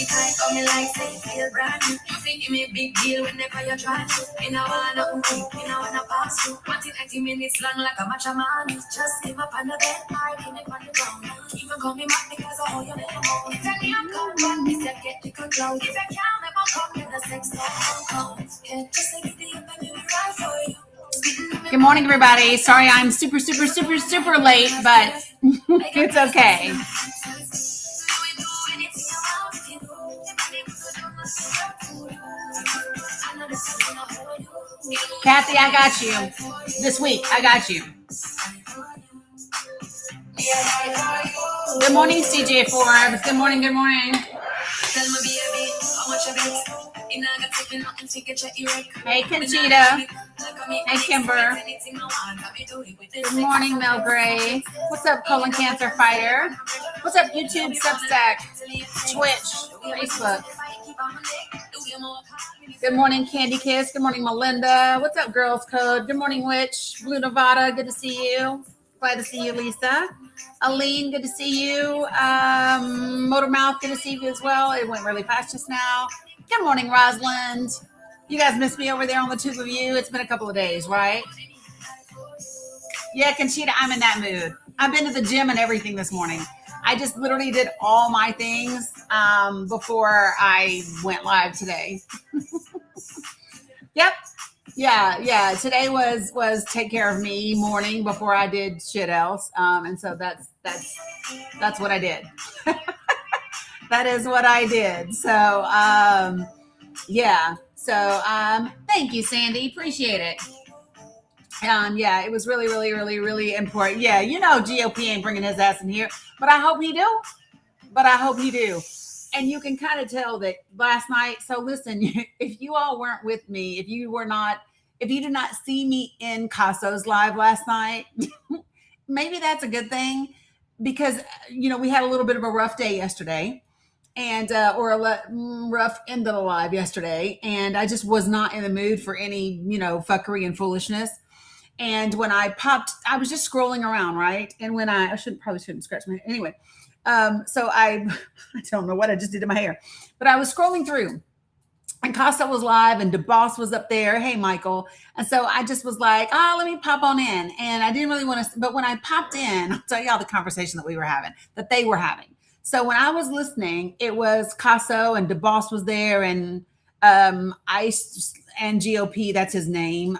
it tight, come me like say you feel brand new. You think give me a big deal whenever you try to. Me no want nothing quick, me no wanna pass you. 90 minutes long like a match of man. Just give up on the bed, I give it on the ground. Even call me mad because I hold you never more. If I can't come back, this I get the cloud. If I can't never come, then the sex don't come. Yeah, just say the up and you right for you. Good morning, everybody. Sorry I'm super late, but it's okay. Kathy, I got you. This week, I got you. Good morning, CJ Forbes. Good morning. Hey, Conchita. Hey, Kimber. Good morning, Mel Gray. What's up, colon cancer fighter? What's up, YouTube, Substack, Twitch, Facebook? Good morning, Candy Kiss. Good morning, Melinda. What's up, Girls Code? Good morning, Witch. Blue Nevada, good to see you. Glad to see you, Lisa. Aline, good to see you. Motormouth, good to see you as well. It went really fast just now. Good morning, Rosalind. You guys missed me over there on the two of you. It's been a couple of days, right? Yeah, Conchita, I'm in that mood. I've been to the gym and everything this morning. I just literally did all my things before I went live today. Yep. Yeah. Today was take care of me morning before I did shit else. And so that's what I did. That is what I did. So, yeah. So, thank you, Sandy. Appreciate it. Yeah, it was really important. Yeah, you know, GOP ain't bringing his ass in here, but I hope he do. And you can kind of tell that last night. So listen, if you all weren't with me, if you did not see me in Caso's live last night, maybe that's a good thing because, you know, we had a little bit of a rough day yesterday and, or a rough end of the live yesterday. And I just was not in the mood for any, you know, fuckery and foolishness. And when I popped, I was just scrolling around, right? And when I probably shouldn't scratch my hair. Anyway, so I don't know what I just did to my hair, but I was scrolling through and Costa was live and DeBoss was up there. Hey, Michael. And so I just was like, let me pop on in. And I didn't really want to, but when I popped in, I'll tell you all the conversation that they were having. So when I was listening, it was Caso and DeBoss was there and Ice and GOP, that's his name.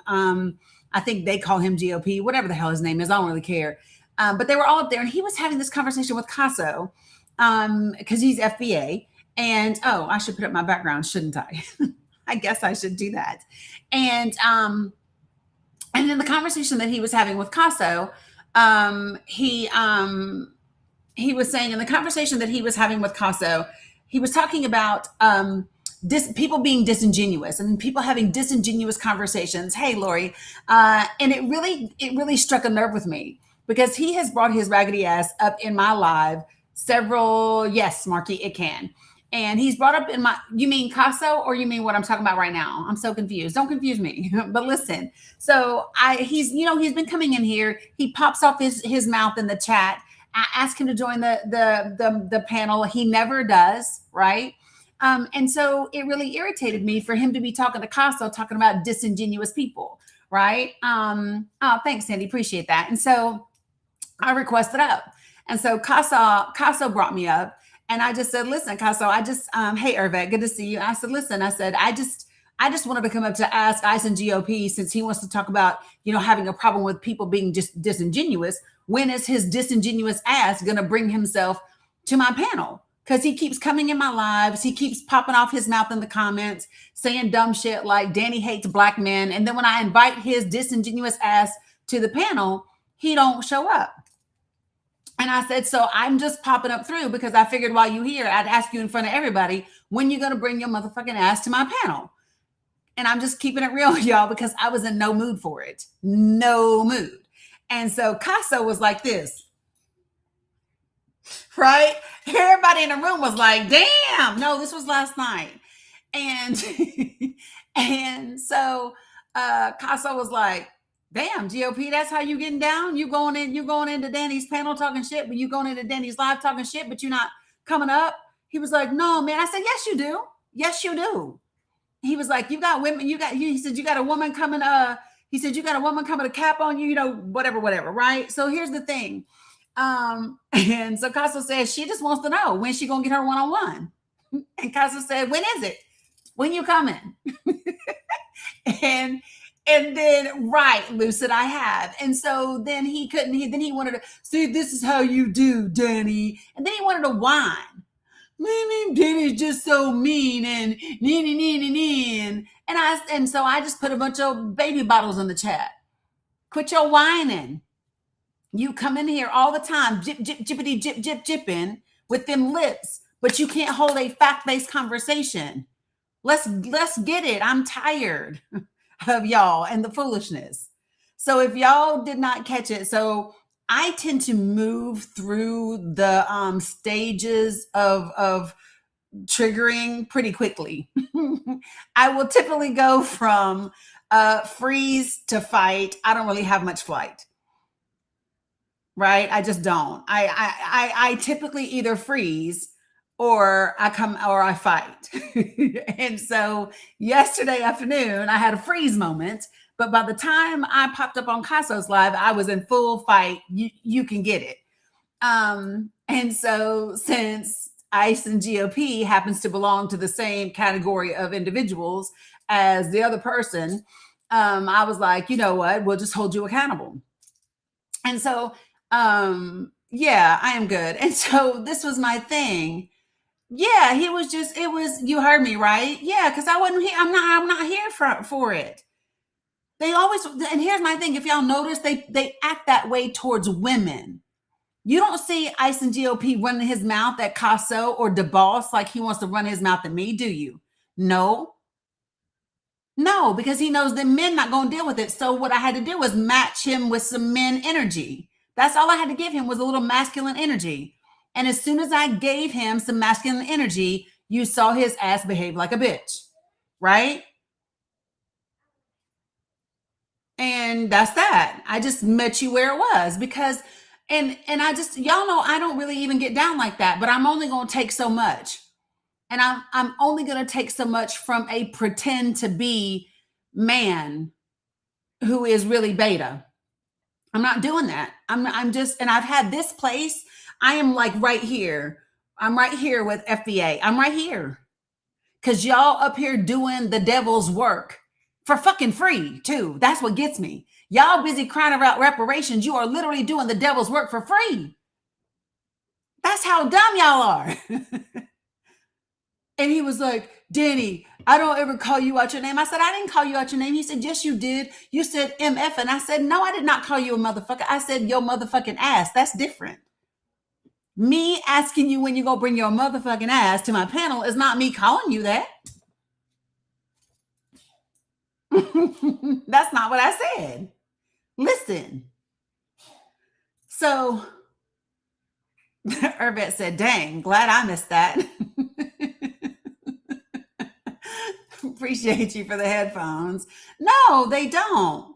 I think they call him GOP, whatever the hell his name is. I don't really care. But they were all up there and he was having this conversation with Caso because he's FBA. And, I should put up my background, shouldn't I? I guess I should do that. And then the conversation that he was having with Caso, he was saying in the conversation that he was having with Caso, he was talking about people being disingenuous and people having disingenuous conversations. Hey, Lori. And it really struck a nerve with me because he has brought his raggedy ass up in my live yes, Marky, it can. And he's brought up you mean Caso or you mean what I'm talking about right now? I'm so confused. Don't confuse me, but listen. So he's been coming in here. He pops off his mouth in the chat. I ask him to join the panel. He never does. Right. And so it really irritated me for him to be talking to Caso, talking about disingenuous people. Right. Thanks, Sandy. Appreciate that. And so I requested up. And so Caso brought me up. And I just said, listen, Caso, hey, Irvet, good to see you. I said, listen, I just wanted to come up to ask Ice and GOP since he wants to talk about, you know, having a problem with people being just disingenuous. When is his disingenuous ass going to bring himself to my panel? Because he keeps coming in my lives. He keeps popping off his mouth in the comments, saying dumb shit like Dani hates black men. And then when I invite his disingenuous ass to the panel, he don't show up. And I said, so I'm just popping up through because I figured while you're here, I'd ask you in front of everybody, when you going to bring your motherfucking ass to my panel? And I'm just keeping it real, y'all, because I was in no mood for it. No mood. And so Caso was like this, right? Everybody in the room was like, damn, no, this was last night. And, and so Caso was like, damn, GOP, that's how you getting down? You going into Dani's panel talking shit, but you going into Dani's live talking shit, but you're not coming up. He was like, no, man. I said, yes, you do. Yes, you do. He was like, you got women, he said, you got a woman coming, he said, you got a woman coming to cap on you, whatever, whatever. Right. So here's the thing. And so Casa says she just wants to know when she gonna get her one-on-one. And Casa said, when is it? When you coming? and and then right, Lucid, I have. And so then he couldn't, then he wanted to see, this is how you do, Dani. And then he wanted to whine. Danny's just so mean and and so I just put a bunch of baby bottles in the chat. Quit your whining. You come in here all the time, jip, jip, jippity, jip, jip, jipping with them lips, but you can't hold a fact-based conversation. Let's get it. I'm tired of y'all and the foolishness. So if y'all did not catch it, so I tend to move through the stages of triggering pretty quickly. I will typically go from freeze to fight. I don't really have much flight. Right? I just don't. I typically either freeze or I fight. And so yesterday afternoon I had a freeze moment, but by the time I popped up on Caso's live, I was in full fight. You can get it. And so since ICE and GOP happens to belong to the same category of individuals as the other person, I was like, you know what? We'll just hold you accountable. And so yeah, I am good. And so this was my thing. Yeah, he was just, it was, you heard me, right? Yeah, because I wasn't here. I'm not here for it. They always, and here's my thing. If y'all notice, they act that way towards women. You don't see ICE and GOP running his mouth at Caso or DeBoss like he wants to run his mouth at me, do you? No. No, because he knows that men not going to deal with it. So what I had to do was match him with some men energy. That's all I had to give him was a little masculine energy. And as soon as I gave him some masculine energy, you saw his ass behave like a bitch, right? And that's that. I just met you where it was because, and I just, y'all know I don't really even get down like that, but I'm only going to take so much. And I'm only going to take so much from a pretend to be man who is really beta. I'm not doing that. I'm just, and I've had this place. I am like right here. I'm right here with FBA. I'm right here. Cause y'all up here doing the devil's work for fucking free too. That's what gets me. Y'all busy crying about reparations. You are literally doing the devil's work for free. That's how dumb y'all are. And he was like, Dani, I don't ever call you out your name. I said, I didn't call you out your name. He said, yes, you did. You said MF. And I said, no, I did not call you a motherfucker. I said, your motherfucking ass. That's different. Me asking you when you go bring your motherfucking ass to my panel is not me calling you that. That's not what I said. Listen. So Irvet said, dang, glad I missed that. Appreciate you for the headphones. No, they don't.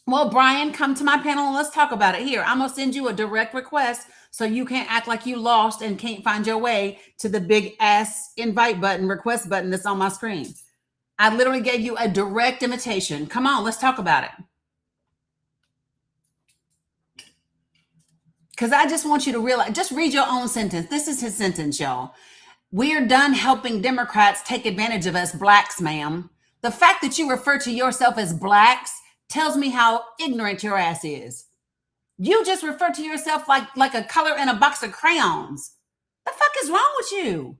Well, Brian, come to my panel and let's talk about it. Here, I'm going to send you a direct request so you can't act like you lost and can't find your way to the big ass invite button, request button that's on my screen. I literally gave you a direct invitation. Come on, let's talk about it. Because I just want you to realize, just read your own sentence. This is his sentence, y'all. We're done helping Democrats take advantage of us blacks, ma'am. The fact that you refer to yourself as blacks tells me how ignorant your ass is. You just refer to yourself like a color in a box of crayons. The fuck is wrong with you?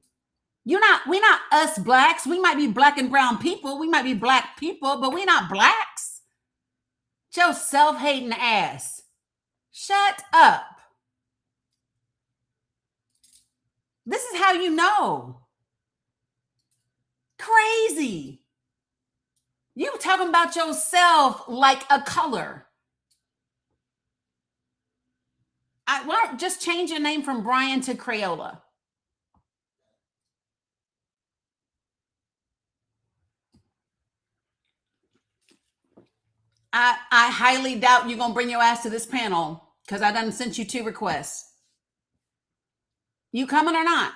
We're not us blacks. We might be black and brown people. We might be black people, but we're not blacks. Your self-hating ass. Shut up. This is how you know. Crazy. You talking about yourself like a color. Why don't just change your name from Brian to Crayola? I highly doubt you're going to bring your ass to this panel because I done sent you 2 requests. You coming or not?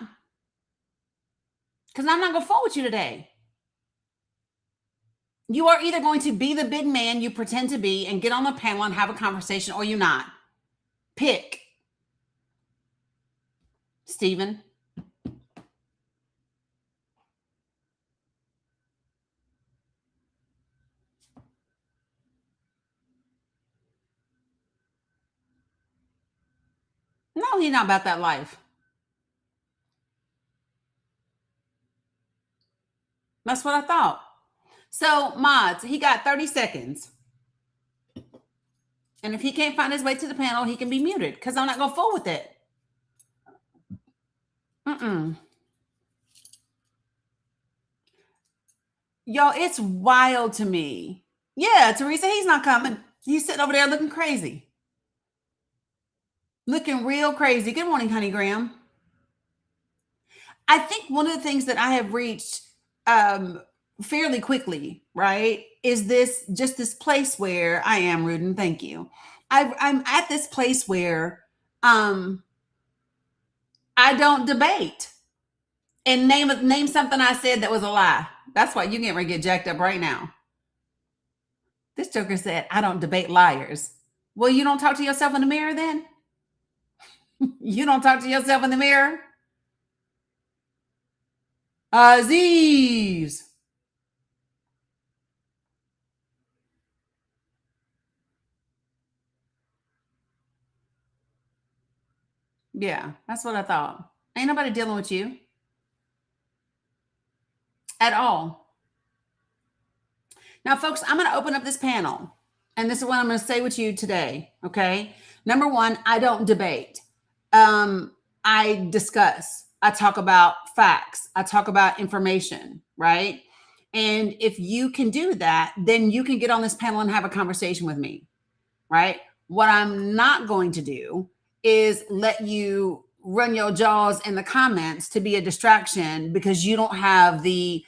Because I'm not going to fool with you today. You are either going to be the big man you pretend to be and get on the panel and have a conversation, or you not. Pick. Stephen. No, he's not about that life. That's what I thought. So, mods, he got 30 seconds. And if he can't find his way to the panel, he can be muted because I'm not going to fool with it. Y'all, it's wild to me. Yeah, Teresa, he's not coming. He's sitting over there looking crazy. Looking real crazy. Good morning, honey Graham. I think one of the things that I have reached fairly quickly, right, is this place where I am, Rudin, thank you. I'm at this place where I don't debate. And name something I said that was a lie. That's why you can't get jacked up right now. This joker said, I don't debate liars. Well, you don't talk to yourself in the mirror then? You don't talk to yourself in the mirror? Aziz. Yeah, that's what I thought. Ain't nobody dealing with you at all. Now, folks, I'm going to open up this panel, and this is what I'm going to say with you today. Okay. Number one, I don't debate. I discuss. I talk about facts. I talk about information, right? And if you can do that, then you can get on this panel and have a conversation with me, right? What I'm not going to do is let you run your jaws in the comments to be a distraction because you don't have the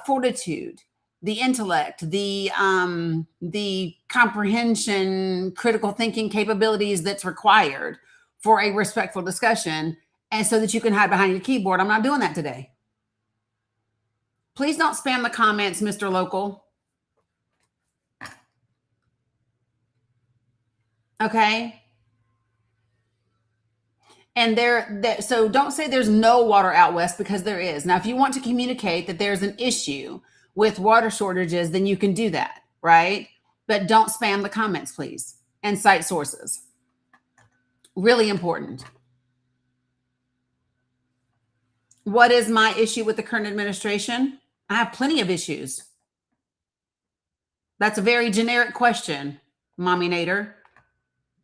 fortitude, the intellect, the comprehension, critical thinking capabilities that's required for a respectful discussion, and so that you can hide behind your keyboard. I'm not doing that today. Please don't spam the comments, Mr. Local. Okay. And so don't say there's no water out west, because there is. Now, if you want to communicate that there's an issue with water shortages, then you can do that, right? But don't spam the comments, please, and cite sources. Really important. What is my issue with the current administration? I have plenty of issues. That's a very generic question, Mommy Nader.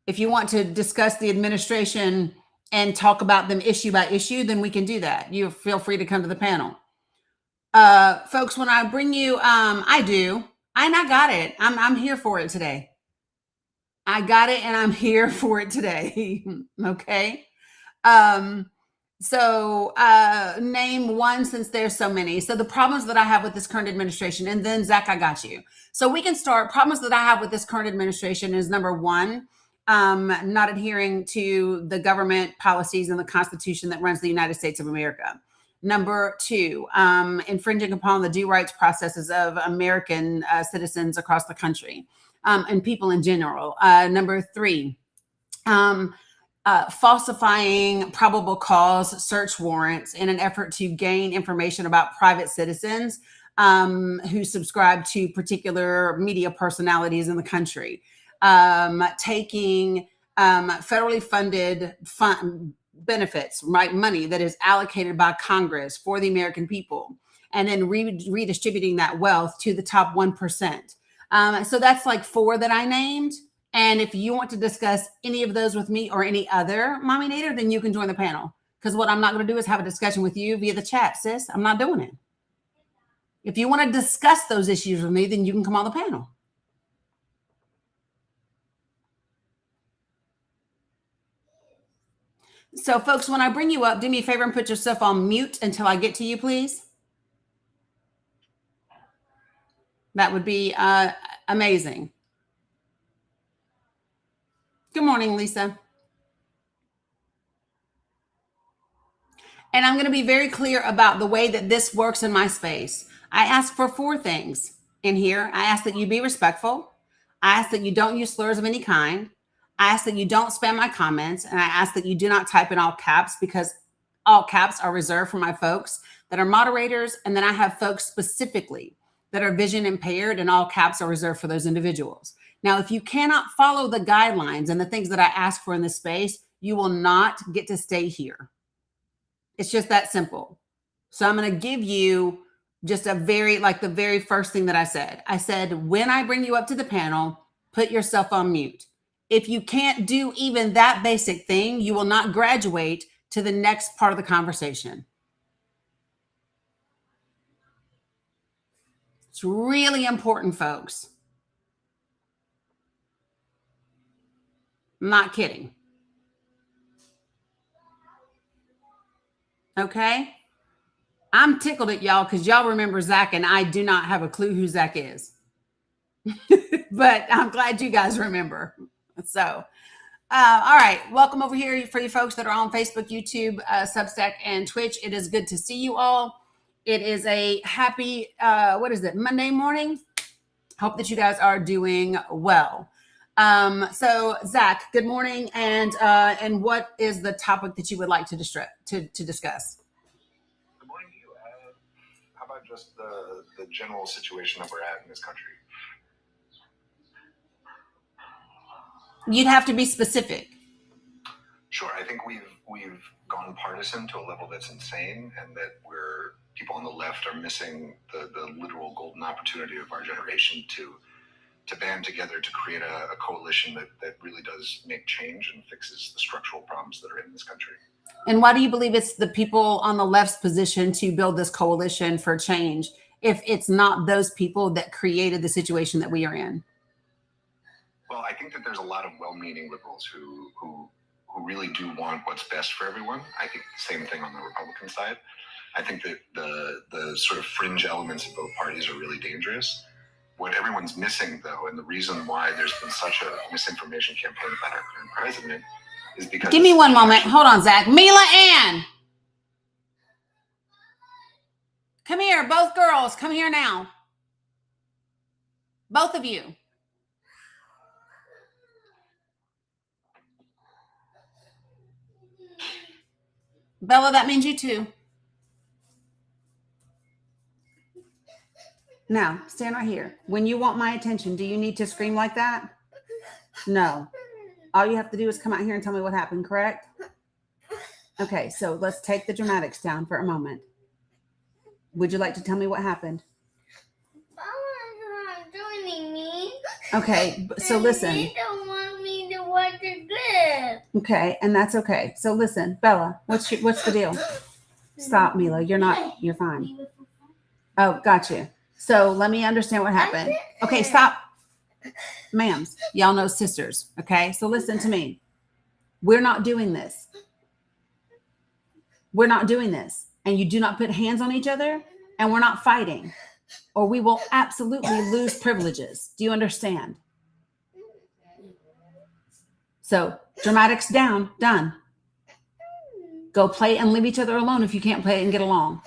If you want to discuss the administration and talk about them issue by issue, then we can do that. You feel free to come to the panel. Folks, when I bring you, I do, and I got it. I'm here for it today. I got it, and I'm here for it today. Okay. So name one, since there's so many. So the problems that I have with this current administration, and then Zach, I got you. So we can start. Problems that I have with this current administration is number one, not adhering to the government policies and the Constitution that runs the United States of America. Number two, infringing upon the due rights processes of American citizens across the country, and people in general. Number three, falsifying probable cause search warrants in an effort to gain information about private citizens who subscribe to particular media personalities in the country. Taking federally funded benefits, right, money that is allocated by Congress for the American people, and then redistributing that wealth to the top 1%. So that's like four that I named. And if you want to discuss any of those with me or any other Mommy Nader, then you can join the panel. Because what I'm not going to do is have a discussion with you via the chat, sis. I'm not doing it. If you want to discuss those issues with me, then you can come on the panel. So, folks, when I bring you up, do me a favor and put yourself on mute until I get to you, please. That would be amazing. Good morning, Lisa. And I'm going to be very clear about the way that this works in my space. I ask for 4 things in here. I ask that you be respectful. I ask that you don't use slurs of any kind. I ask that you don't spam my comments. And I ask that you do not type in all caps, because all caps are reserved for my folks that are moderators. And then I have folks specifically that are vision impaired, and all caps are reserved for those individuals. Now, if you cannot follow the guidelines and the things that I ask for in this space, you will not get to stay here. It's just that simple. So I'm going to give you just the very first thing that I said. I said, when I bring you up to the panel, put yourself on mute. If you can't do even that basic thing, you will not graduate to the next part of the conversation. It's really important, folks. I'm not kidding. Okay? I'm tickled at y'all because y'all remember Zach, and I do not have a clue who Zach is. But I'm glad you guys remember. So, all right. Welcome over here for you folks that are on Facebook, YouTube, Substack, and Twitch. It is good to see you all. It is a happy, Monday morning. Hope that you guys are doing well. So Zach, good morning. And what is the topic that you would like to discuss? Good morning to you. How about just the general situation that we're at in this country? You'd have to be specific. Sure. I think we've gone partisan to a level that's insane, and that people on the left are missing the literal golden opportunity of our generation to band together to create a coalition that really does make change and fixes the structural problems that are in this country. And why do you believe it's the people on the left's position to build this coalition for change if it's not those people that created the situation that we are in? Well, I think that there's a lot of well-meaning liberals who really do want what's best for everyone. I think the same thing on the Republican side. I think that the sort of fringe elements of both parties are really dangerous. What everyone's missing, though, and the reason why there's been such a misinformation campaign about our current president is because... Give me one moment. Hold on, Zach. Mila Ann! Come here, both girls. Come here now. Both of you. Bella, that means you too. Now, stand right here. When you want my attention, do you need to scream like that? No. All you have to do is come out here and tell me what happened, correct? Okay, so let's take the dramatics down for a moment. Would you like to tell me what happened? Mama's not joining me. Okay, so listen. They don't want me to watch the clip. Okay, and that's okay. So listen, Bella, what's the deal? Stop, Mila. You're fine. Oh, gotcha. So let me understand what happened. Okay, stop. Ma'ams, y'all know sisters. Okay, so listen to me. We're not doing this. We're not doing this. And you do not put hands on each other, and we're not fighting, or we will absolutely lose privileges. Do you understand? So dramatics down, done. Go play and leave each other alone if you can't play and get along.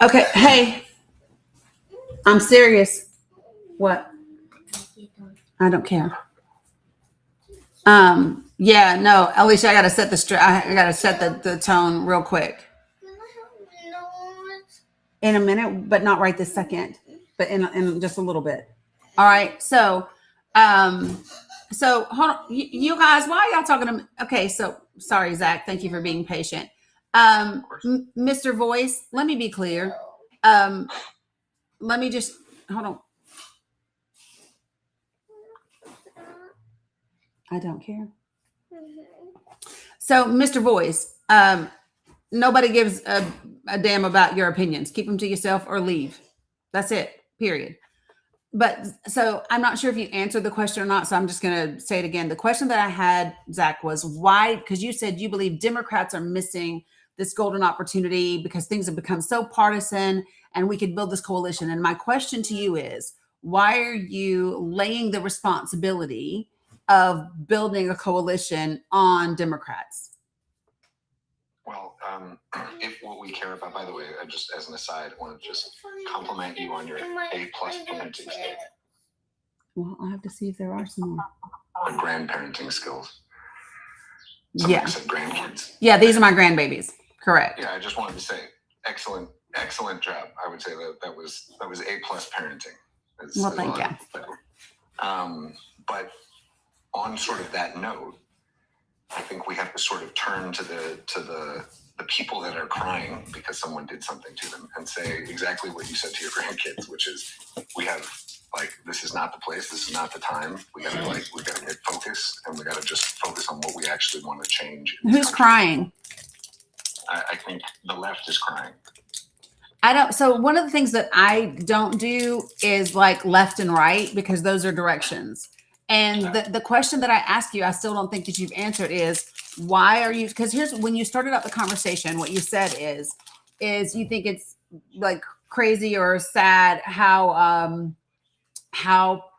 Okay, hey, I'm serious. What? I don't care. Yeah, no, Alicia, I gotta set the tone real quick. In a minute, but not right this second, but in just a little bit. All right, so hold on, you guys, why are y'all talking to me? Okay, so sorry, Zach, thank you for being patient. Mr. Voice, let me be clear. Let me just hold on. I don't care. So, Mr. Voice, nobody gives a damn about your opinions. Keep them to yourself or leave. That's it, period. But so I'm not sure if you answered the question or not, so I'm just going to say it again. The question that I had, Zach, was why, because you said you believe Democrats are missing this golden opportunity because things have become so partisan and we could build this coalition. And my question to you is, why are you laying the responsibility of building a coalition on Democrats? Well, if what we care about, by the way, just as an aside, I want to just compliment you on your A+ parenting skills, Well, I'll have to see if there are some more. and grandparenting skills. Somebody Yeah. said grandkids. Yeah, these are my grandbabies. Correct. Yeah, I just wanted to say, excellent job. I would say that was A+ parenting. Well, thank you. But on sort of that note, I think we have to sort of turn to the people that are crying because someone did something to them and say exactly what you said to your grandkids, which is, we have, like, this is not the place, this is not the time. We gotta get focused, and we gotta just focus on what we actually want to change. Who's crying? I think the left is crying. So one of the things that I don't do is like left and right, because those are directions. And the question that I ask you, I still don't think that you've answered, is why are you, because here's, when you started out the conversation, what you said is you think it's like crazy or sad how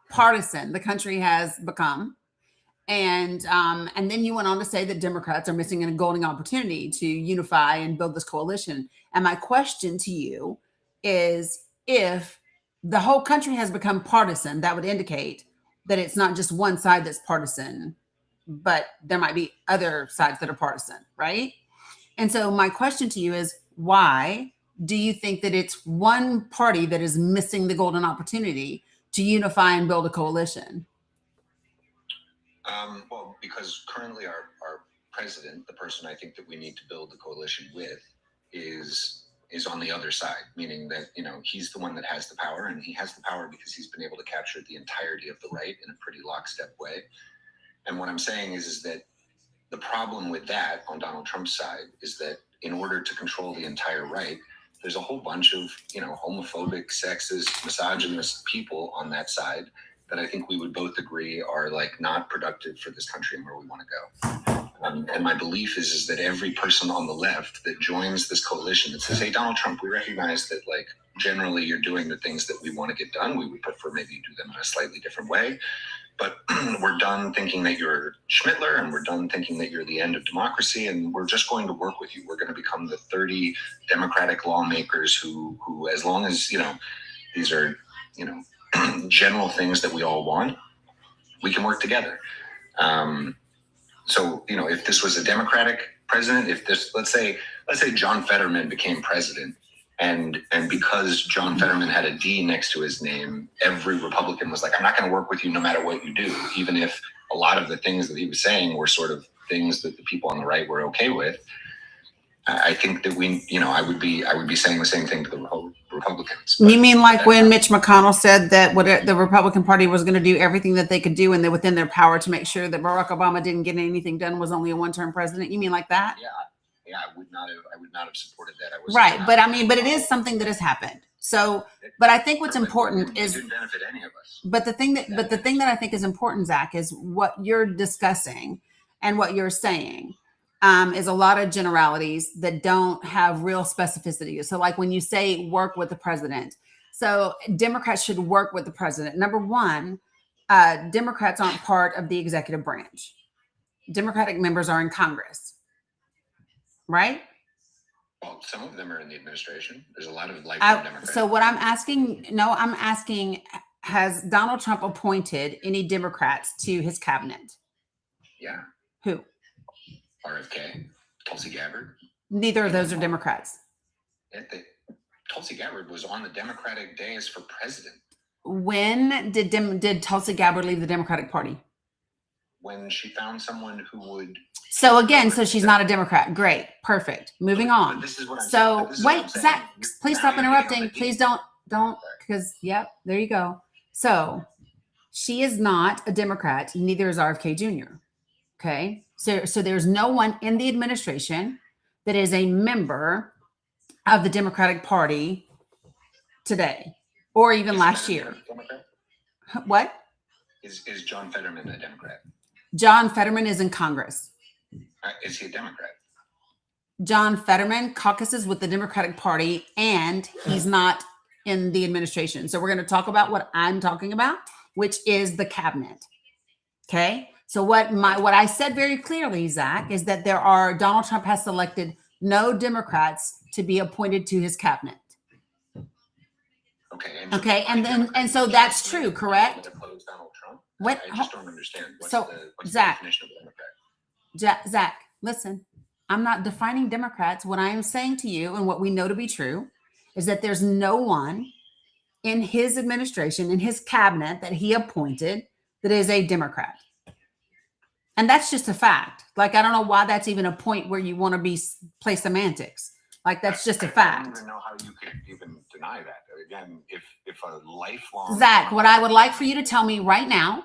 partisan the country has become. And then you went on to say that Democrats are missing a golden opportunity to unify and build this coalition. And my question to you is, if the whole country has become partisan, that would indicate that it's not just one side that's partisan, but there might be other sides that are partisan, right? And so my question to you is, why do you think that it's one party that is missing the golden opportunity to unify and build a coalition? Well, because currently our president, the person I think that we need to build the coalition with, is on the other side, meaning that, he's the one that has the power, and he has the power because he's been able to capture the entirety of the right in a pretty lockstep way. And what I'm saying is that the problem with that on Donald Trump's side is that in order to control the entire right, there's a whole bunch of, homophobic, sexist, misogynist people on that side that I think we would both agree are like not productive for this country and where we want to go. And my belief is that every person on the left that joins this coalition that says, hey, Donald Trump, we recognize that, like, generally you're doing the things that we want to get done. We would prefer maybe you do them in a slightly different way. But we're done thinking that you're Schmittler, and we're done thinking that you're the end of democracy, and we're just going to work with you. We're going to become the 30 Democratic lawmakers who as long as, these are, general things that we all want, we can work together. So, if this was a Democratic president, if this, let's say John Fetterman became president, and because John Fetterman had a D next to his name, every Republican was like, I'm not going to work with you no matter what you do, even if a lot of the things that he was saying were sort of things that the people on the right were okay with. I think that I would be saying the same thing to the Republicans. You mean like when Mitch McConnell said that the Republican Party was going to do everything that they could do and they're within their power to make sure that Barack Obama didn't get anything done, was only a one-term president? You mean like that? Yeah, I would not have supported that. Right, but it is something that has happened. So, but I think what's important is, it didn't benefit any of us. But the thing that I think is important, Zach, is what you're discussing and what you're saying. Is a lot of generalities that don't have real specificity. So like when you say work with the president, so Democrats should work with the president. Number one, Democrats aren't part of the executive branch. Democratic members are in Congress, right? Well, some of them are in the administration. There's a lot of lifetime Democrats. So what I'm asking, has Donald Trump appointed any Democrats to his cabinet? Yeah. Who? RFK, Tulsi Gabbard. Neither of those are Democrats. Tulsi Gabbard was on the Democratic dais for president. When did Tulsi Gabbard leave the Democratic Party? When she found someone who would. So again, so she's not a Democrat. Great, perfect. Moving on. But this is what I'm so saying. wait, Zach, please stop interrupting. Please don't, because yep, there you go. So she is not a Democrat. Neither is RFK Jr. Okay. So there's no one in the administration that is a member of the Democratic Party today, or even last year. What? Is John Fetterman a Democrat? John Fetterman is in Congress. Is he a Democrat? John Fetterman caucuses with the Democratic Party, and he's not in the administration. So we're going to talk about what I'm talking about, which is the cabinet. Okay. So what I said very clearly, Zach, is that Donald Trump has selected no Democrats to be appointed to his cabinet. Okay. Okay, and so that's true, correct? Oppose Donald Trump? What? I just don't understand. What's So, the Zach, definition of a Democrat? Zach, listen. I'm not defining Democrats. What I am saying to you, and what we know to be true, is that there's no one in his administration, in his cabinet that he appointed, that is a Democrat. And that's just a fact. Like, I don't know why that's even a point where you want to play semantics. Like, that's just a I fact. don't even know how you could even deny that. Again, if a lifelong... Zach, what I would like for you to tell me right now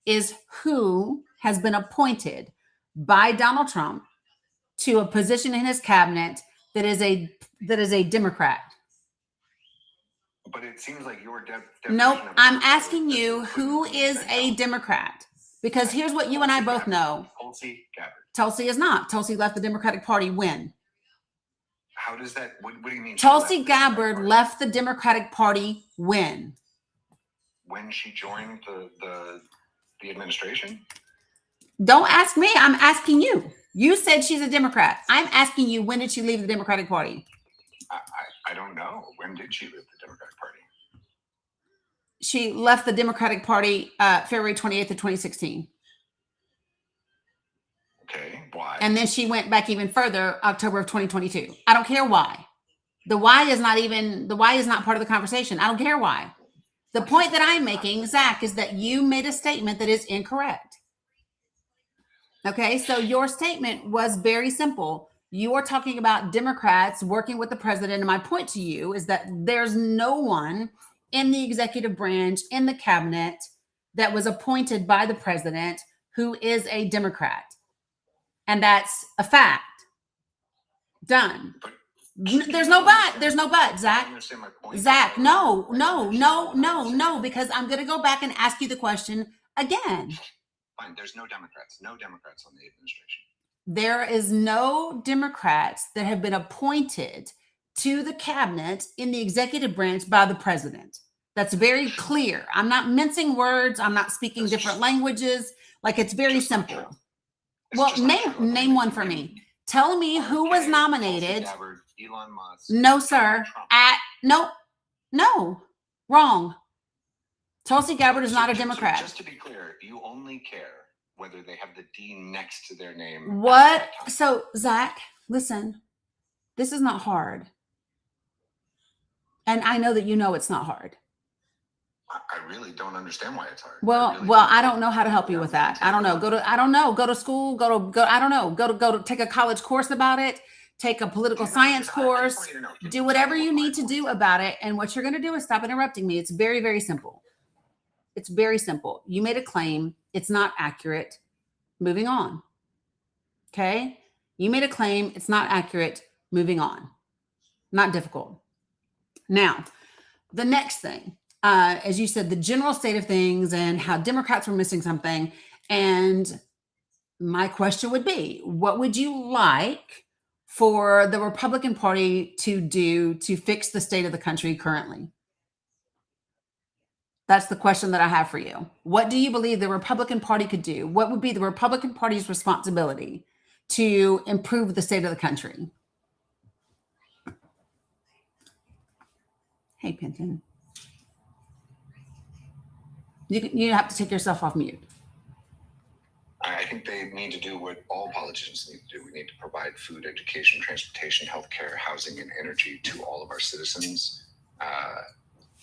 is who has been appointed by Donald Trump to a position in his cabinet that is a Democrat. But it seems like your Nope. I'm asking you who is a Democrat. Because here's what you and I both know. Tulsi Gabbard. Tulsi is not. Tulsi left the Democratic Party when? How does that, what do you mean? Tulsi Gabbard left the Democratic Party when? When she joined the administration? Don't ask me. I'm asking you. You said she's a Democrat. I'm asking you, when did she leave the Democratic Party? I don't know. When did she leave the Democratic Party? She left the Democratic Party February 28th of 2016. Okay, why? And then she went back even further, October of 2022. I don't care why. The why is not part of the conversation. I don't care why. The point that I'm making, Zach, is that you made a statement that is incorrect. Okay, so your statement was very simple. You are talking about Democrats working with the president. And my point to you is that there's no one in the executive branch, in the cabinet, that was appointed by the president who is a Democrat. And that's a fact. Done. There's no but. There's no but, Zach. Zach, no, because I'm going to go back and ask you the question again. Fine. There's no Democrats. No Democrats on the administration. There is no Democrats that have been appointed to the cabinet in the executive branch by the president. That's very clear. I'm not mincing words. I'm not speaking different languages. Like, it's very simple. Well, name one for me. Tell me who was nominated. Elon Musk. No, sir. No, wrong. Tulsi Gabbard is not a Democrat. Just to be clear, you only care whether they have the D next to their name. What? So, Zach, listen, this is not hard. And I know that you know it's not hard. I really don't understand why it's hard. Well, I don't know how to help you with that. I don't know. Go to school, I don't know, go to take a college course about it, take a political science course, do whatever you need to do about it. And what you're going to do is stop interrupting me. It's very, very simple. It's very simple. You made a claim. It's not accurate. Moving on. Okay. You made a claim. It's not accurate. Moving on. Not difficult. Now, the next thing, as you said, the general state of things and how Democrats were missing something. And my question would be, what would you like for the Republican Party to do to fix the state of the country currently? That's the question that I have for you. What do you believe the Republican Party could do? What would be the Republican Party's responsibility to improve the state of the country? Hey, Penton. You have to take yourself off mute. I think they need to do what all politicians need to do. We need to provide food, education, transportation, healthcare, housing, and energy to all of our citizens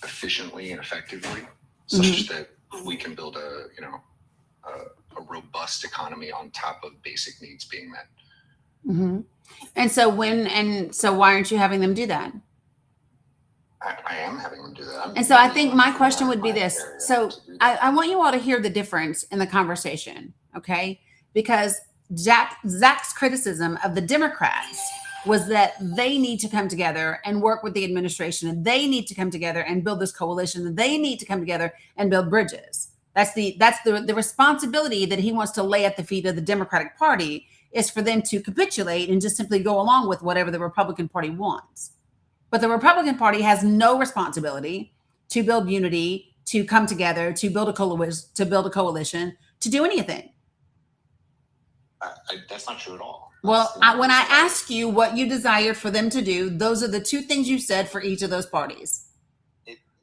efficiently and effectively, such that we can build a robust economy on top of basic needs being met. Mm-hmm. And so why aren't you having them do that? I am having them do that. And so I think my question would be this. So I want you all to hear the difference in the conversation, okay? Because Zach's criticism of the Democrats was that they need to come together and work with the administration, and they need to come together and build this coalition, and they need to come together and build bridges. That's the responsibility that he wants to lay at the feet of the Democratic Party, is for them to capitulate and just simply go along with whatever the Republican Party wants. But the Republican Party has no responsibility to build unity, to come together, to build a coalition, to do anything. That's not true at all. Well, when I ask you what you desired for them to do, those are the two things you said for each of those parties.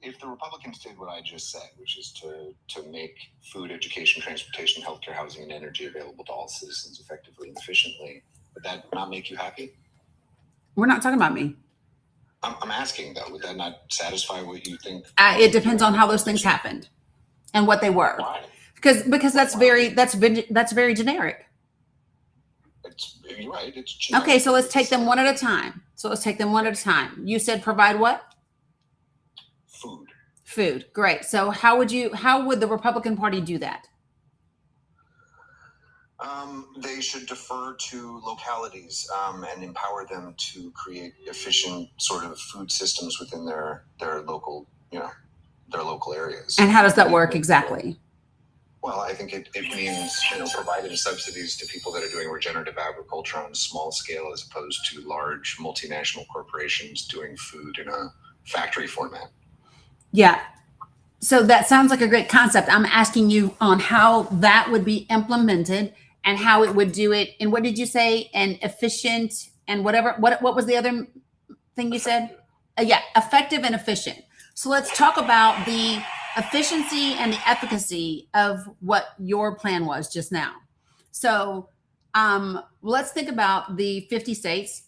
If the Republicans did what I just said, which is to make food, education, transportation, healthcare, housing, and energy available to all citizens effectively and efficiently, would that not make you happy? We're not talking about me. I'm asking, though, would that not satisfy what you think? It depends on how those things happened and what they were. Why? Because that's very generic. You're right. It's generic. Okay, so let's take them one at a time. You said provide what? Food. Great. So how would the Republican Party do that? They should defer to localities and empower them to create efficient sort of food systems within their local, their local areas. And how does that work exactly? Well, I think it means providing subsidies to people that are doing regenerative agriculture on a small scale as opposed to large multinational corporations doing food in a factory format. Yeah. So that sounds like a great concept. I'm asking you on how that would be implemented and how it would do it. And what did you say? And efficient and whatever. What was the other thing you said? Yeah, effective and efficient. So let's talk about the efficiency and the efficacy of what your plan was just now. So let's think about the 50 states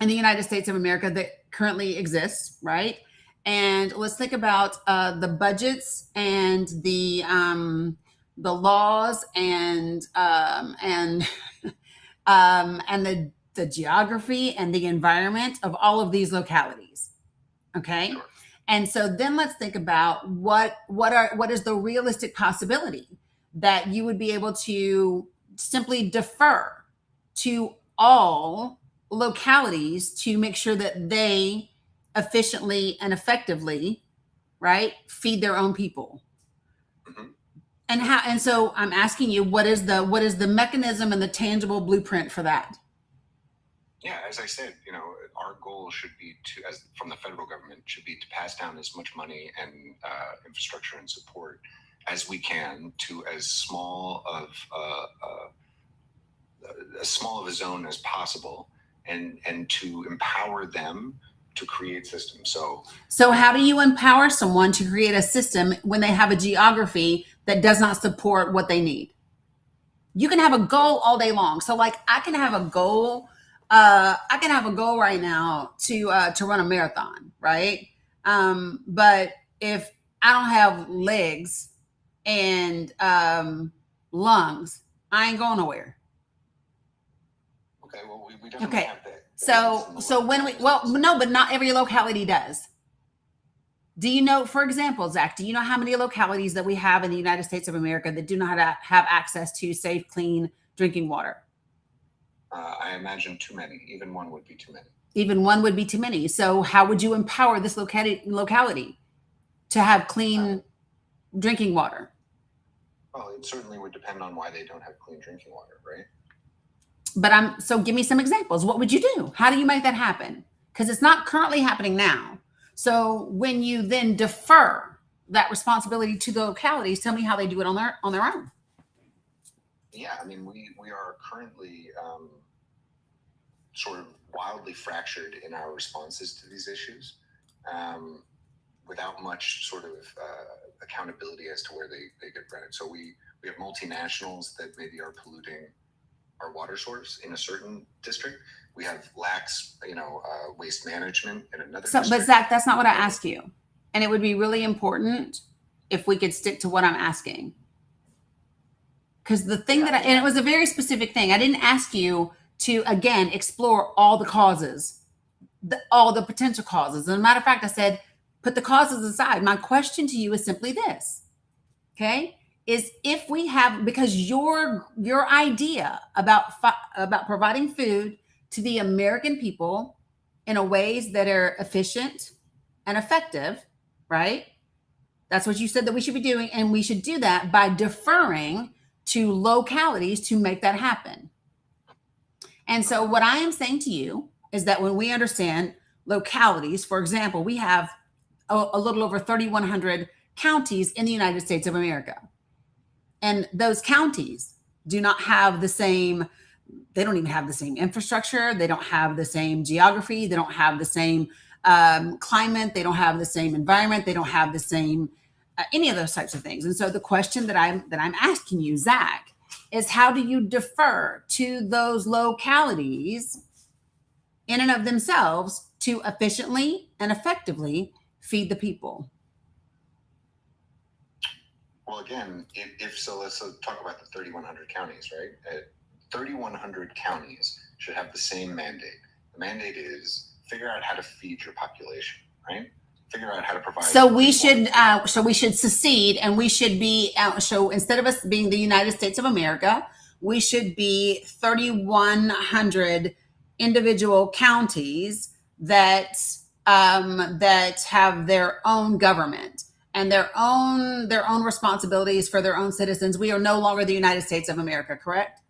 in the United States of America that currently exist, right? And let's think about the budgets and the laws and the geography and the environment of all of these localities. Okay. Sure. And so then let's think about what is the realistic possibility that you would be able to simply defer to all localities to make sure that they efficiently and effectively, right, feed their own people. Mm-hmm. And so I'm asking you, what is the mechanism and the tangible blueprint for that? Yeah, as I said, our goal should be from the federal government, should be to pass down as much money and infrastructure and support as we can to as small of a zone as possible, and to empower them to create systems. So how do you empower someone to create a system when they have a geography that does not support what they need? You can have a goal all day long. So like I can have a goal right now to run a marathon, right? But if I don't have legs and lungs, I ain't going nowhere. Okay, well, we definitely have that. So no, but not every locality does. Do you know, for example, Zach, do you know how many localities that we have in the United States of America that do not have access to safe, clean drinking water? I imagine too many. Even one would be too many. Even one would be too many. So how would you empower this locality to have clean drinking water? Well, it certainly would depend on why they don't have clean drinking water, right? But so give me some examples. What would you do? How do you make that happen? Because it's not currently happening now. So when you then defer that responsibility to the localities, tell me how they do it on their own. Yeah, I mean, we are currently sort of wildly fractured in our responses to these issues, without much sort of accountability as to where they get rented. So we have multinationals that maybe are polluting our water source in a certain district. We have lax, waste management in another district. But Zach, that's not what I asked you. And it would be really important if we could stick to what I'm asking. Because the thing and it was a very specific thing. I didn't ask you to, again, explore all the causes, all the potential causes. As a matter of fact, I said, put the causes aside. My question to you is simply this, okay? Is if we have, because your idea about providing food to the American people in a ways that are efficient and effective, right? That's what you said that we should be doing. And we should do that by deferring to localities to make that happen. And so what I am saying to you is that when we understand localities, for example, we have a little over 3,100 counties in the United States of America. And those counties do not have the same, they don't even have the same infrastructure. They don't have the same geography. They don't have the same climate. They don't have the same environment. They don't have the same any of those types of things. And so the question that I'm asking you, Zach, is how do you defer to those localities in and of themselves to efficiently and effectively feed the people? Well, again, if so, let's talk about the 3,100 counties, right? 3,100 counties should have the same mandate. The mandate is figure out how to feed your population, right? Figure out how to provide. So we should secede, and we should be so instead of us being the United States of America, we should be 3,100 individual counties that that have their own government and their own responsibilities for their own citizens. We are no longer the United States of America, correct?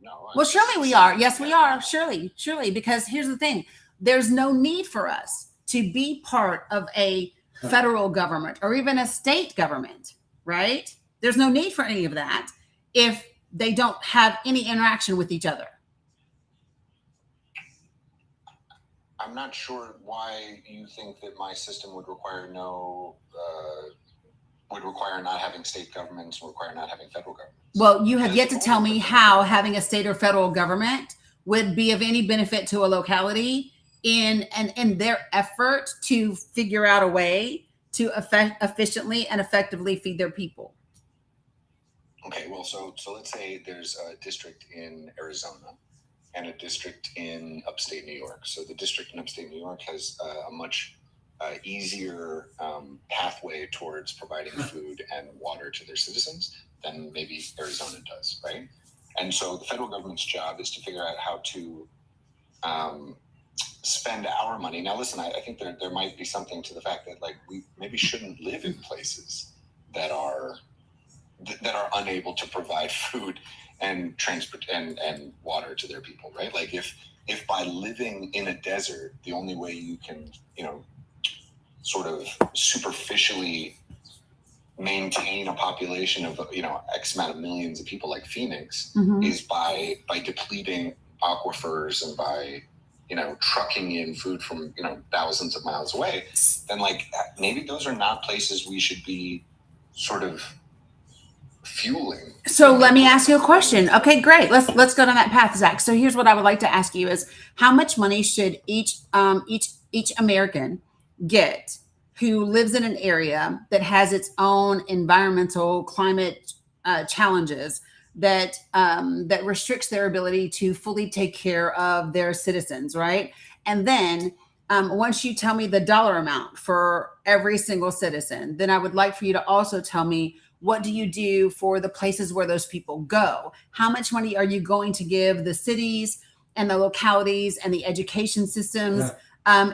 No. Well, surely we are. Yes, we are. Surely, because here's the thing: there's no need for us to be part of a federal government or even a state government, right? There's no need for any of that if they don't have any interaction with each other. I'm not sure why you think that my system would require not having state governments, require not having federal governments. Well, you have yet to tell me how having a state or federal government would be of any benefit to a locality in their effort to figure out a way to efficiently and effectively feed their people. Okay, well, so let's say there's a district in Arizona and a district in upstate New York. So the district in upstate New York has a much easier pathway towards providing food and water to their citizens than maybe Arizona does, right? And so the federal government's job is to figure out how to spend our money. Now, listen, I think there might be something to the fact that like we maybe shouldn't live in places that are unable to provide food and transport and water to their people, right? Like if by living in a desert, the only way you can, sort of superficially maintain a population of, X amount of millions of people like Phoenix is by depleting aquifers and by, trucking in food from, thousands of miles away, then like maybe those are not places we should be sort of fueling. So let me ask you a question. Okay, great. Let's go down that path, Zach. So here's what I would like to ask you is how much money should each American get who lives in an area that has its own environmental climate challenges that restricts their ability to fully take care of their citizens, right? And then once you tell me the dollar amount for every single citizen, then I would like for you to also tell me what do you do for the places where those people go? How much money are you going to give the cities and the localities and the education systems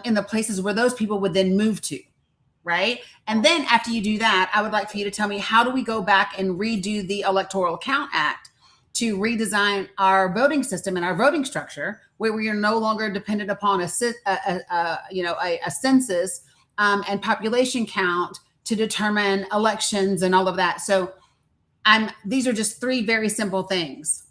in the places where those people would then move to, right? And then after you do that, I would like for you to tell me how do we go back and redo the Electoral Count Act to redesign our voting system and our voting structure where we are no longer dependent upon a census and population count to determine elections and all of that. So these are just three very simple things.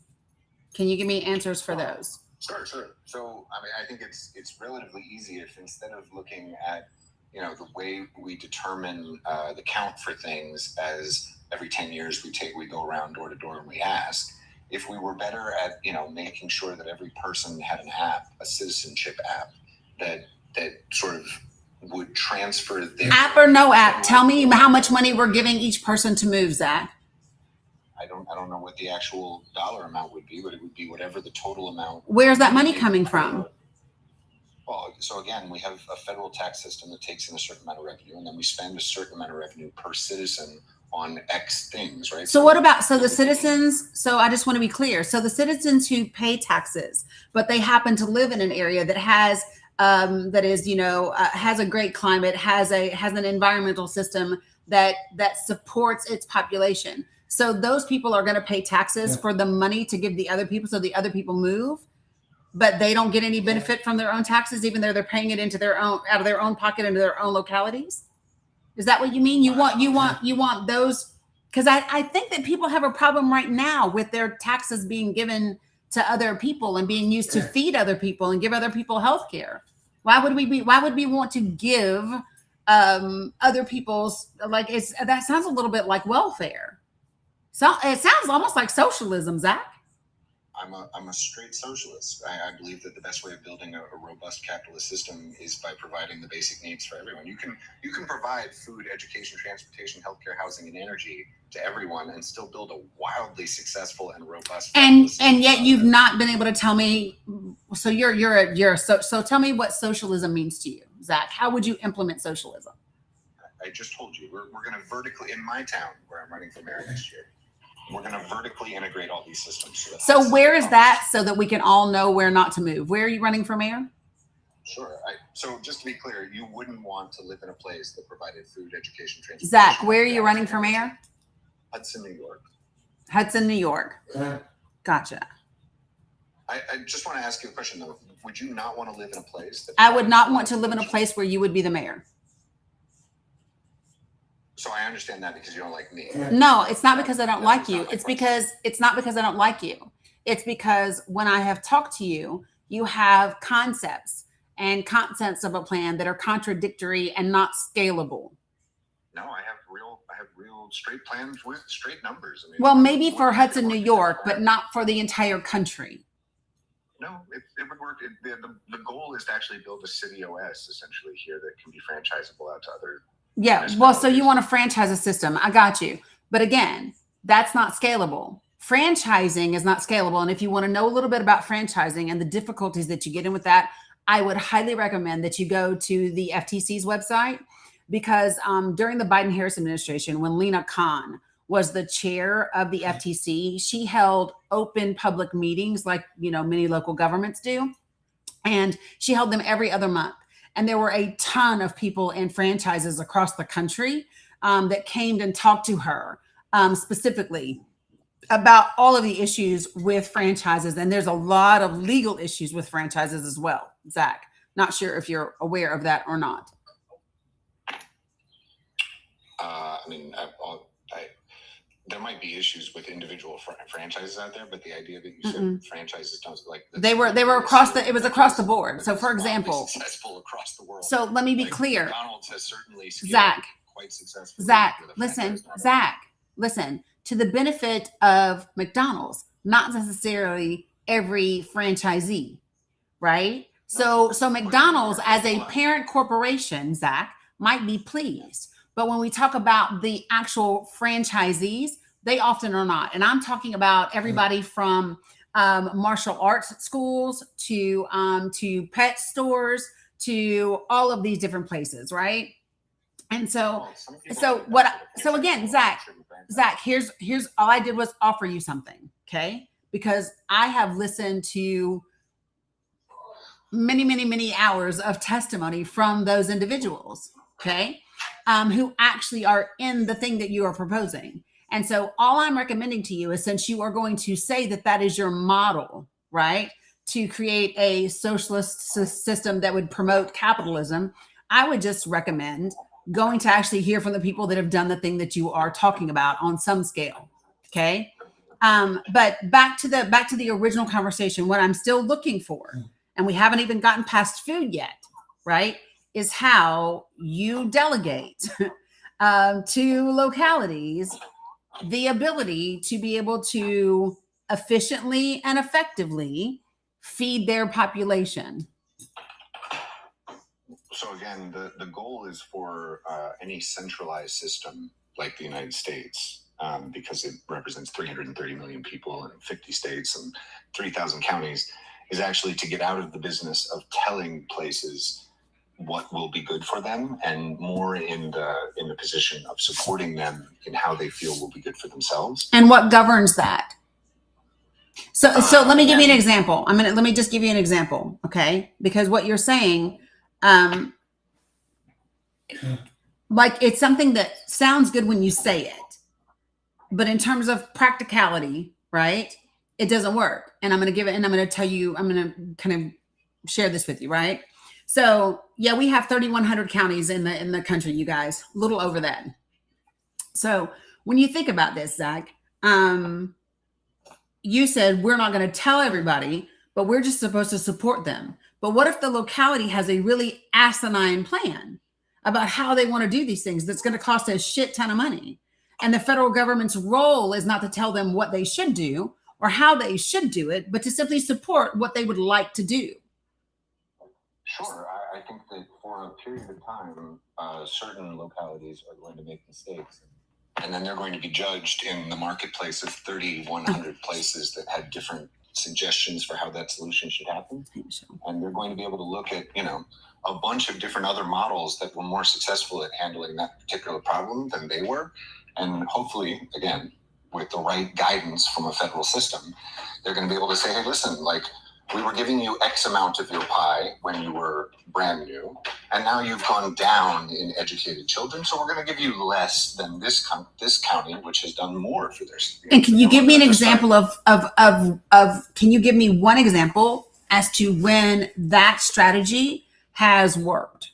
Can you give me answers for those? Sure. So, I think it's relatively easy if instead of looking at, the way we determine the count for things as every 10 years we go around door to door and we ask, if we were better at, making sure that every person had an app, a citizenship app that sort of would transfer their app or no app. Tell me how much money we're giving each person to move, Zach. I don't know what the actual dollar amount would be, but it would be whatever the total amount. Where's that money coming from? Well, so again, we have a federal tax system that takes in a certain amount of revenue, and then we spend a certain amount of revenue per citizen on X things, right? So what about the citizens? So I just want to be clear. So the citizens who pay taxes, but they happen to live in an area that has has a great climate, has an environmental system that supports its population. So those people are going to pay taxes for the money to give the other people, so the other people move, but they don't get any benefit from their own taxes, even though they're paying it out of their own pocket into their own localities. Is that what you mean? You want those Because I think that people have a problem right now with their taxes being given to other people and being used to feed other people and give other people health care. Why would we want to give other people's, like, that sounds a little bit like welfare. So it sounds almost like socialism, Zach. I'm a straight socialist. I believe that the best way of building a robust capitalist system is by providing the basic needs for everyone. You can provide food, education, transportation, healthcare, housing, and energy to everyone and still build a wildly successful and robust and yet you've not been able to tell me. So so tell me what socialism means to you, Zach. How would you implement socialism? I just told you we're going to vertically, in my town where I'm running for mayor next year, we're going to vertically integrate all these systems. So where is that, so that we can all know where not to move? Where are you running for mayor? Sure. So just to be clear, you wouldn't want to live in a place that provided food, education, transportation. Zach, where are you running for mayor? Hudson, New York. Hudson, New York. Gotcha. I just want to ask you a question, though. Would you not want to live in a place that... I would not want to live in a place where you would be the mayor. So I understand that because you don't like me. No, it's not because I don't like you. It's not because I don't like you. It's because when I have talked to you, you have concepts of a plan that are contradictory and not scalable. No, I have real straight plans with straight numbers. I mean, well, maybe for Hudson, New York, but not for the entire country. No, it would work. The goal is to actually build a city OS essentially here that can be franchisable out to other. Yeah, well, so you want to franchise a system. I got you. But again, that's not scalable. Franchising is not scalable. And if you want to know a little bit about franchising and the difficulties that you get in with that, I would highly recommend that you go to the FTC's website, because during the Biden-Harris administration, when Lena Khan was the chair of the FTC, she held open public meetings like, many local governments do. And she held them every other month. And there were a ton of people in franchises across the country that came and talked to her specifically about all of the issues with franchises. And there's a lot of legal issues with franchises as well. Zach, not sure if you're aware of that or not. There might be issues with individual franchises out there, but the idea that you said franchises don't they were across it was across the board. So for example, successful across the world. So let me be clear. McDonald's has certainly Zach, quite successful. Zach, listen, to the benefit of McDonald's, not necessarily every franchisee, right? So McDonald's as a parent corporation, Zach, might be pleased. But when we talk about the actual franchisees, they often are not. And I'm talking about everybody from martial arts schools to pet stores to all of these different places, right? And so again, Zach, here's all I did was offer you something, okay? Because I have listened to many, many, many hours of testimony from those individuals, okay? Who actually are in the thing that you are proposing. And so all I'm recommending to you is, since you are going to say that that is your model, right, to create a socialist system that would promote capitalism, I would just recommend going to actually hear from the people that have done the thing that you are talking about on some scale. Okay. But back to the original conversation, what I'm still looking for, and we haven't even gotten past food yet, right, is how you delegate to localities the ability to be able to efficiently and effectively feed their population. So again, the goal is for any centralized system like the United States, because it represents 330 million people in 50 states and 3,000 counties, is actually to get out of the business of telling places what will be good for them, and more in the position of supporting them in how they feel will be good for themselves. And what governs that? So let me give you an example. Let me just give you an example, okay? Because what you're saying, like, it's something that sounds good when you say it, but in terms of practicality, right, it doesn't work. And I'm going to tell you, I'm going to kind of share this with you, right? So yeah, we have 3,100 counties in the country, you guys, a little over that. So when you think about this, Zach, you said we're not going to tell everybody, but we're just supposed to support them. But what if the locality has a really asinine plan about how they want to do these things that's going to cost a shit ton of money? And the federal government's role is not to tell them what they should do or how they should do it, but to simply support what they would like to do. Sure. I think that for a period of time, certain localities are going to make mistakes. And then they're going to be judged in the marketplace of 3,100 places that had different suggestions for how that solution should happen. And they're going to be able to look at, a bunch of different other models that were more successful at handling that particular problem than they were. And hopefully, again, with the right guidance from a federal system, they're going to be able to say, hey, listen, like, we were giving you X amount of your pie when you were brand new, and now you've gone down in educated children, so we're going to give you less than this county, which has done more for their students. And can you give me an example of can you give me one example as to when that strategy has worked?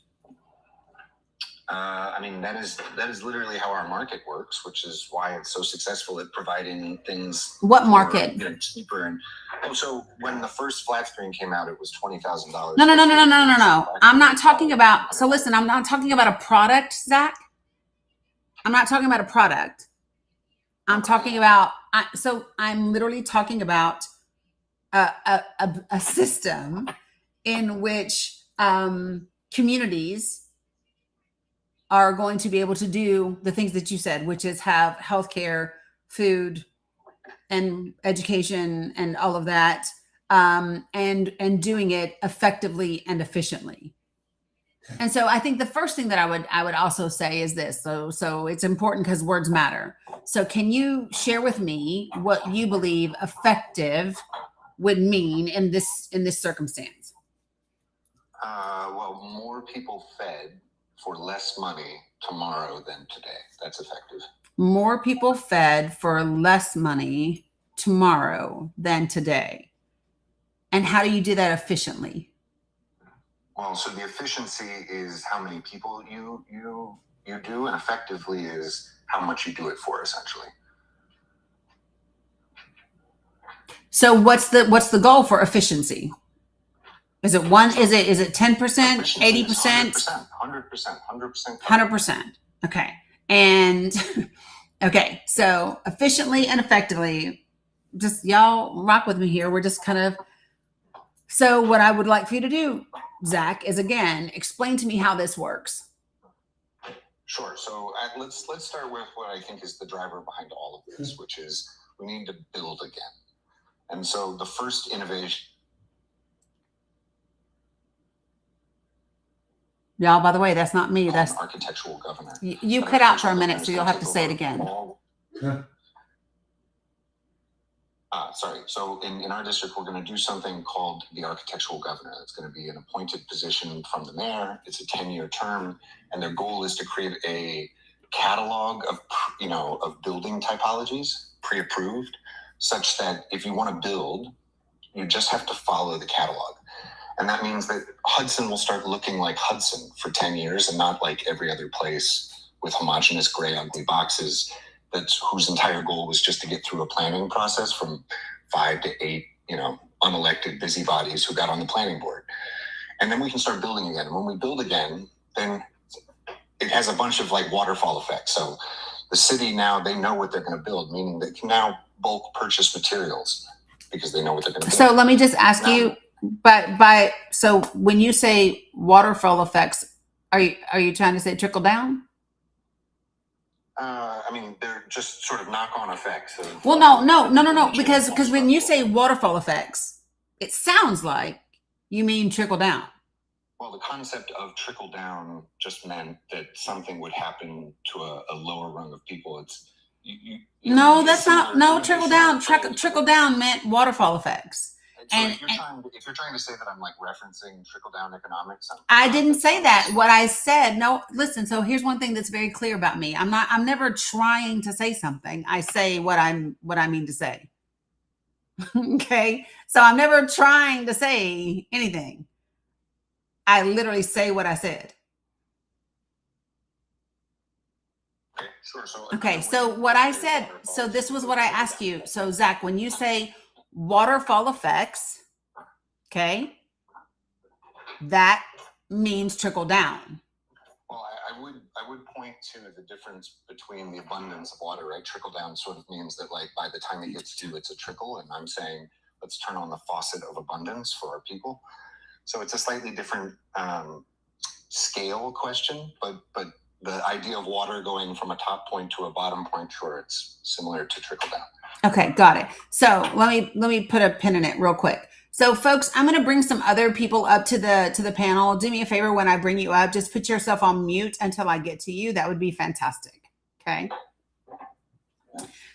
That is literally how our market works, which is why it's so successful at providing things. What market? Cheaper. And so when the first flat screen came out, it was $20,000. No. I'm not talking about. So listen, I'm not talking about a product, Zach. I'm not talking about a product. I'm talking about. I'm literally talking about a system in which communities are going to be able to do the things that you said, which is have healthcare, food, and education, and all of that, and doing it effectively and efficiently. And so, I think the first thing that I would also say is this. So it's important because words matter. So, can you share with me what you believe effective would mean in this circumstance? Well, more people fed for less money tomorrow than today. That's effective. More people fed for less money tomorrow than today. And how do you do that efficiently? Well, so the efficiency is how many people you do, and effectively is how much you do it for, essentially. So what's the goal for efficiency? Is it one? Is it 10%, 80%? 100%. 100%. Okay. And okay. So efficiently and effectively, just y'all rock with me here. We're just kind of. So what I would like for you to do, Zach, is again explain to me how this works. Sure. So let's start with what I think is the driver behind all of this, which is we need to build again. And so the first innovation. Y'all, by the way, that's not me. That's architectural governor. You cut out for a minute, so you'll have to say it again. Sorry. So in our district, we're going to do something called the architectural governor. It's going to be an appointed position from the mayor. It's a 10-year term, and their goal is to create a catalog of building typologies, pre-approved, such that if you want to build, you just have to follow the catalog. And that means that Hudson will start looking like Hudson for 10 years and not like every other place with homogeneous gray ugly boxes whose entire goal was just to get through a planning process from 5 to 8, unelected busybodies who got on the planning board. And then we can start building again. And when we build again, then it has a bunch of like waterfall effects. So the city now, they know what they're going to build, meaning they can now bulk purchase materials because they know what they're going to build. So let me just ask you, so when you say waterfall effects, are you trying to say trickle down? They're just sort of knock-on effects. Well, no, because when you say waterfall effects, it sounds like you mean trickle down. Well, the concept of trickle down just meant that something would happen to a lower rung of people. Trickle down. Trickle down meant waterfall effects. So if you're trying to say that I'm like referencing trickle down economics, I didn't say that. What I said, no, listen. So here's one thing that's very clear about me. I'm never trying to say something. I say what I mean to say. Okay. So I'm never trying to say anything. I literally say what I said. Okay. Sure. So Okay, so what I said, so this was what I asked you. So Zach, when you say waterfall effects, okay, that means trickle down. Well, I would point to the difference between the abundance of water, right? Trickle down sort of means that like by the time it gets to it's a trickle, and I'm saying let's turn on the faucet of abundance for our people. So it's a slightly different scale question, but the idea of water going from a top point to a bottom point, sure, it's similar to trickle down. Okay, got it. So let me put a pin in it real quick. So folks, I'm going to bring some other people up to the panel. Do me a favor when I bring you up, just put yourself on mute until I get to you. That would be fantastic. Okay.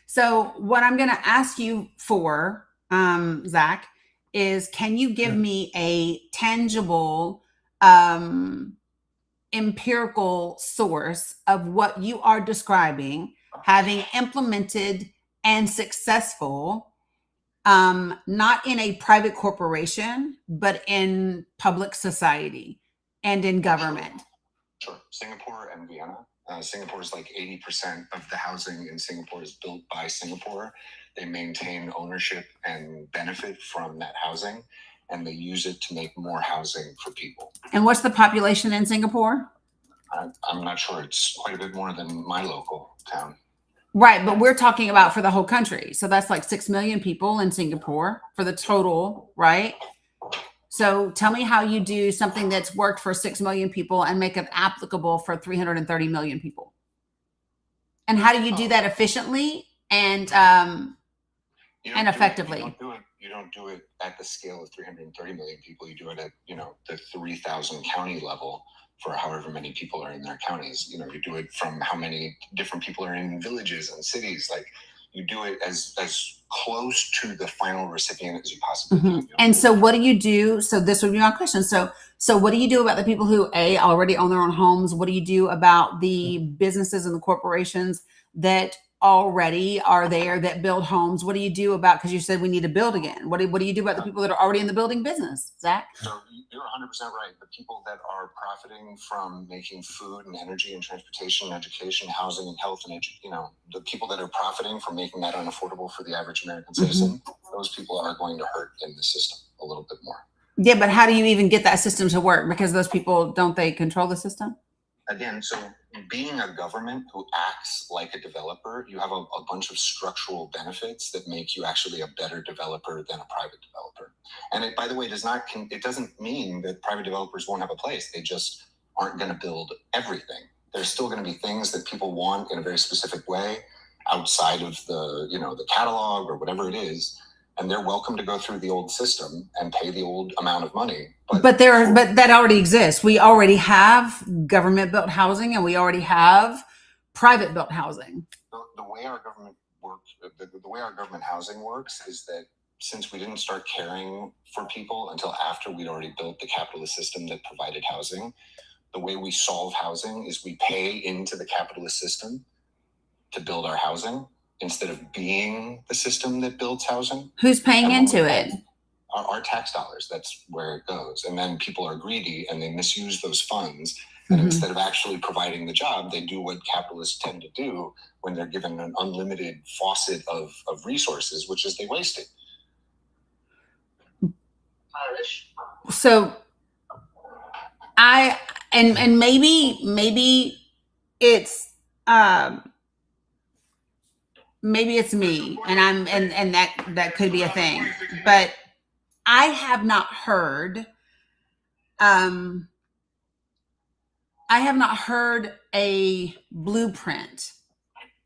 So what I'm going to ask you for, Zach, is can you give me a tangible, empirical source of what you are describing, having implemented and successful, not in a private corporation, but in public society and in government? Sure. Singapore and Vienna. Singapore is like 80% of the housing in Singapore is built by Singapore. They maintain ownership and benefit from that housing, and they use it to make more housing for people. And what's the population in Singapore? I'm not sure. It's quite a bit more than my local town. Right, but we're talking about for the whole country. So that's like 6 million people in Singapore for the total, right? So tell me how you do something that's worked for 6 million people and make it applicable for 330 million people. And how do you do that efficiently and effectively? You don't do it at the scale of 330 million people. You do it at, the 3,000 county level for however many people are in their counties. You do it from how many different people are in villages and cities. Like you do it as close to the final recipient as you possibly can. And so what do you do? So this would be my question. So what do you do about the people who already own their own homes? What do you do about the businesses and the corporations that already are there that build homes? What do you do about, because you said we need to build again. What do you do about the people that are already in the building business, Zach? So you're 100% right. The people that are profiting from making food and energy and transportation, and education, housing and health, and the people that are profiting from making that unaffordable for the average American citizen, those people are going to hurt in the system a little bit more. Yeah, but how do you even get that system to work? Because those people, don't they control the system? Again, so being a government who acts like a developer, you have a bunch of structural benefits that make you actually a better developer than a private developer. And it, by the way, it doesn't mean that private developers won't have a place. They just aren't going to build everything. There's still going to be things that people want in a very specific way outside of the catalog or whatever it is. And they're welcome to go through the old system and pay the old amount of money. But that already exists. We already have government built housing and we already have private built housing. The way our government works, the way our government housing works is that since we didn't start caring for people until after we'd already built the capitalist system that provided housing, the way we solve housing is we pay into the capitalist system to build our housing, instead of being the system that builds housing. Who's paying into it? Our tax dollars. That's where it goes. And then people are greedy and they misuse those funds. And instead of actually providing the job, they do what capitalists tend to do when they're given an unlimited faucet of resources, which is they waste it. So and maybe it's maybe it's me and that could be a thing, but I have not heard a blueprint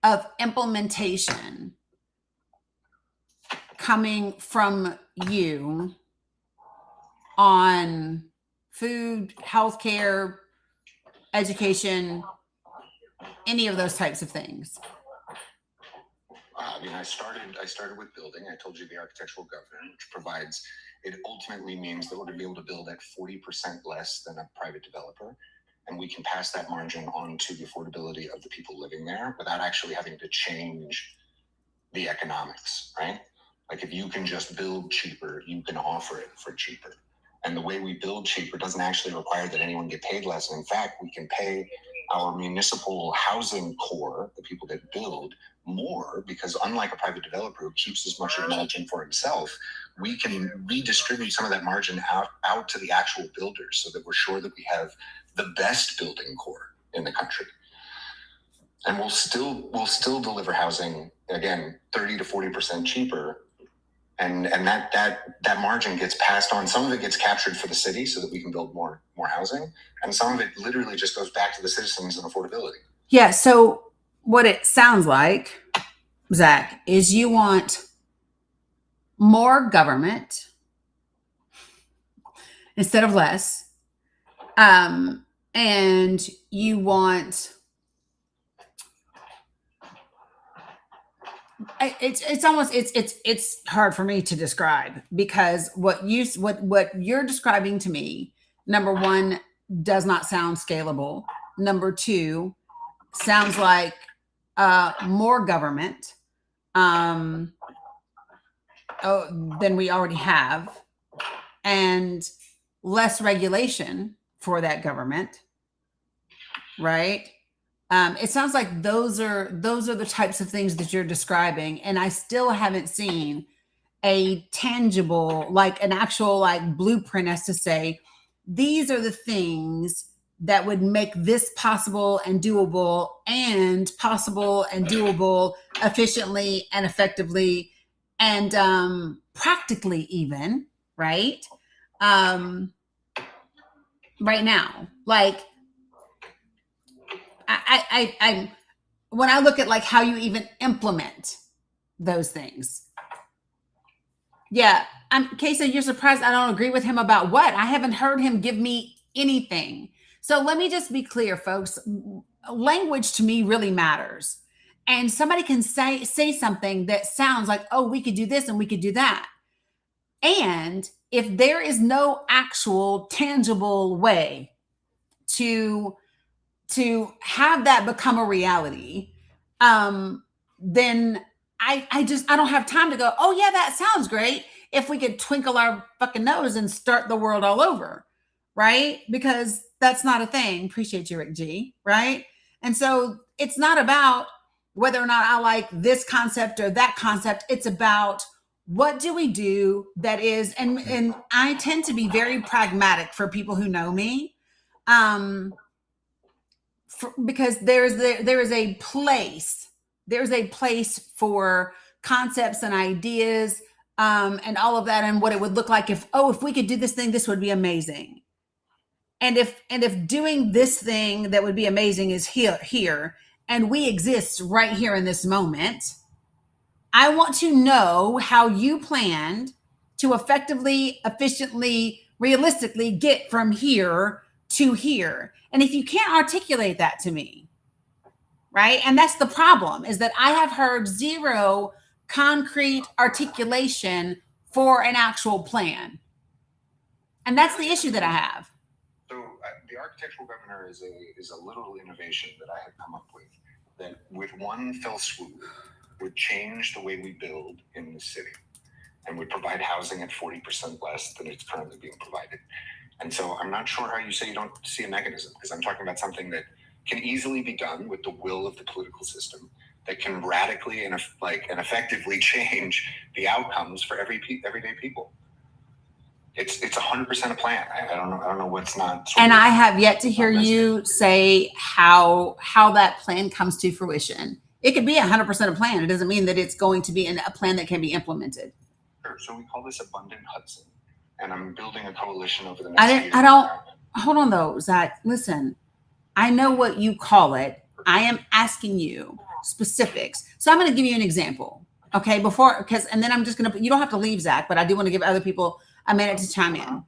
of implementation coming from you on food, healthcare, education, any of those types of things. I started with building. I told you the architectural governance, which provides, it ultimately means that we're going to be able to build at 40% less than a private developer. And we can pass that margin on to the affordability of the people living there without actually having to change the economics, right? Like if you can just build cheaper, you can offer it for cheaper. And the way we build cheaper doesn't actually require that anyone get paid less. And in fact, we can pay our municipal housing core, the people that build, more, because unlike a private developer who keeps as much of the margin for himself, we can redistribute some of that margin out to the actual builders so that we're sure that we have the best building core in the country. And we'll still deliver housing, again, 30 to 40% cheaper. And that margin gets passed on. Some of it gets captured for the city so that we can build more housing. And some of it literally just goes back to the citizens in affordability. Yeah. So what it sounds like, Zach, is you want more government instead of less. And you want, it's hard for me to describe, because what you're describing to me, number one, does not sound scalable. Number two, sounds like more government than we already have, and less regulation for that government, right? It sounds like those are the types of things that you're describing, and I still haven't seen a tangible, like an actual like blueprint as to say, these are the things that would make this possible and doable, and possible and doable efficiently and effectively and practically even, right? Right now, like I when I look at like how you even implement those things. Yeah, Kesa, you're surprised I don't agree with him about what? I haven't heard him give me anything. So let me just be clear, folks. Language to me really matters. And somebody can say something that sounds like, oh, we could do this and we could do that. And if there is no actual tangible way to have that become a reality, then I don't have time to go, oh yeah, that sounds great, if we could twinkle our fucking nose and start the world all over, right? Because that's not a thing. Appreciate you, Rick G, right? And so it's not about whether or not I like this concept or that concept. It's about what do we do that is, and I tend to be very pragmatic for people who know me. Because there is a place for concepts and ideas, and all of that, and what it would look like if we could do this thing, this would be amazing. And if doing this thing that would be amazing is here, and we exist right here in this moment, I want to know how you planned to effectively, efficiently, realistically get from here to here. And if you can't articulate that to me, right? And that's the problem, is that I have heard zero concrete articulation for an actual plan. And that's the issue that I have. So the architectural governor is a little innovation that I have come up with that with one fell swoop would change the way we build in the city and would provide housing at 40% less than it's currently being provided. And so I'm not sure how you say you don't see a mechanism, because I'm talking about something that can easily be done with the will of the political system, that can radically and effectively change the outcomes for everyday people. It's 100% a plan. I don't know what's not. And I have yet to hear you say how that plan comes to fruition. It could be 100% a plan. It doesn't mean that it's going to be a plan that can be implemented. Sure. So we call this Abundant Hudson, and I'm building a coalition over the next year. Hold on though, Zach. Listen, I know what you call it. I am asking you specifics. So I'm going to give you an example. Okay, and then I'm just going to, you don't have to leave, Zach, but I do want to give other people a minute to chime in.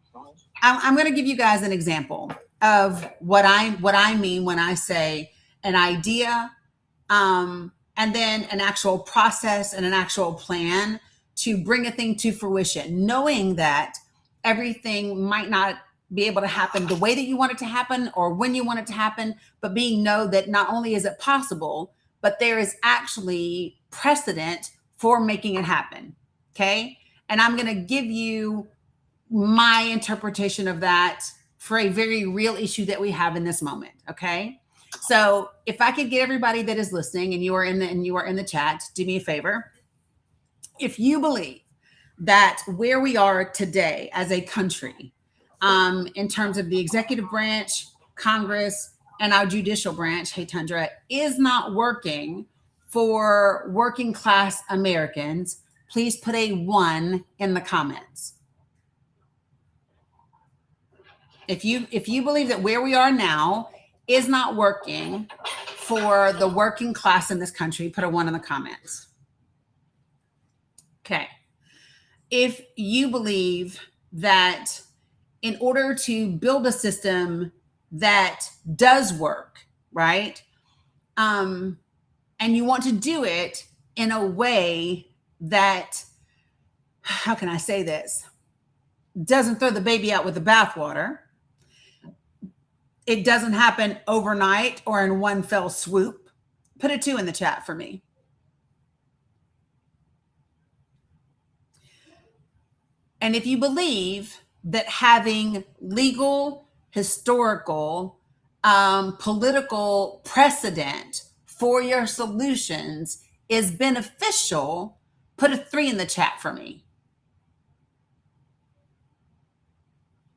I'm going to give you guys an example of what I mean when I say an idea, and then an actual process and an actual plan to bring a thing to fruition, knowing that everything might not be able to happen the way that you want it to happen or when you want it to happen, but know that not only is it possible, but there is actually precedent for making it happen. Okay. And I'm going to give you my interpretation of that for a very real issue that we have in this moment. Okay. So if I could get everybody that is listening and you are in the chat, do me a favor. If you believe that where we are today as a country, in terms of the executive branch, Congress, and our judicial branch, hey Tundra, is not working for working class Americans, please put a 1 in the comments. If you believe that where we are now is not working for the working class in this country, put a 1 in the comments. Okay. If you believe that in order to build a system that does work, right? And you want to do it in a way that, how can I say this? Doesn't throw the baby out with the bathwater. It doesn't happen overnight or in one fell swoop. Put a 2 in the chat for me. And if you believe that having legal, historical, political precedent for your solutions is beneficial, put a 3 in the chat for me.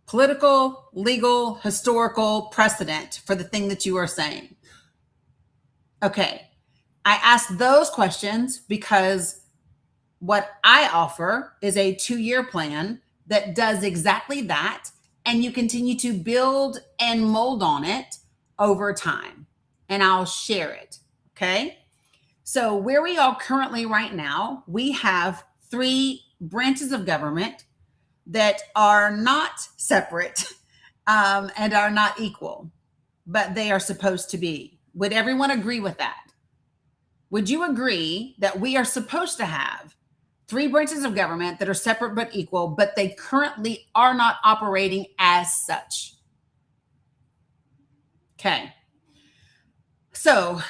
Political, legal, historical precedent for the thing that you are saying. Okay. I asked those questions because what I offer is a 2-year plan that does exactly that. And you continue to build and mold on it over time. And I'll share it. Okay. So where we are currently right now, we have 3 branches of government that are not separate and are not equal, but they are supposed to be. Would everyone agree with that? Would you agree that we are supposed to have 3 branches of government that are separate but equal, but they currently are not operating as such? Okay. So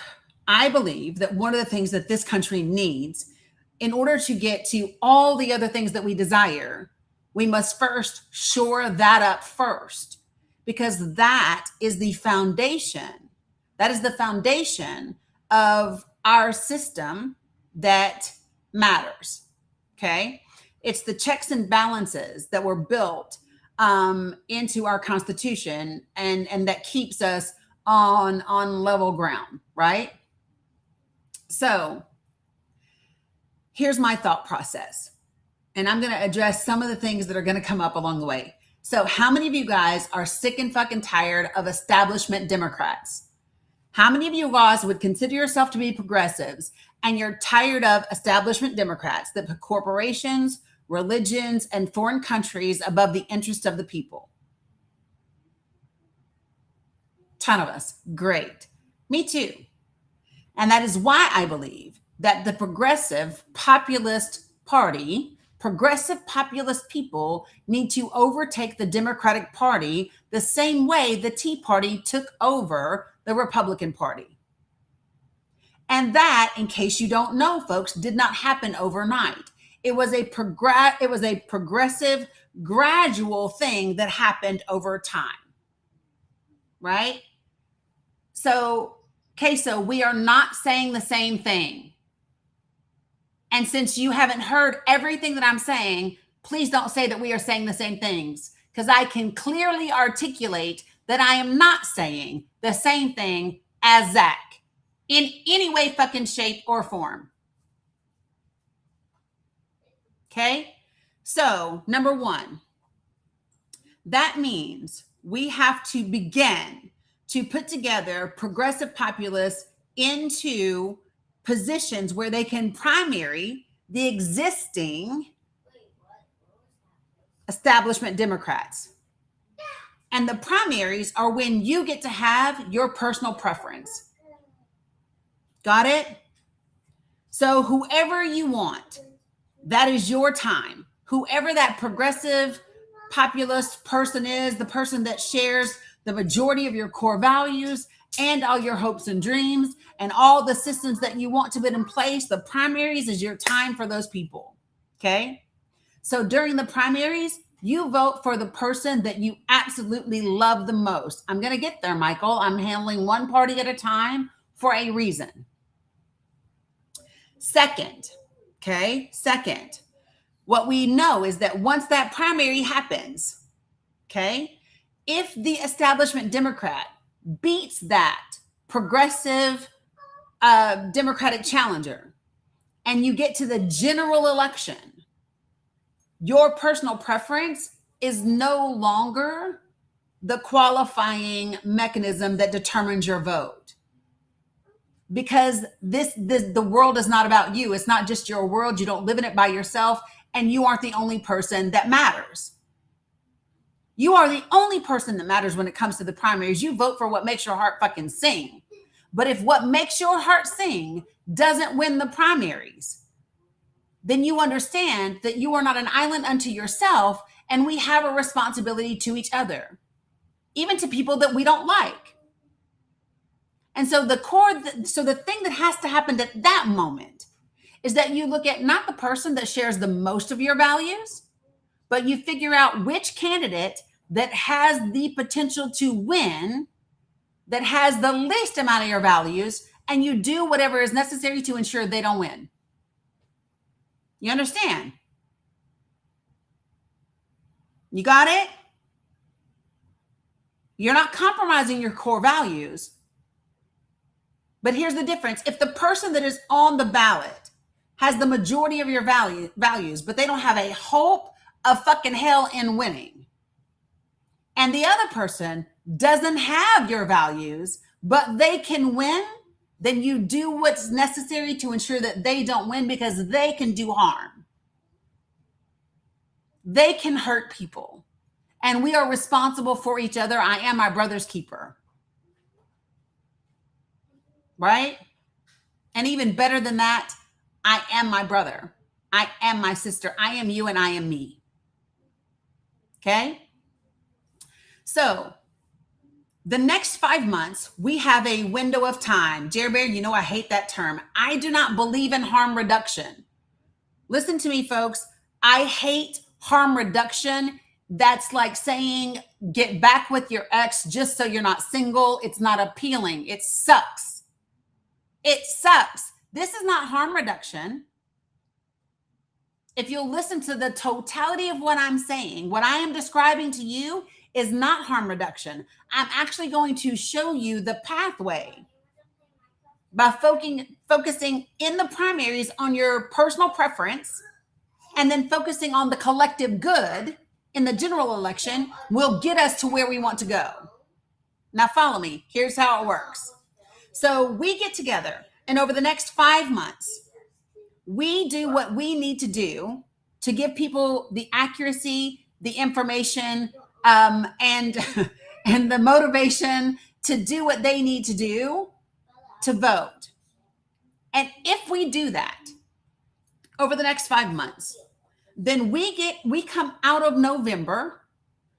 I believe that one of the things that this country needs in order to get to all the other things that we desire, we must first shore that up first, because that is the foundation. That is the foundation of our system that matters. Okay. It's the checks and balances that were built into our Constitution and that keeps us on level ground, right? So here's my thought process. And I'm going to address some of the things that are going to come up along the way. So how many of you guys are sick and fucking tired of establishment Democrats? How many of you guys would consider yourself to be progressives and you're tired of establishment Democrats that put corporations, religions, and foreign countries above the interest of the people? Ton of us. Great. Me too. And that is why I believe that the progressive populist party, progressive populist people need to overtake the Democratic Party the same way the Tea Party took over the Republican Party. And that, in case you don't know, folks, did not happen overnight. It was a progressive, gradual thing that happened over time. Right? So, Queso, we are not saying the same thing. And since you haven't heard everything that I'm saying, please don't say that we are saying the same things, because I can clearly articulate that I am not saying the same thing as Zach in any way, fucking shape or form. Okay? So, number 1, that means we have to begin to put together progressive populists into positions where they can primary the existing establishment Democrats. And the primaries are when you get to have your personal preference. Got it? So whoever you want, that is your time. Whoever that progressive populist person is, the person that shares the majority of your core values and all your hopes and dreams and all the systems that you want to put in place, the primaries is your time for those people. Okay? So during the primaries, You vote for the person that you absolutely love the most. I'm going to get there, Michael. I'm handling one party at a time for a reason. Second, what we know is that once that primary happens, if the establishment Democrat beats that progressive Democratic challenger and you get to the general election, your personal preference is no longer the qualifying mechanism that determines your vote. Because the world is not about you. It's not just your world. You don't live in it by yourself, and you aren't the only person that matters. You are the only person that matters when it comes to the primaries. You vote for what makes your heart fucking sing. But if what makes your heart sing doesn't win the primaries, then you understand that you are not an island unto yourself, and we have a responsibility to each other, even to people that we don't like. And so the thing that has to happen at that moment is that you look at not the person that shares the most of your values, but you figure out which candidate that has the potential to win, that has the least amount of your values, and you do whatever is necessary to ensure they don't win. You understand? You got it? You're not compromising your core values. But here's the difference. If the person that is on the ballot has the majority of your values, but they don't have a hope of fucking hell in winning, and the other person doesn't have your values, but they can win, then you do what's necessary to ensure that they don't win, because they can do harm. They can hurt people. And we are responsible for each other. I am my brother's keeper. Right? And even better than that, I am my brother. I am my sister. I am you and I am me. Okay? So the next 5 months, we have a window of time. Jerry Bear, you know I hate that term. I do not believe in harm reduction. Listen to me, folks. I hate harm reduction. That's like saying get back with your ex just so you're not single. It's not appealing. It sucks. It sucks. This is not harm reduction. If you'll listen to the totality of what I'm saying, what I am describing to you is not harm reduction. I'm actually going to show you the pathway by focusing in the primaries on your personal preference, and then focusing on the collective good in the general election will get us to where we want to go. Now follow me. Here's how it works. So we get together, and over the next 5 months, we do what we need to do to give people the accuracy, the information, and the motivation to do what they need to do to vote. And if we do that over the next 5 months, then we come out of November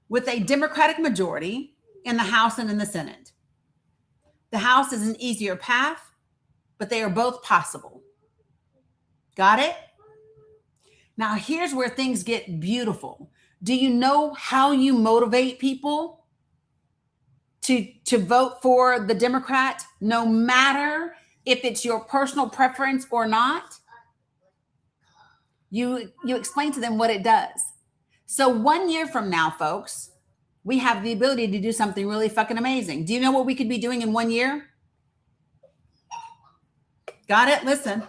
with a Democratic majority in the House and in the Senate. The House is an easier path, but they are both possible. Got it? Now, here's where things get beautiful. Do you know how you motivate people to vote for the Democrat, no matter if it's your personal preference or not? You explain to them what it does. So 1 year from now, folks, we have the ability to do something really fucking amazing. Do you know what we could be doing in 1 year? Got it? Listen.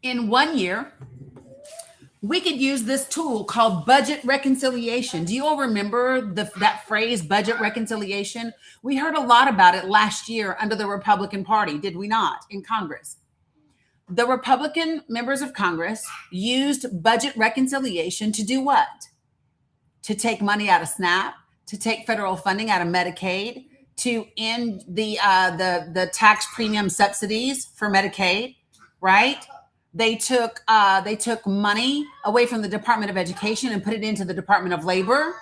In 1 year, we could use this tool called budget reconciliation. Do you all remember that phrase, budget reconciliation? We heard a lot about it last year under the Republican Party, did we not, in Congress? The Republican members of Congress used budget reconciliation to do what? To take money out of SNAP, to take federal funding out of Medicaid, to end the tax premium subsidies for Medicaid, right? They took money away from the Department of Education and put it into the Department of Labor,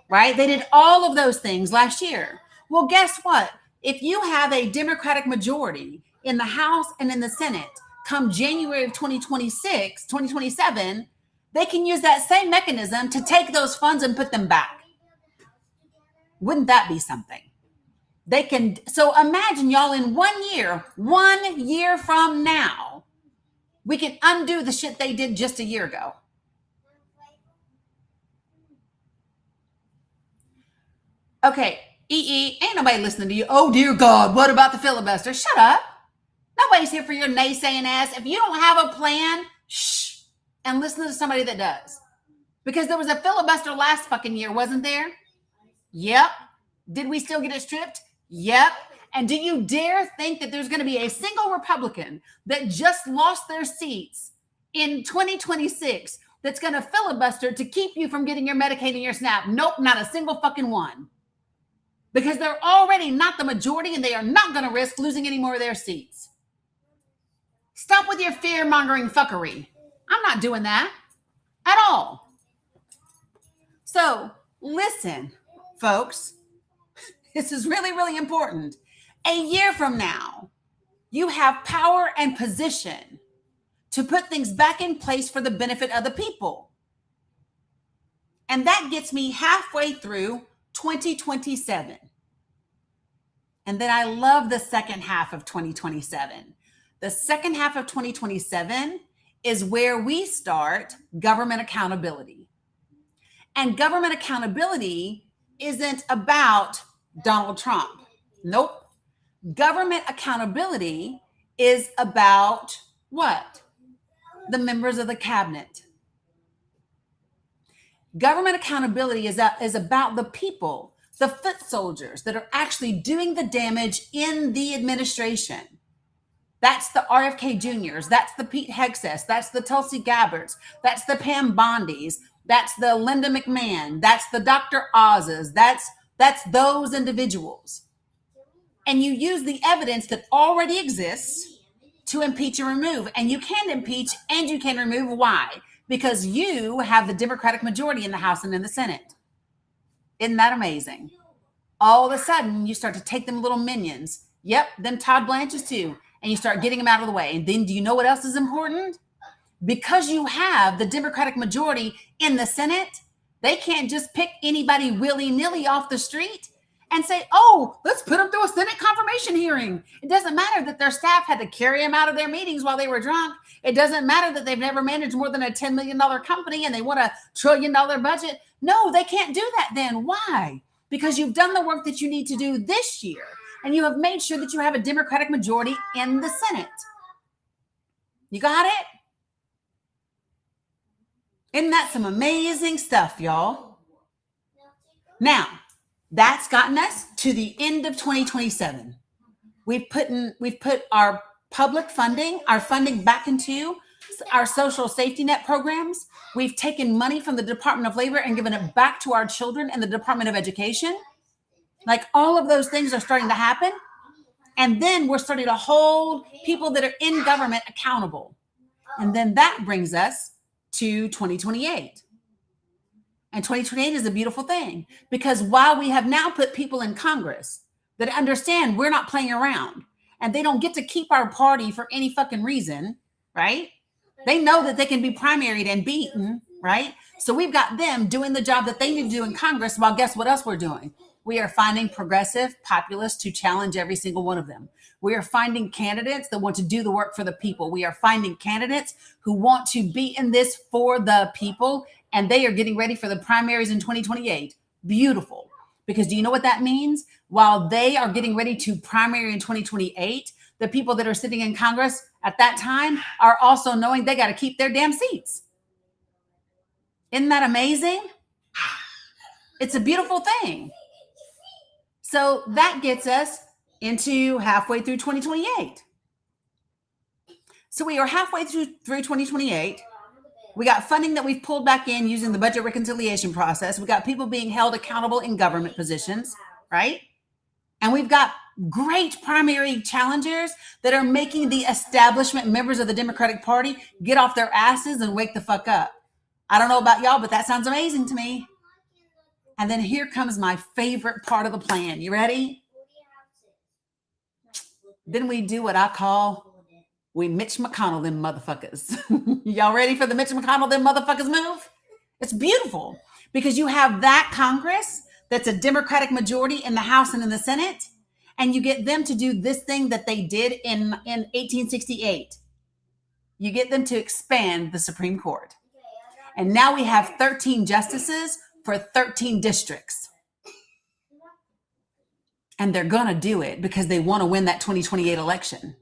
right? They did all of those things last year. Well, guess what? If you have a Democratic majority in the House and in the Senate come January of 2027, they can use that same mechanism to take those funds and put them back. Wouldn't that be something? They can. So imagine, y'all, in 1 year from now, we can undo the shit they did just a year ago. Okay, ain't nobody listening to you. Oh, dear God, what about the filibuster? Shut up. Nobody's here for your naysaying ass. If you don't have a plan, shh, and listen to somebody that does. Because there was a filibuster last fucking year, wasn't there? Yep. Did we still get it stripped? Yep. And do you dare think that there's going to be a single Republican that just lost their seats in 2026 that's going to filibuster to keep you from getting your Medicaid and your SNAP? Nope, not a single fucking one. Because they're already not the majority and they are not going to risk losing any more of their seats. Stop with your fear-mongering fuckery. I'm not doing that at all. So listen, folks, this is really, really important. A year from now, you have power and position to put things back in place for the benefit of the people. And that gets me halfway through 2027. And then I love the second half of 2027. The second half of 2027 is where we start government accountability. And government accountability isn't about Donald Trump. Nope. Government accountability is about what? The members of the cabinet. Government accountability is about the people, the foot soldiers that are actually doing the damage in the administration. That's the RFK Juniors. That's the Pete Hegseth. That's the Tulsi Gabbards. That's the Pam Bondys. That's the Linda McMahon. That's the Dr. Oz's. That's those individuals. And you use the evidence that already exists to impeach and remove. And you can impeach and you can remove. Why? Because you have the Democratic majority in the House and in the Senate. Isn't that amazing? All of a sudden, you start to take them little minions. Yep, them Todd Blanches too. And you start getting them out of the way. And then do you know what else is important? Because you have the Democratic majority in the Senate, they can't just pick anybody willy-nilly off the street and say, oh, let's put them through a Senate confirmation hearing. It doesn't matter that their staff had to carry them out of their meetings while they were drunk. It doesn't matter that they've never managed more than a $10 million company and they want $1 trillion budget. No, they can't do that then. Why? Because you've done the work that you need to do this year and you have made sure that you have a Democratic majority in the Senate. You got it? Isn't that some amazing stuff, y'all? Now, that's gotten us to the end of 2027. We've put our public funding, our funding back into our social safety net programs. We've taken money from the Department of Labor and given it back to our children and the Department of Education. Like all of those things are starting to happen. And then we're starting to hold people that are in government accountable. And then that brings us to 2028. And 2028 is a beautiful thing because while we have now put people in Congress that understand we're not playing around and they don't get to keep our party for any fucking reason, right? They know that they can be primaried and beaten, right? So we've got them doing the job that they need to do in Congress while guess what else we're doing? We are finding progressive populists to challenge every single one of them. We are finding candidates that want to do the work for the people. We are finding candidates who want to be in this for the people, and they are getting ready for the primaries in 2028. Beautiful. Because do you know what that means? While they are getting ready to primary in 2028, the people that are sitting in Congress at that time are also knowing they got to keep their damn seats. Isn't that amazing? It's a beautiful thing. So that gets us into halfway through 2028. So we are halfway through 2028. We got funding that we've pulled back in using the budget reconciliation process. We got people being held accountable in government positions, right? And we've got great primary challengers that are making the establishment members of the Democratic Party get off their asses and wake the fuck up. I don't know about y'all, but that sounds amazing to me. And then here comes my favorite part of the plan. You ready? Then we do what I call We Mitch McConnell them motherfuckers. Y'all ready for the Mitch McConnell them motherfuckers move? It's beautiful because you have that Congress that's a Democratic majority in the House and in the Senate, and you get them to do this thing that they did in 1868. You get them to expand the Supreme Court. And now we have 13 justices for 13 districts. And they're going to do it because they want to win that 2028 election.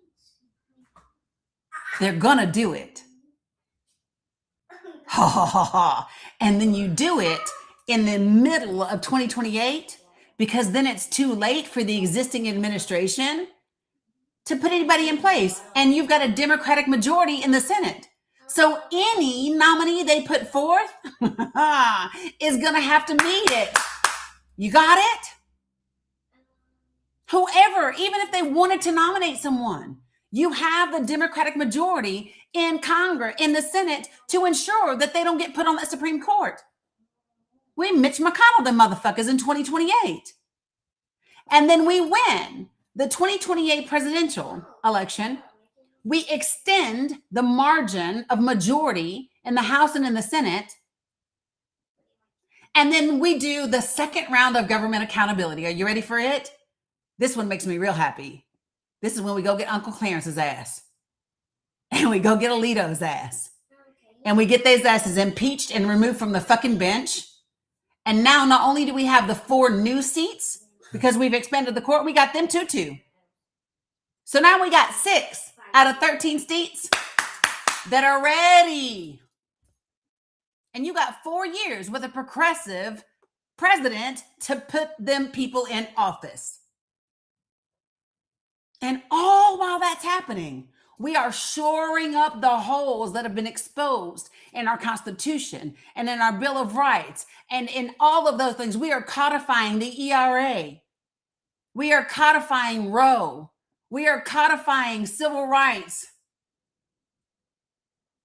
They're going to do it. Ha ha ha ha. And then you do it in the middle of 2028 because then it's too late for the existing administration to put anybody in place. And you've got a Democratic majority in the Senate. So any nominee they put forth is going to have to meet it. You got it? Whoever, even if they wanted to nominate someone, you have the Democratic majority in Congress, in the Senate, to ensure that they don't get put on that Supreme Court. We Mitch McConnell the motherfuckers in 2028. And then we win the 2028 presidential election. We extend the margin of majority in the House and in the Senate. And then we do the second round of government accountability. Are you ready for it? This one makes me real happy. This is when we go get Uncle Clarence's ass. And we go get Alito's ass. And we get those asses impeached and removed from the fucking bench. And now not only do we have the 4 new seats, because we've expanded the court, we got them too. So now we got 6 out of 13 seats that are ready. And you got 4 years with a progressive president to put them people in office. And all while that's happening, we are shoring up the holes that have been exposed in our Constitution and in our Bill of Rights and in all of those things. We are codifying the ERA. We are codifying Roe. We are codifying civil rights.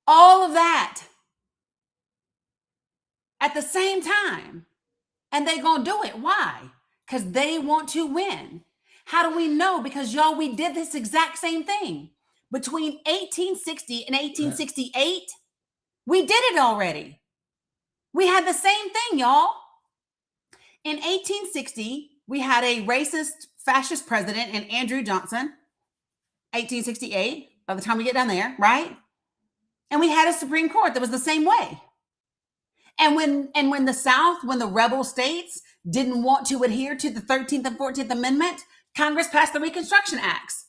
All of that at the same time. And they're going to do it. Why? Because they want to win. How do we know? Because y'all, we did this exact same thing. Between 1860 and 1868, we did it already. We had the same thing, y'all. In 1860, we had a racist fascist president in Andrew Johnson. 1868, by the time we get down there, right? And we had a Supreme Court that was the same way. And when the South, when the rebel states didn't want to adhere to the 13th and 14th Amendment, Congress passed the Reconstruction Acts.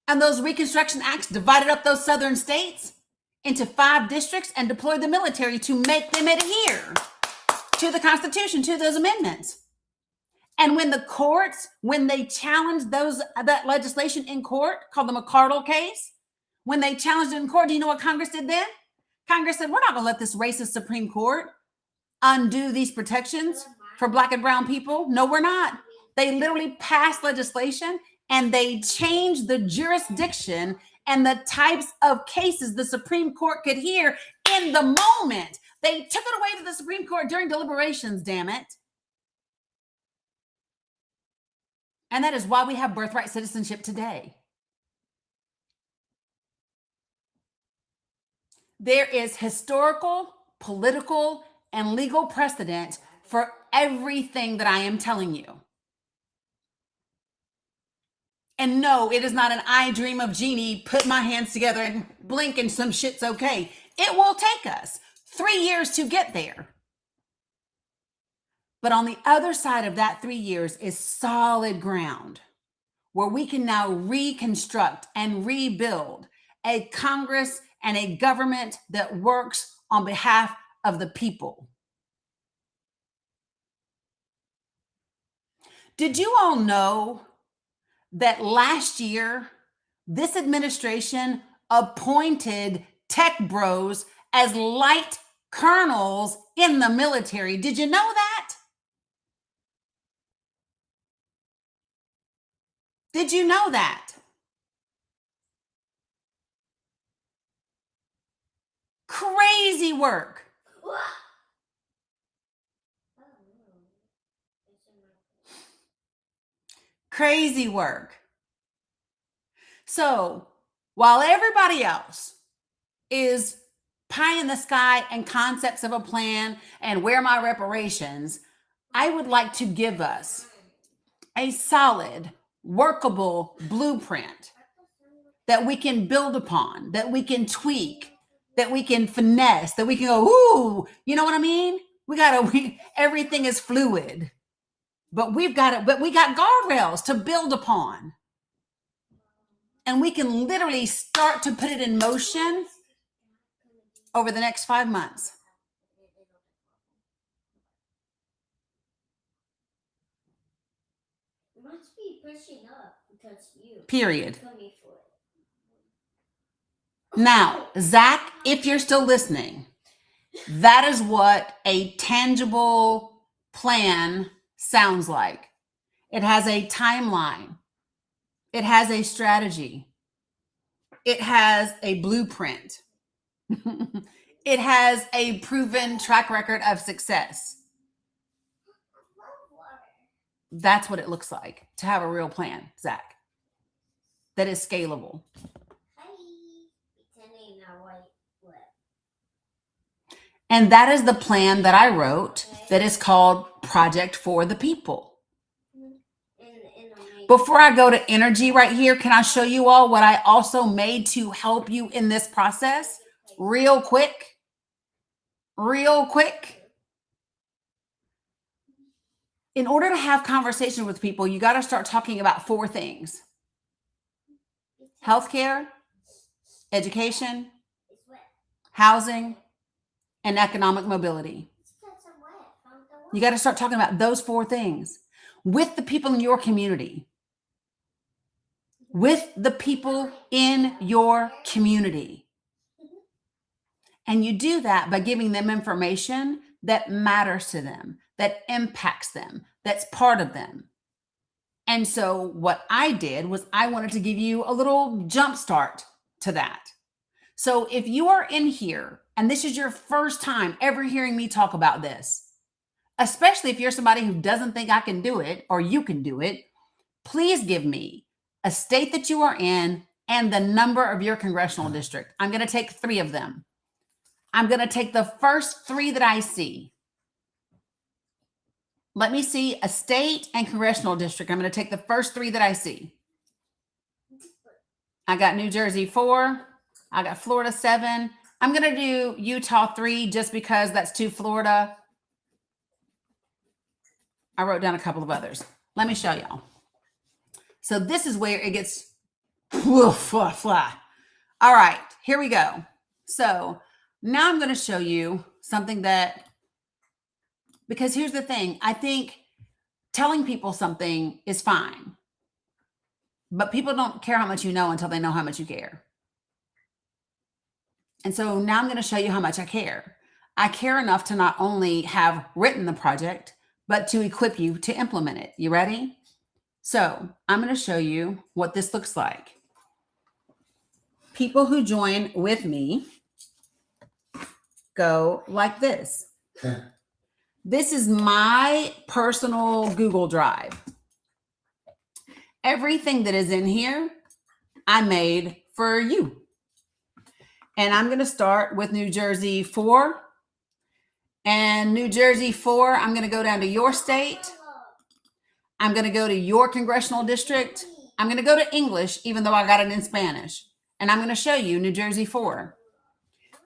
And those Reconstruction Acts divided up those southern states into 5 districts and deployed the military to make them adhere to the Constitution, to those amendments. And when the courts, when they challenged that legislation in court, called the McCardle case, when they challenged it in court, do you know what Congress did then? Congress said, we're not going to let this racist Supreme Court undo these protections for Black and brown people. No, we're not. They literally passed legislation and they changed the jurisdiction and the types of cases the Supreme Court could hear in the moment. They took it away to the Supreme Court during deliberations, damn it. And that is why we have birthright citizenship today. There is historical, political, and legal precedent for everything that I am telling you. And no, it is not an I dream of genie, put my hands together and blink and some shit's okay. It will take us 3 years to get there. But on the other side of that 3 years is solid ground where we can now reconstruct and rebuild a Congress and a government that works on behalf of the people. Did you all know that last year, this administration appointed tech bros as light colonels in the military? Did you know that? Did you know that? Crazy work. Crazy work. So While everybody else is pie in the sky and concepts of a plan and where my reparations, I would like to give us a solid, workable blueprint that we can build upon, that we can tweak, that we can finesse, that we can go, ooh, you know what I mean? Everything is fluid, but we got guardrails to build upon. And we can literally start to put it in motion over the next 5 months. It must be pushing up because you. Period. Coming for it. Now, Zach, if you're still listening, that is what a tangible plan sounds like. It has a timeline. It has a strategy. It has a blueprint. It has a proven track record of success. That's what it looks like to have a real plan, Zach, that is scalable. And that is the plan that I wrote that is called Project for the People. Before I go to energy right here, can I show you all what I also made to help you in this process? Real quick. In order to have conversation with people, you got to start talking about 4 things: healthcare, education, housing, and economic mobility. You got to start talking about those 4 things with the people in your community. With the people in your community. And you do that by giving them information that matters to them, that impacts them, that's part of them. And so what I did was I wanted to give you a little jump start to that. So if you are in here and this is your first time ever hearing me talk about this, especially if you're somebody who doesn't think I can do it or you can do it, please give me a state that you are in and the number of your congressional district. I'm going to take 3 of them. I'm going to take the first 3 that I see. Let me see a state and congressional district. I'm going to take the first 3 that I see. I got New Jersey 4. I got Florida 7. I'm going to do Utah 3 just because that's 2 Florida. I wrote down a couple of others. Let me show y'all. So this is where it gets fly. All right, here we go. So now I'm going to show you something that, because here's the thing. I think telling people something is fine, but people don't care how much you know until they know how much you care. And so now I'm going to show you how much I care. I care enough to not only have written the project, but to equip you to implement it. You ready? So I'm going to show you what this looks like. People who join with me go like this. This is my personal Google Drive. Everything that is in here, I made for you. And I'm going to start with New Jersey 4. And New Jersey 4, I'm going to go down to your state. I'm going to go to your congressional district. I'm going to go to English, even though I got it in Spanish. And I'm going to show you New Jersey 4.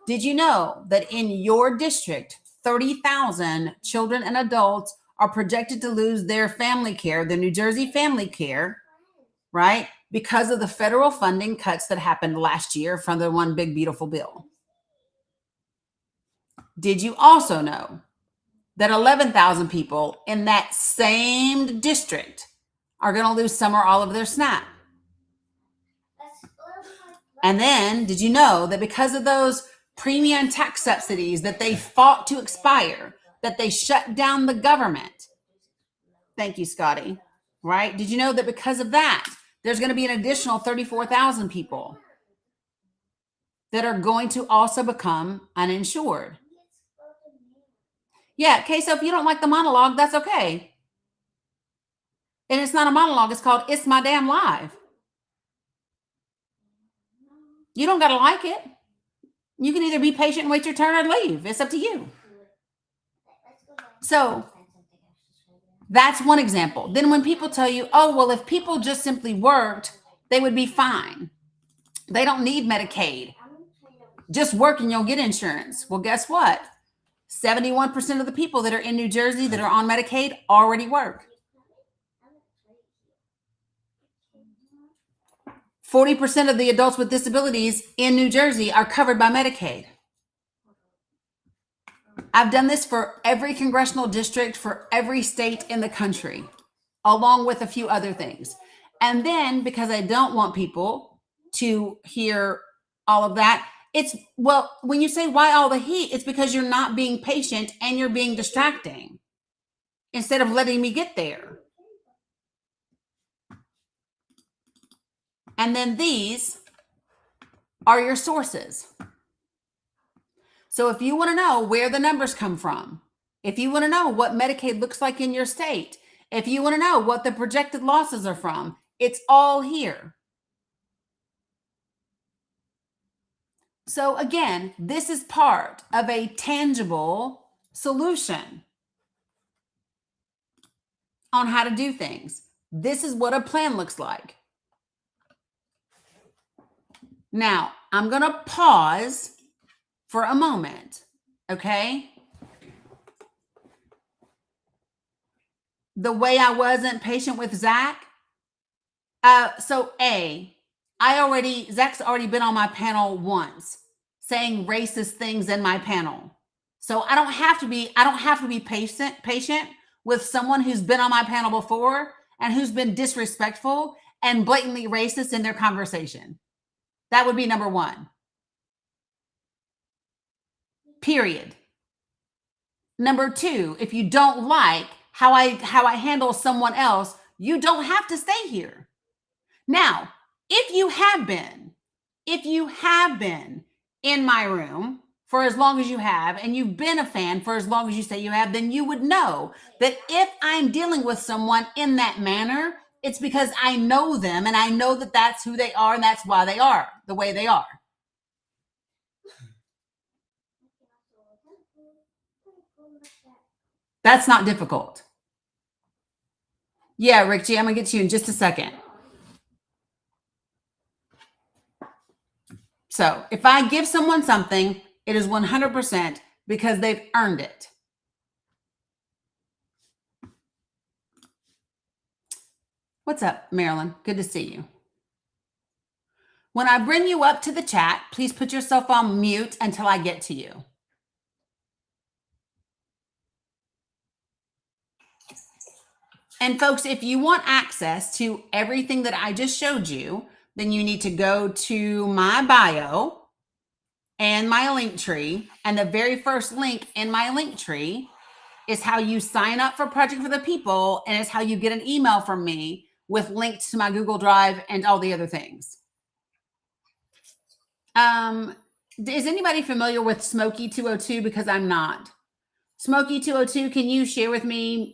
Did you know that in your district, 30,000 children and adults are projected to lose their family care, the New Jersey family care, right? Because of the federal funding cuts that happened last year from the one big, beautiful bill. Did you also know that 11,000 people in that same district are going to lose some or all of their SNAP? And then did you know that because of those premium tax subsidies that they fought to expire, that they shut down the government? Thank you, Scotty. Right? Did you know that because of that, there's going to be an additional 34,000 people that are going to also become uninsured? Yeah, okay, so if you don't like the monologue, that's okay. And it's not a monologue, it's called It's My Damn Live. You don't got to like it. You can either be patient and wait your turn or leave. It's up to you. So that's one example. Then when people tell you, oh, well, if people just simply worked, they would be fine. They don't need Medicaid. Just work and you'll get insurance. Well, guess what? 71% of the people that are in New Jersey that are on Medicaid already work. 40% of the adults with disabilities in New Jersey are covered by Medicaid. I've done this for every congressional district for every state in the country, along with a few other things. And then because I don't want people to hear all of that, it's, well, when you say why all the heat, it's because you're not being patient and you're being distracting instead of letting me get there. And then these are your sources. So if you want to know where the numbers come from, if you want to know what Medicaid looks like in your state, if you want to know what the projected losses are from, it's all here. So again, this is part of a tangible solution on how to do things. This is what a plan looks like. Now, I'm going to pause for a moment, okay? The way I wasn't patient with Zach. Zach's already been on my panel once saying racist things in my panel. So I don't have to be patient with someone who's been on my panel before and who's been disrespectful and blatantly racist in their conversation. That would be number one. Period. Number two, if you don't like how I handle someone else, you don't have to stay here. Now, if you have been in my room for as long as you have, and you've been a fan for as long as you say you have, then you would know that if I'm dealing with someone in that manner, it's because I know them and I know that that's who they are and that's why they are the way they are. That's not difficult. Yeah, Rick G, I'm going to get to you in just a second. So if I give someone something, it is 100% because they've earned it. What's up, Marilyn? Good to see you. When I bring you up to the chat, please put yourself on mute until I get to you. And folks, if you want access to everything that I just showed you, then you need to go to my bio and my link tree. And the very first link in my link tree is how you sign up for Project for the People, and it's how you get an email from me with links to my Google Drive and all the other things. Is anybody familiar with Smokey 202? Because I'm not. Smokey 202, can you share with me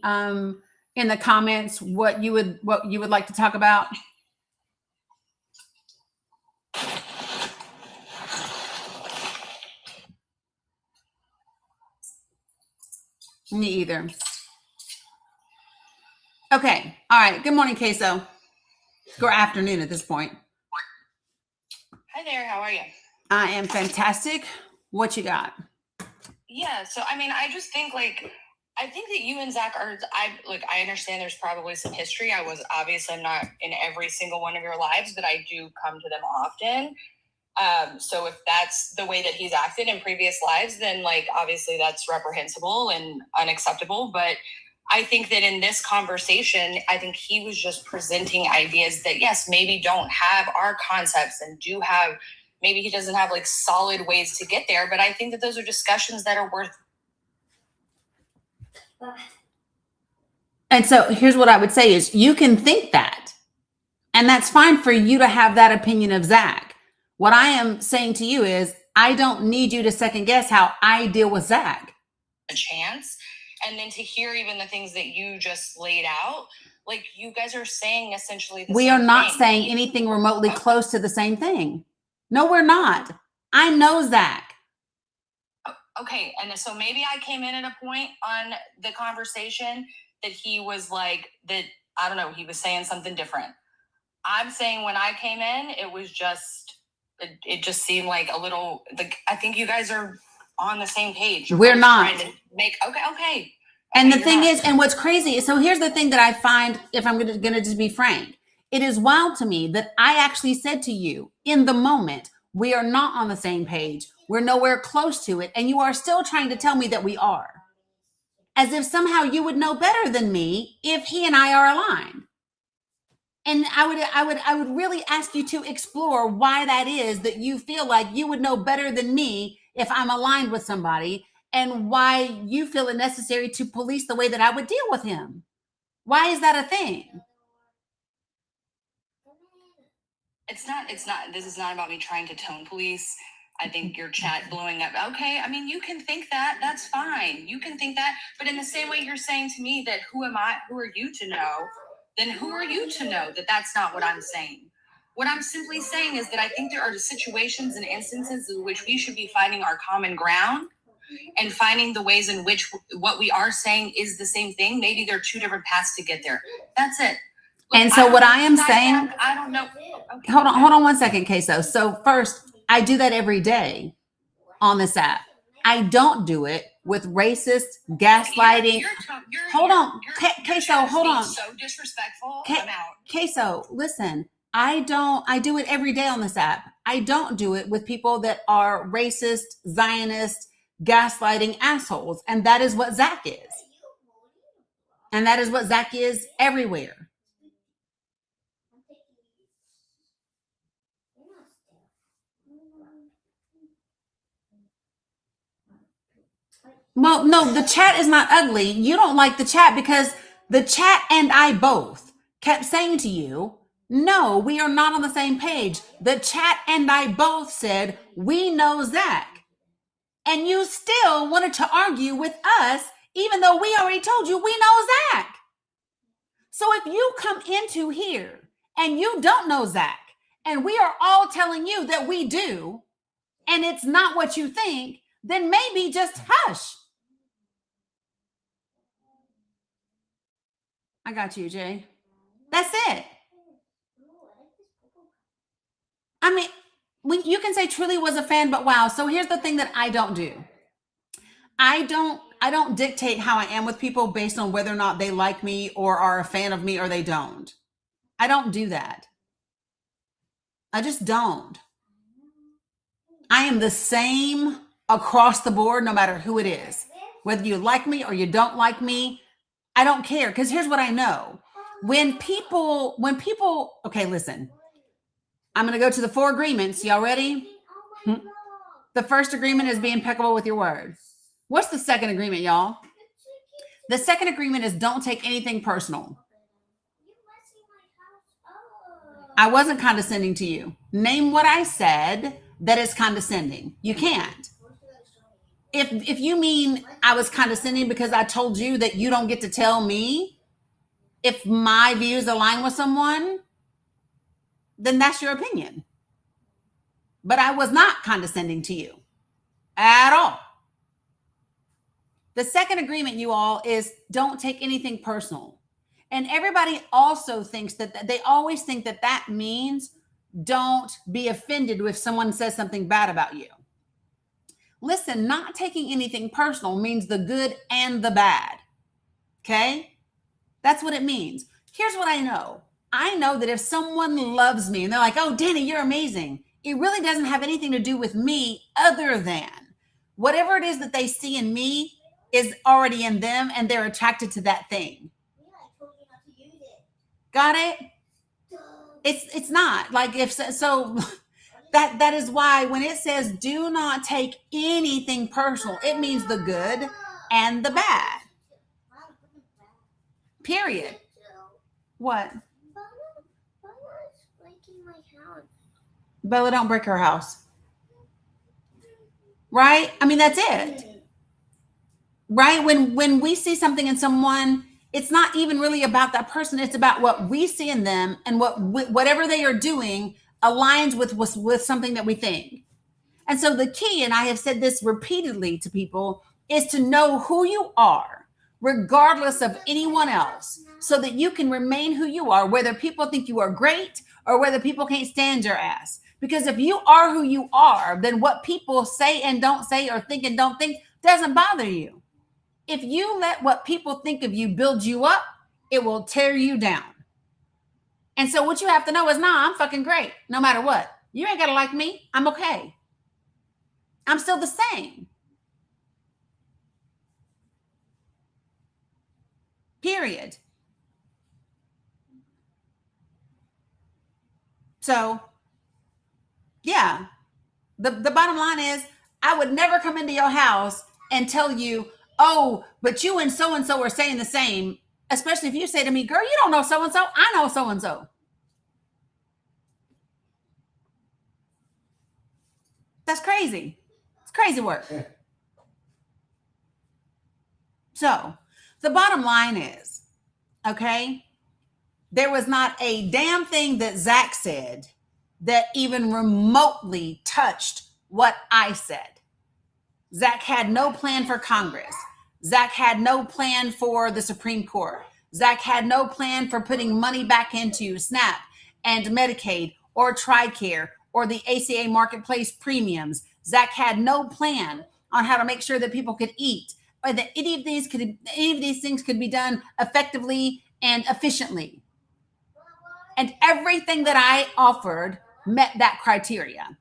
in the comments what you would like to talk about? Me either. Okay. All right. Good morning, Queso. Or afternoon at this point. Hi there. How are you? I am fantastic. What you got? Yeah. So, I mean, I just think I think that you and Zach are, I understand there's probably some history. I'm not in every single one of your lives, but I do come to them often. So if that's the way that he's acted in previous lives, then obviously that's reprehensible and unacceptable. But I think that in this conversation, I think he was just presenting ideas that, yes, maybe don't have our concepts and do have, maybe he doesn't have solid ways to get there. But I think that those are discussions that are worth. And so here's what I would say is you can think that, and that's fine for you to have that opinion of Zach. What I am saying to you is I don't need you to second guess how I deal with Zach. A chance. And then to hear even the things that you just laid out, you guys are saying essentially the we same are not thing. saying anything remotely close to the same thing. No, we're not. I know Zach. Okay, and so maybe I came in at a point on the conversation that he was like that. I don't know. He was saying something different. I'm saying when I came in, it was just it just seemed like a little. Like I think you guys are on the same page. We're not. Trying to make okay. And the you're thing not. is, and what's crazy is, so here's the thing that I find, if I'm going to just be frank, it is wild to me that I actually said to you in the moment, we are not on the same page. We're nowhere close to it. And you are still trying to tell me that we are. As if somehow you would know better than me if he and I are aligned. And I would really ask you to explore why that is that you feel like you would know better than me if I'm aligned with somebody, and why you feel it necessary to police the way that I would deal with him. Why is that a thing? It's not. This is not about me trying to tone police. I think your chat blowing up. Okay, I mean, you can think that. That's fine. You can think that. But in the same way you're saying to me that who am I? Who are you to know? Then who are you to know that that's not what I'm saying? What I'm simply saying is that I think there are situations and instances in which we should be finding our common ground and finding the ways in which what we are saying is the same thing. Maybe there are two different paths to get there. That's it. Look, And so what I am saying, I don't know. Okay. Hold on 1 second, Queso. So first, I do that every day on this app. I don't do it with racist gaslighting. Hold on, Queso, hold on. So disrespectful. I'm out. Queso, listen. I do it every day on this app. I don't do it with people that are racist, Zionist, gaslighting assholes. And that is what Zach is. And that is what Zach is everywhere. Well, no, the chat is not ugly. You don't like the chat because the chat and I both kept saying to you, no, we are not on the same page. The chat and I both said, we know Zach. And you still wanted to argue with us, even though we already told you we know Zach. So if you come into here and you don't know Zach, and we are all telling you that we do, and it's not what you think, then maybe just hush. I got you, Jay. That's it. I mean, you can say Truly was a fan, but wow. So here's the thing that I don't do. I don't dictate how I am with people based on whether or not they like me or are a fan of me or they don't. I don't do that. I just don't. I am the same across the board, no matter who it is. Whether you like me or you don't like me, I don't care. Because here's what I know. When people, okay, listen, I'm going to go to the 4 agreements. Y'all ready? The first agreement is be impeccable with your word. What's the second agreement, y'all? The second agreement is don't take anything personal. I wasn't condescending to you. Name what I said that is condescending. You can't. If you mean I was condescending because I told you that you don't get to tell me if my views align with someone, then that's your opinion. But I was not condescending to you at all. The second agreement, you all, is don't take anything personal. And everybody also thinks that they always think that that means don't be offended if someone says something bad about you. Listen, not taking anything personal means the good and the bad. Okay? That's what it means. Here's what I know. I know that if someone loves me and they're like, oh, Dani, you're amazing, it really doesn't have anything to do with me other than whatever it is that they see in me is already in them and they're attracted to that thing. Yeah, I told you not to use it. Got it? It's not like if so. That is why when it says do not take anything personal, it means the good and the bad. Period. What? Bella's breaking my house. Bella, don't break her house. Right? I mean, that's it. Right? When we see something in someone, it's not even really about that person. It's about what we see in them and whatever they are doing aligns with something that we think. And so the key, and I have said this repeatedly to people, is to know who you are, regardless of anyone else, so that you can remain who you are, whether people think you are great or whether people can't stand your ass. Because if you are who you are, then what people say and don't say or think and don't think doesn't bother you. If you let what people think of you build you up, it will tear you down. And so what you have to know is, nah, I'm fucking great, no matter what. You ain't gotta like me. I'm okay. I'm still the same. Period. So, yeah, the bottom line is I would never come into your house and tell you, oh, but you and so are saying the same, especially if you say to me, girl, you don't know so-and-so. I know so-and-so. That's crazy. It's crazy work. So the bottom line is, okay, there was not a damn thing that Zach said that even remotely touched what I said. Zach had no plan for Congress. Zach had no plan for the Supreme Court. Zach had no plan for putting money back into SNAP and Medicaid or TRICARE or the ACA marketplace premiums. Zach had no plan on how to make sure that people could eat, or that any of these things could be done effectively and efficiently. And everything that I offered met that criteria.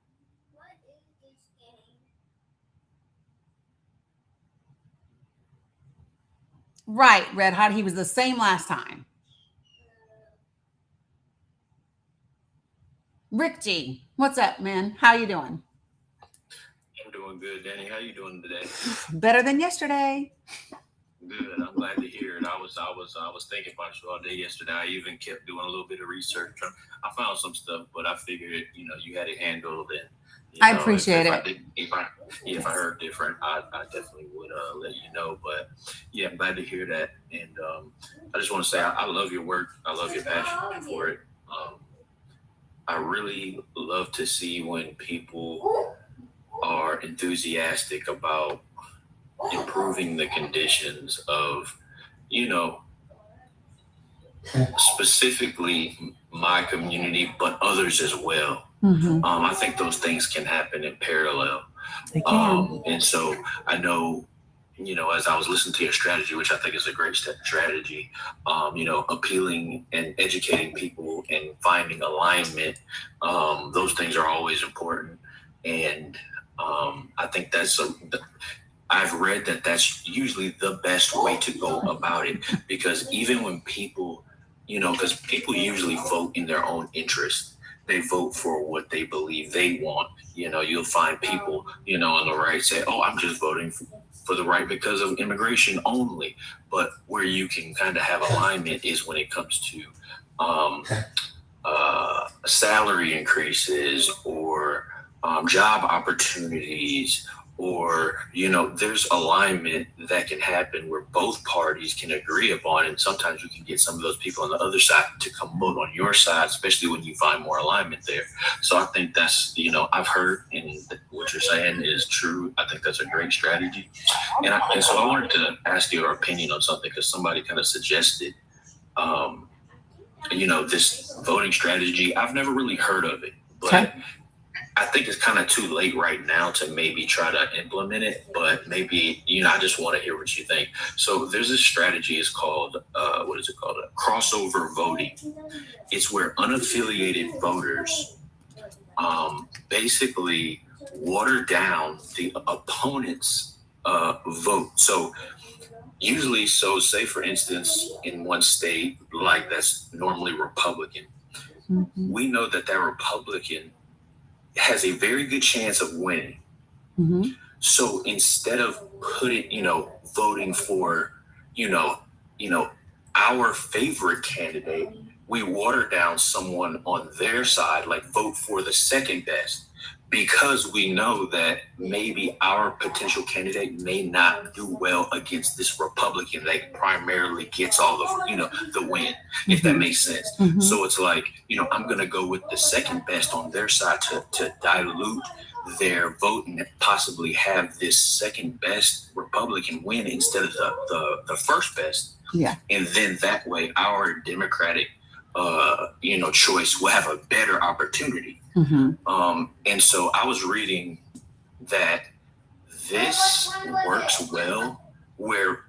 Right, Red Hot. He was the same last time. Rick G, what's up, man? How you doing? I'm doing good, Dani. How you doing today? Better than yesterday. Good. I'm glad to hear it. I was thinking about you all day yesterday. I even kept doing a little bit of research. I found some stuff, but I figured, you had it handled, and I appreciate it. If I heard different, I definitely would let you know. But yeah, I'm glad to hear that. And I just want to say I love your work. I love your passion for it. I really love to see when people are enthusiastic about improving the conditions of, specifically my community, but others as well. Mm-hmm. I think those things can happen in parallel. They can. And so I know, as I was listening to your strategy, which I think is a great strategy, appealing and educating people and finding alignment, those things are always important. And I think I've read that that's usually the best way to go about it, because even when people, because people usually vote in their own interest. They vote for what they believe they want. You'll find people, on the right say, oh, I'm just voting for the right because of immigration only. But where you can kind of have alignment is when it comes to salary increases or job opportunities, or there's alignment that can happen where both parties can agree upon, and sometimes you can get some of those people on the other side to come vote on your side, especially when you find more alignment there. So I think that's, I've heard, and what you're saying is true. I think that's a great strategy. And so I wanted to ask your opinion on something, because somebody kind of suggested this voting strategy. I've never really heard of it, but okay. I think it's kind of too late right now to maybe try to implement it, but maybe, I just want to hear what you think. So there's this strategy, it's called, what is it called? Crossover voting. It's where unaffiliated voters basically water down the opponent's vote. So usually, say for instance, in one state, like that's normally Republican, mm-hmm. we know that Republican has a very good chance of winning. Mm-hmm. So instead of voting for, our favorite candidate, we water down someone on their side, like vote for the second best. because we know that maybe our potential candidate may not do well against this Republican that primarily gets all the win, if that makes sense. Mhm. So it's like, I'm going to go with the second best on their side to dilute their vote and possibly have this second best Republican win instead of the first best. Yeah. And then that way our Democratic choice will have a better opportunity. And so I was reading that this works well where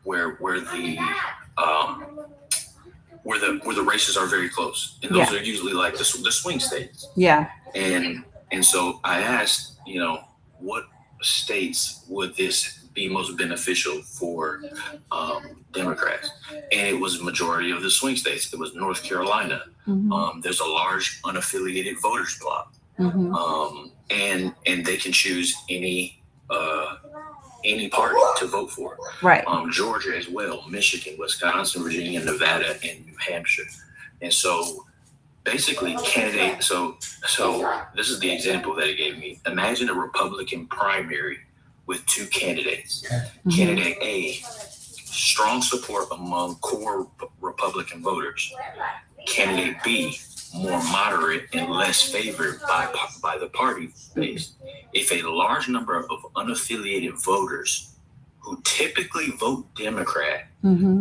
the races are very close, and those are usually like the swing states. Yeah. And so I asked, what states would this be most beneficial for Democrats? And it was majority of the swing states. It was North Carolina. There's a large unaffiliated voters block. And they can choose any party to vote for. Right. Georgia as well, Michigan, Wisconsin, Virginia, Nevada, and New Hampshire. And so basically so this is the example that it gave me. Imagine a Republican primary with two candidates. Candidate A, strong support among core Republican voters. Candidate B, more moderate and less favored by the party base. If a large number of unaffiliated voters who typically vote Democrat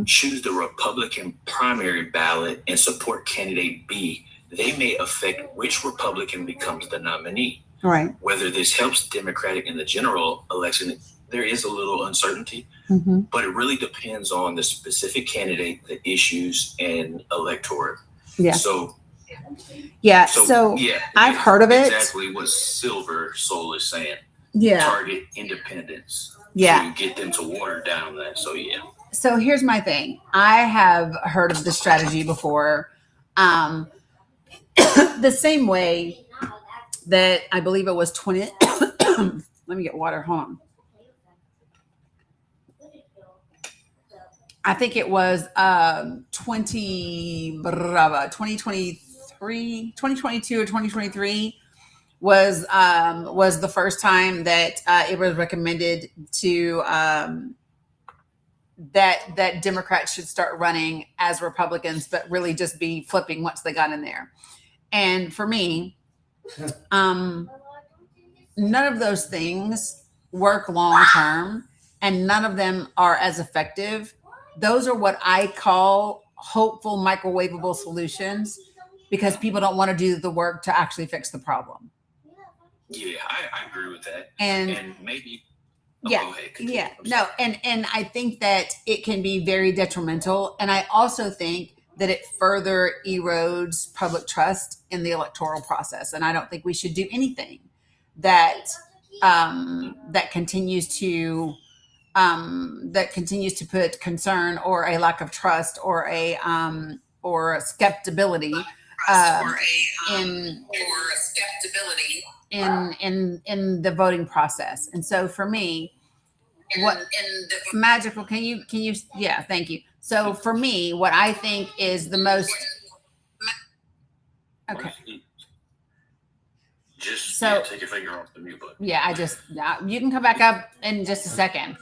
choose the Republican primary ballot and support candidate B, they may affect which Republican becomes the nominee. Right. Whether this helps Democratic in the general election, there is a little uncertainty, but it really depends on the specific candidate, the issues, and electorate. Yeah. So I've heard of it. Exactly what Silver Soul is saying. Yeah. Target independents. Yeah. To get them to water down that. So yeah. So here's my thing. I have heard of the strategy before. The same way that I believe it was 20. Let me get water. Hold on. I think it was 2022 or 2023 was the first time that it was recommended to that Democrats should start running as Republicans, but really just be flipping once they got in there. And for me, none of those things work long term, and none of them are as effective. Those are what I call hopeful microwavable solutions, because people don't want to do the work to actually fix the problem. Yeah, I agree with that. And maybe and I think that it can be very detrimental. And I also think that it further erodes public trust in the electoral process. And I don't think we should do anything that continues to put concern or a lack of trust or a skeptibility in the voting process. And so for me, magical, can you yeah, thank you. So for me, what I think is the most okay. Just take your finger off the mute button. Yeah, you can come back up in just a second.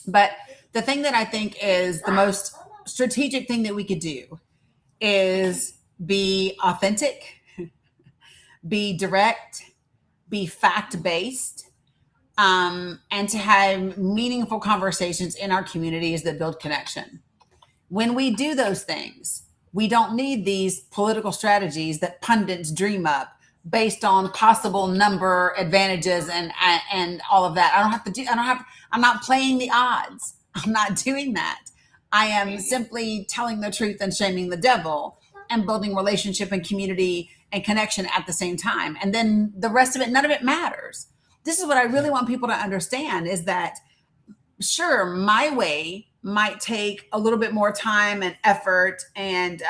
But the thing that I think is the most strategic thing that we could do is be authentic, be direct, be fact-based, and to have meaningful conversations in our communities that build connection. When we do those things, we don't need these political strategies that pundits dream up based on possible number advantages and all of that. I'm not playing the odds. I'm not doing that. I am simply telling the truth and shaming the devil and building relationship and community and connection at the same time. And then the rest of it, none of it matters. This is what I really want people to understand, is that sure, my way might take a little bit more time and effort and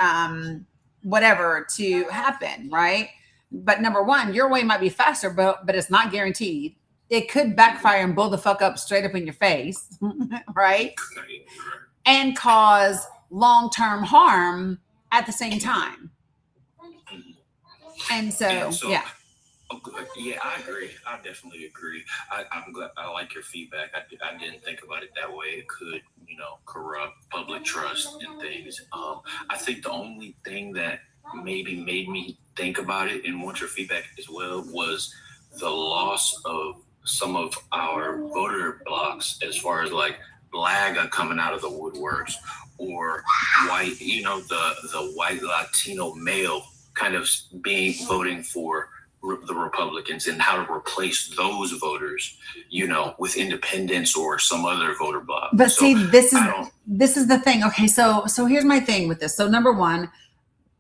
whatever to happen, right? But number one, your way might be faster, but it's not guaranteed. It could backfire and blow the fuck up straight up in your face, right? And cause long-term harm at the same time. And so yeah. Oh, good. Yeah, I agree. I definitely agree. I'm glad. I like your feedback. I didn't think about it that way. It could, corrupt public trust and things. I think the only thing that maybe made me think about it and want your feedback as well was the loss of some of our voter blocks, as far as like BLAGA coming out of the woodworks, or white, the white Latino male kind of being voting for the Republicans, and how to replace those voters, with independents or some other voter bloc. But So see, this is the thing. Okay, so here's my thing with this. So number one,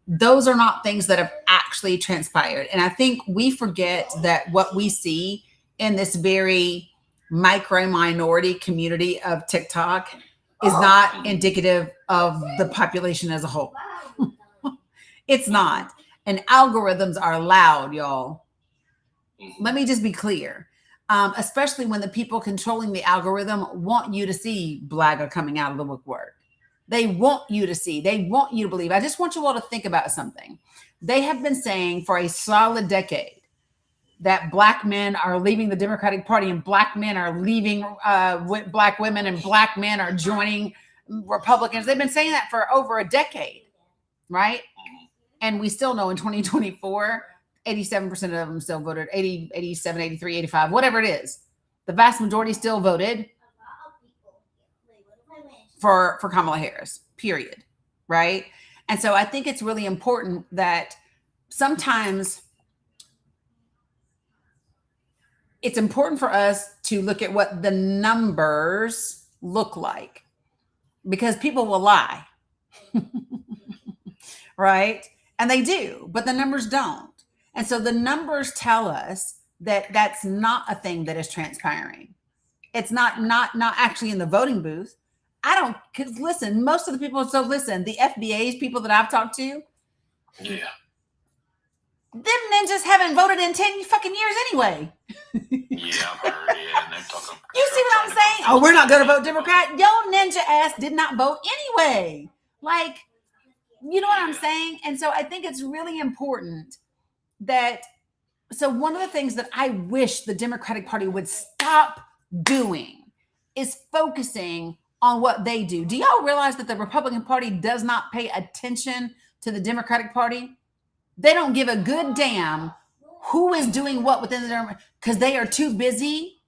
those are not things that have actually transpired. And I think we forget that what we see in this very micro minority community of TikTok is not indicative of the population as a whole. It's not. And algorithms are loud, y'all. Let me just be clear. Especially when the people controlling the algorithm want you to see BLAGA coming out of the woodwork. They want you to see. They want you to believe. I just want you all to think about something. They have been saying for a solid decade that Black men are leaving the Democratic Party and Black men are leaving Black women and Black men are joining Republicans. They've been saying that for over a decade, right? And we still know in 2024, 87% of them still voted, 80, 87, 83, 85, whatever it is. The vast majority still voted for Kamala Harris, period, right? And so I think it's really important that sometimes it's important for us to look at what the numbers look like, because people will lie, right? And they do, but the numbers don't. And so the numbers tell us that that's not a thing that is transpiring. It's not actually in the voting booth. Because listen, most of the people, the FBA's people that I've talked to, yeah, them ninjas haven't voted in 10 fucking years anyway. Yeah, I've heard. Yeah, and they're talking. You see what I'm saying? Oh, we're not going to vote Democrat. Yo, ninja ass did not vote anyway. Like, you know what I'm saying? And so I think it's really important that. So one of the things that I wish the Democratic Party would stop doing is focusing on what they do. Do y'all realize that the Republican Party does not pay attention to the Democratic Party? They don't give a good damn who is doing what within the Democratic, because they are too busy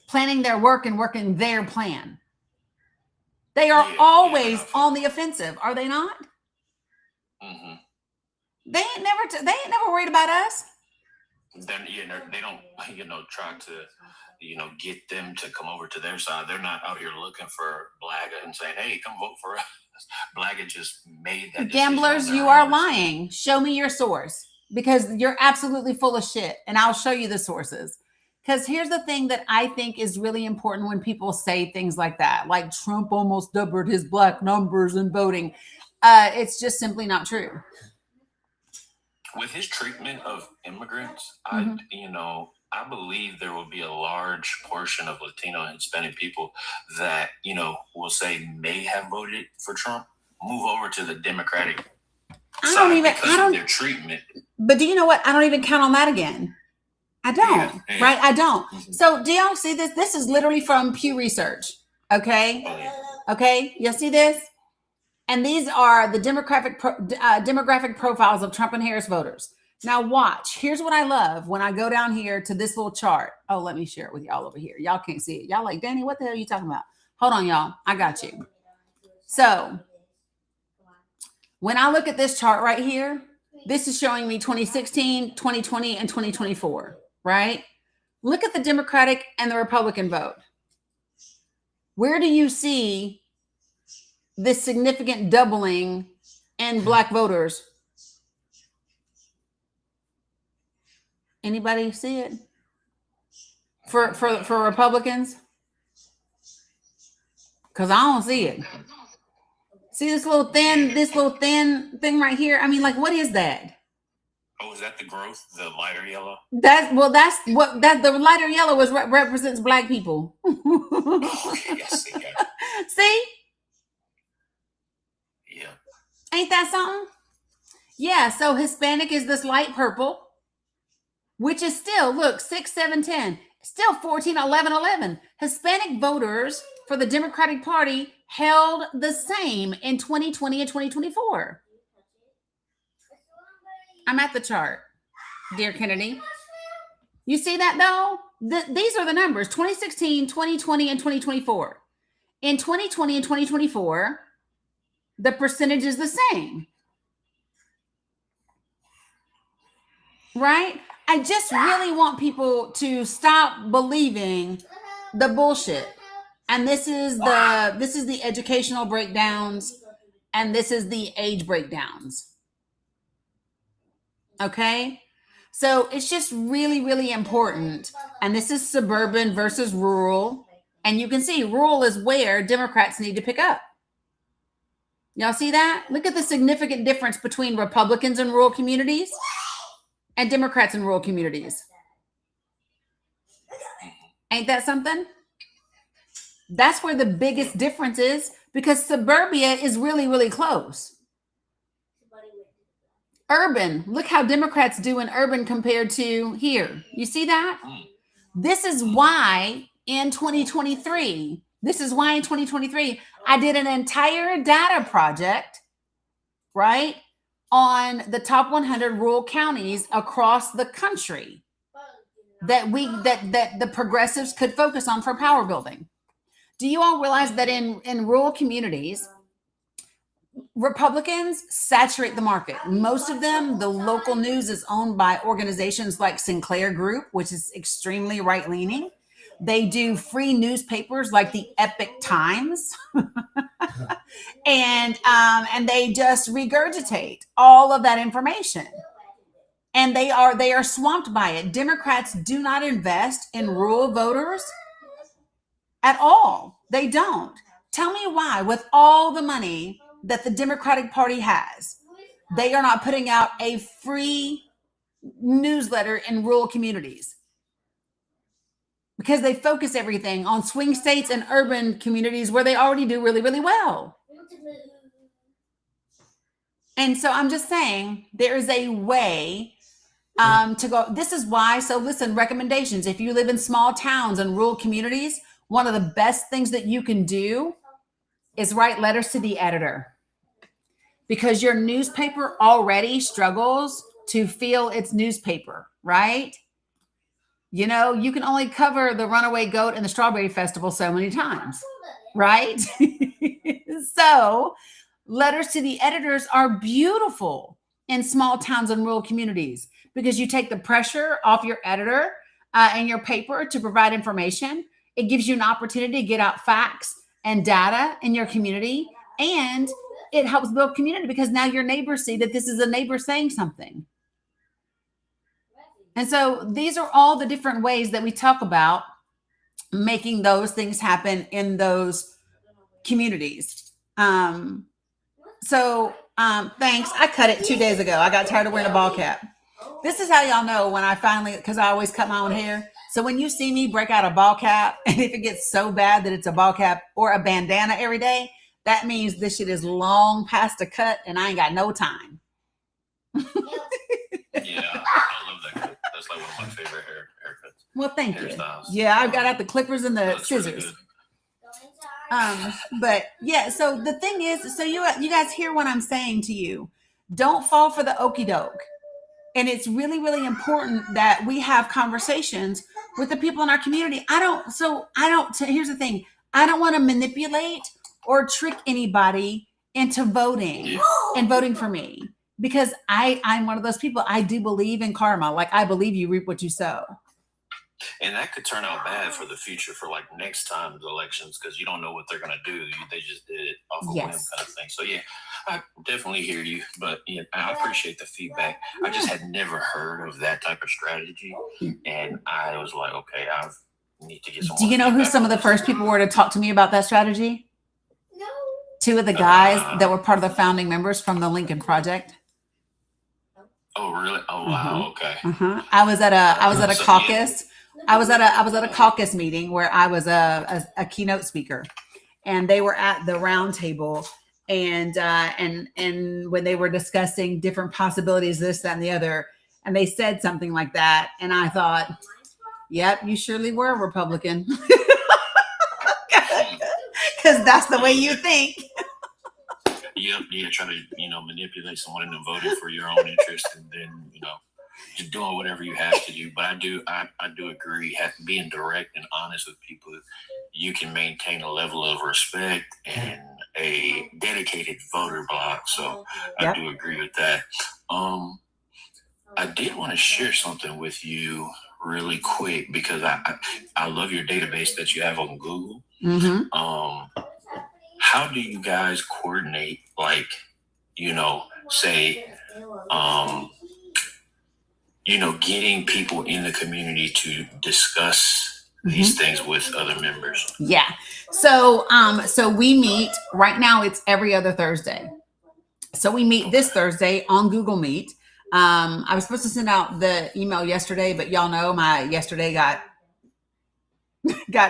planning their work and working their plan. They are always on the offensive, are they not? Mm-hmm. They ain't never worried about us. Then they don't try to get them to come over to their side. They're not out here looking for BLAGA and saying, hey, come vote for us. BLAGA just made that. Gamblers, you are lying. Show me your source, because you're absolutely full of shit, and I'll show you the sources. Because here's the thing that I think is really important when people say things like that, like Trump almost doubled his Black numbers in voting. It's just simply not true. With his treatment of immigrants, Mm-hmm. I believe there will be a large portion of Latino and Hispanic people that, will say may have voted for Trump, move over to the Democratic side because of their treatment. But do you know what? I don't even count on that again. I don't, right? I don't. Mm-hmm. So do y'all see this? This is literally from Pew Research. Okay. Okay. You see this? And these are the demographic profiles of Trump and Harris voters. Now watch. Here's what I love when I go down here to this little chart. Oh, let me share it with y'all over here. Y'all can't see it. Y'all like, Dani, what the hell are you talking about? Hold on, y'all. I got you. So when I look at this chart right here, this is showing me 2016, 2020, and 2024, right? Look at the Democratic and the Republican vote. Where do you see this significant doubling in Black voters? Anybody see it? For Republicans? Because I don't see it. See this little thin thing right here? I mean, like, what is that? Oh, is that the growth? The lighter yellow? That's the lighter yellow represents Black people. Okay, I see. See? Yeah. Ain't that something? Yeah, so Hispanic is this light purple. which is still, look, 6, 7, 10, still 14, 11, 11. Hispanic voters for the Democratic Party held the same in 2020 and 2024. I'm at the chart, dear Kennedy. You see that though? These are the numbers, 2016, 2020, and 2024. In 2020 and 2024, the percentage is the same. Right? I just really want people to stop believing the bullshit. And this is the educational breakdowns, and this is the age breakdowns. Okay? So it's just really, really important. And this is suburban versus rural. And you can see rural is where Democrats need to pick up. Y'all see that? Look at the significant difference between Republicans in rural communities and Democrats in rural communities. Ain't that something? That's where the biggest difference is, because suburbia is really, really close. Urban, look how Democrats do in urban compared to here. You see that? This is why in 2023, I did an entire data project, right, on the top 100 rural counties across the country that the progressives could focus on for power building. Do you all realize that in rural communities, Republicans saturate the market? Most of them, the local news is owned by organizations like Sinclair Group, which is extremely right-leaning. They do free newspapers like the Epic Times, and they just regurgitate all of that information. And they are swamped by it. Democrats do not invest in rural voters at all. They don't. Tell me why, with all the money that the Democratic Party has, they are not putting out a free newsletter in rural communities. Because they focus everything on swing states and urban communities where they already do really, really well. And so I'm just saying there is a way to go. This is why. So listen, recommendations. If you live in small towns and rural communities, one of the best things that you can do is write letters to the editor, because your newspaper already struggles to feel its newspaper, right? You know, you can only cover the runaway goat and the strawberry festival so many times, right? So letters to the editors are beautiful in small towns and rural communities, because you take the pressure off your editor and your paper to provide information. It gives you an opportunity to get out facts and data in your community, and it helps build community, because now your neighbors see that this is a neighbor saying something. And so these are all the different ways that we talk about making those things happen in those communities. Thanks. I cut it 2 days ago. I got tired of wearing a ball cap. This is how y'all know when I finally, because I always cut my own hair. So when you see me break out a ball cap, and if it gets so bad that it's a ball cap or a bandana every day, that means this shit is long past a cut and I ain't got no time. Yeah, I love that cut. That's like one of my favorite haircuts. Well, thank you. Hairstyles. Yeah, I've got out the clippers and the That's really scissors. good. But yeah, so the thing is, so you guys hear what I'm saying to you. Don't fall for the okie doke. And it's really, really important that we have conversations with the people in our community. Here's the thing. I don't want to manipulate or trick anybody into voting and voting for me, because I'm one of those people. I do believe in karma. Like, I believe you reap what you sow. And that could turn out bad for the future, for like next time's elections, because you don't know what they're going to do. They just did it off a whim kind of thing. So yeah, I definitely hear you, but yeah, I appreciate the feedback. I just had never heard of that type of strategy, and I was like, okay, I need to get some. Do you know who some of the first people were to talk to me about that strategy? No. Two of the guys that were part of the founding members from the Lincoln Project. Oh really? Oh wow. Okay. I was at a caucus. I was at a caucus meeting where I was a keynote speaker, and they were at the round table, and when they were discussing different possibilities, this, that, and the other, and they said something like that. And I thought, yep, you surely were a Republican. Because that's the way you think. Yep, yeah, try to, manipulate someone into voting for your own interest, and then, just doing whatever you have to do. But I do agree, being direct and honest with people, you can maintain a level of respect and a dedicated voter block. So I do agree with that. I did want to share something with you really quick, because I love your database that you have on Google. Mm-hmm. How do you guys coordinate, like, say, getting people in the community to discuss these things with other members? Yeah. So we meet right now. It's every other Thursday. So we meet this Thursday on Google Meet. I was supposed to send out the email yesterday, but y'all know my yesterday got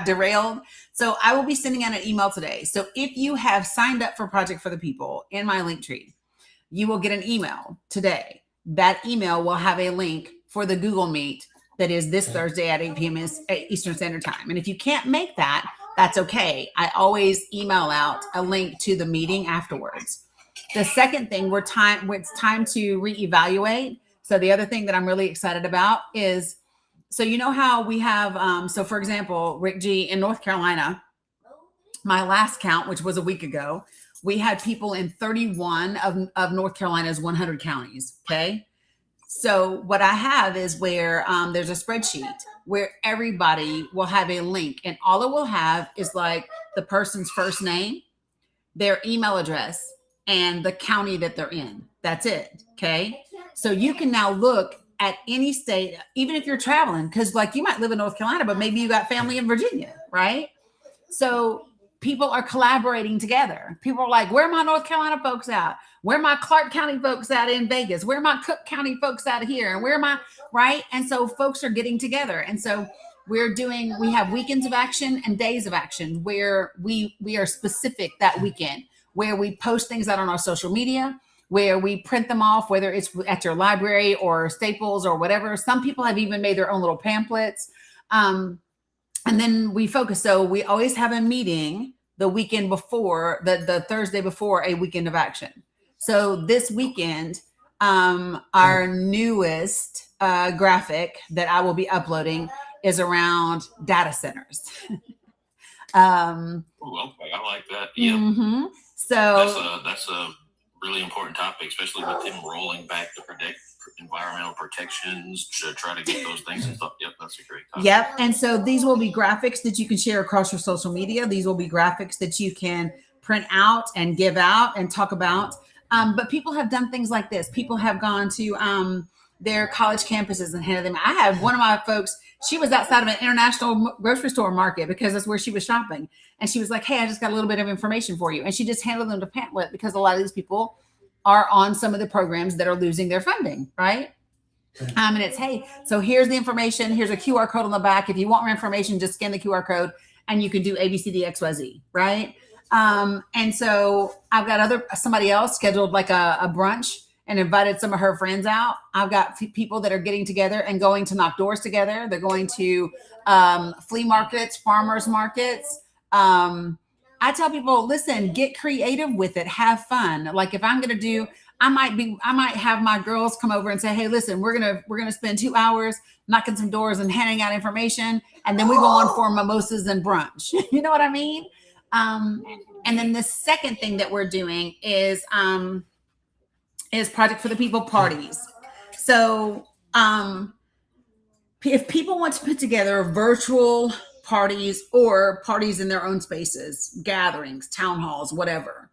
derailed. So I will be sending out an email today. So if you have signed up for Project for the People in my link tree, you will get an email today. That email will have a link for the Google Meet that is this Thursday at 8 p.m. Eastern Standard Time. And if you can't make that, that's okay. I always email out a link to the meeting afterwards. The second thing, it's time to reevaluate. So the other thing that I'm really excited about is, so you know how we have, so for example, Rick G, in North Carolina, my last count, which was a week ago, we had people in 31 of North Carolina's 100 counties. Okay. So what I have is where there's a spreadsheet where everybody will have a link, and all it will have is like the person's first name, their email address, and the county that they're in. That's it. Okay. So you can now look at any state, even if you're traveling, because like you might live in North Carolina, but maybe you got family in Virginia, right? So people are collaborating together. People are like, where are my North Carolina folks at? Where are my Clark County folks at in Vegas? Where are my Cook County folks out here? And where am I, right? And so folks are getting together. And so we have weekends of action and days of action where we are specific that weekend, where we post things out on our social media, where we print them off, whether it's at your library or Staples or whatever. Some people have even made their own little pamphlets. And then we focus. So we always have a meeting the weekend before, the Thursday before a weekend of action. So this weekend, our newest graphic that I will be uploading is around data centers. Okay, I like that. Yeah. Mm-hmm. So that's a really important topic, especially with them rolling back the environmental protections to try to get those things and stuff. Yep, that's a great topic. Yep. And so these will be graphics that you can share across your social media. These will be graphics that you can print out and give out and talk about. But people have done things like this. People have gone to their college campuses and handed them. I have one of my folks, she was outside of an international grocery store market because that's where she was shopping. And she was like, hey, I just got a little bit of information for you. And she just handed them to pamphlet because a lot of these people are on some of the programs that are losing their funding, right? And it's, hey, so here's the information. Here's a QR code on the back. If you want more information, just scan the QR code and you can do ABCDXYZ, right? And so I've got somebody else scheduled like a brunch and invited some of her friends out. I've got people that are getting together and going to knock doors together. They're going to flea markets, farmers markets. I tell people, listen, get creative with it. Have fun. Like if I'm going to I might have my girls come over and say, hey, listen, we're going to spend 2 hours knocking some doors and handing out information. And then we go on for mimosas and brunch. You know what I mean? And then the second thing that we're doing is Project for the People parties. So if people want to put together virtual parties or parties in their own spaces, gatherings, town halls, whatever,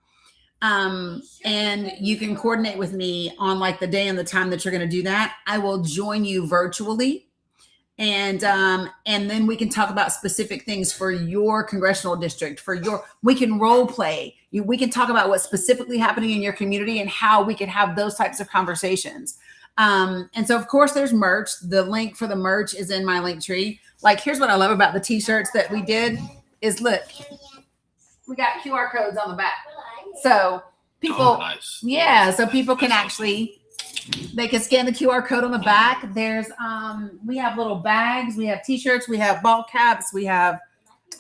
and you can coordinate with me on like the day and the time that you're going to do that, I will join you virtually. And then we can talk about specific things for your congressional district, we can role play. We can talk about what's specifically happening in your community and how we can have those types of conversations. And so of course there's merch. The link for the merch is in my link tree. Like, here's what I love about the t-shirts that we did is look, we got QR codes on the back. So people, so people can actually They can scan the QR code on the back. There's we have little bags, we have t-shirts, we have ball caps, we have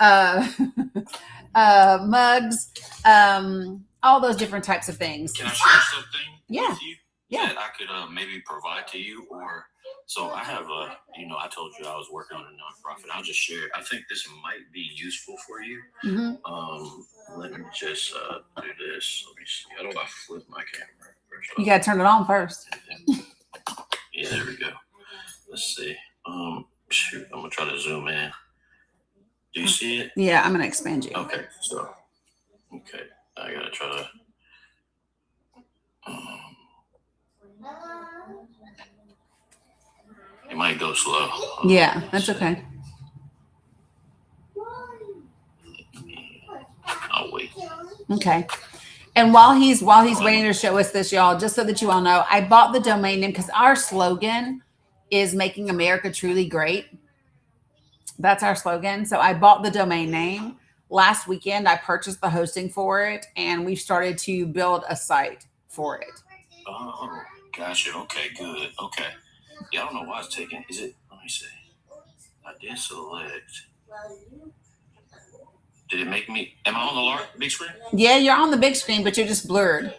uh mugs, all those different types of things. Can I share something Yeah. with you Yeah. that I could maybe provide to you? Or so I have a, I told you I was working on a nonprofit. I'll just share it. I think this might be useful for you. Let me just do this. Let me see. How do I flip my camera? You gotta turn it on first. Yeah, there we go. Let's see. Shoot, I'm gonna try to zoom in. Do you see it? Yeah, I'm gonna expand you. Okay, so I gotta try to. It might go slow. Yeah, that's okay. I'll wait. Okay. And while he's waiting to show us this, y'all, just so that you all know, I bought the domain name because our slogan is "Making America Truly Great." That's our slogan. So I bought the domain name last weekend. I purchased the hosting for it, and we've started to build a site for it. Oh, gotcha. Okay, good. Okay. Yeah, I don't know why it's taking. Is it? Let me see. I did select. Did it make me? Am I on the big screen? Yeah, you're on the big screen, but you're just blurred.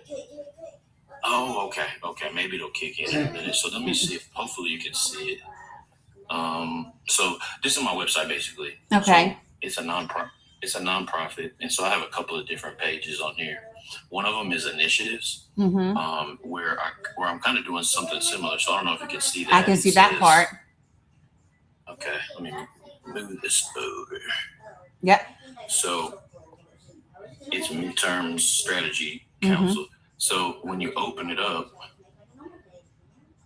Oh, okay. Okay, maybe it'll kick in a minute. So let me see if hopefully you can see it. So this is my website basically. Okay. So it's a nonprofit, and so I have a couple of different pages on here. One of them is initiatives, where I'm kind of doing something similar. So I don't know if you can see that. I can see that part. Okay, let me move this over. Yep. So it's midterm strategy council. So when you open it up,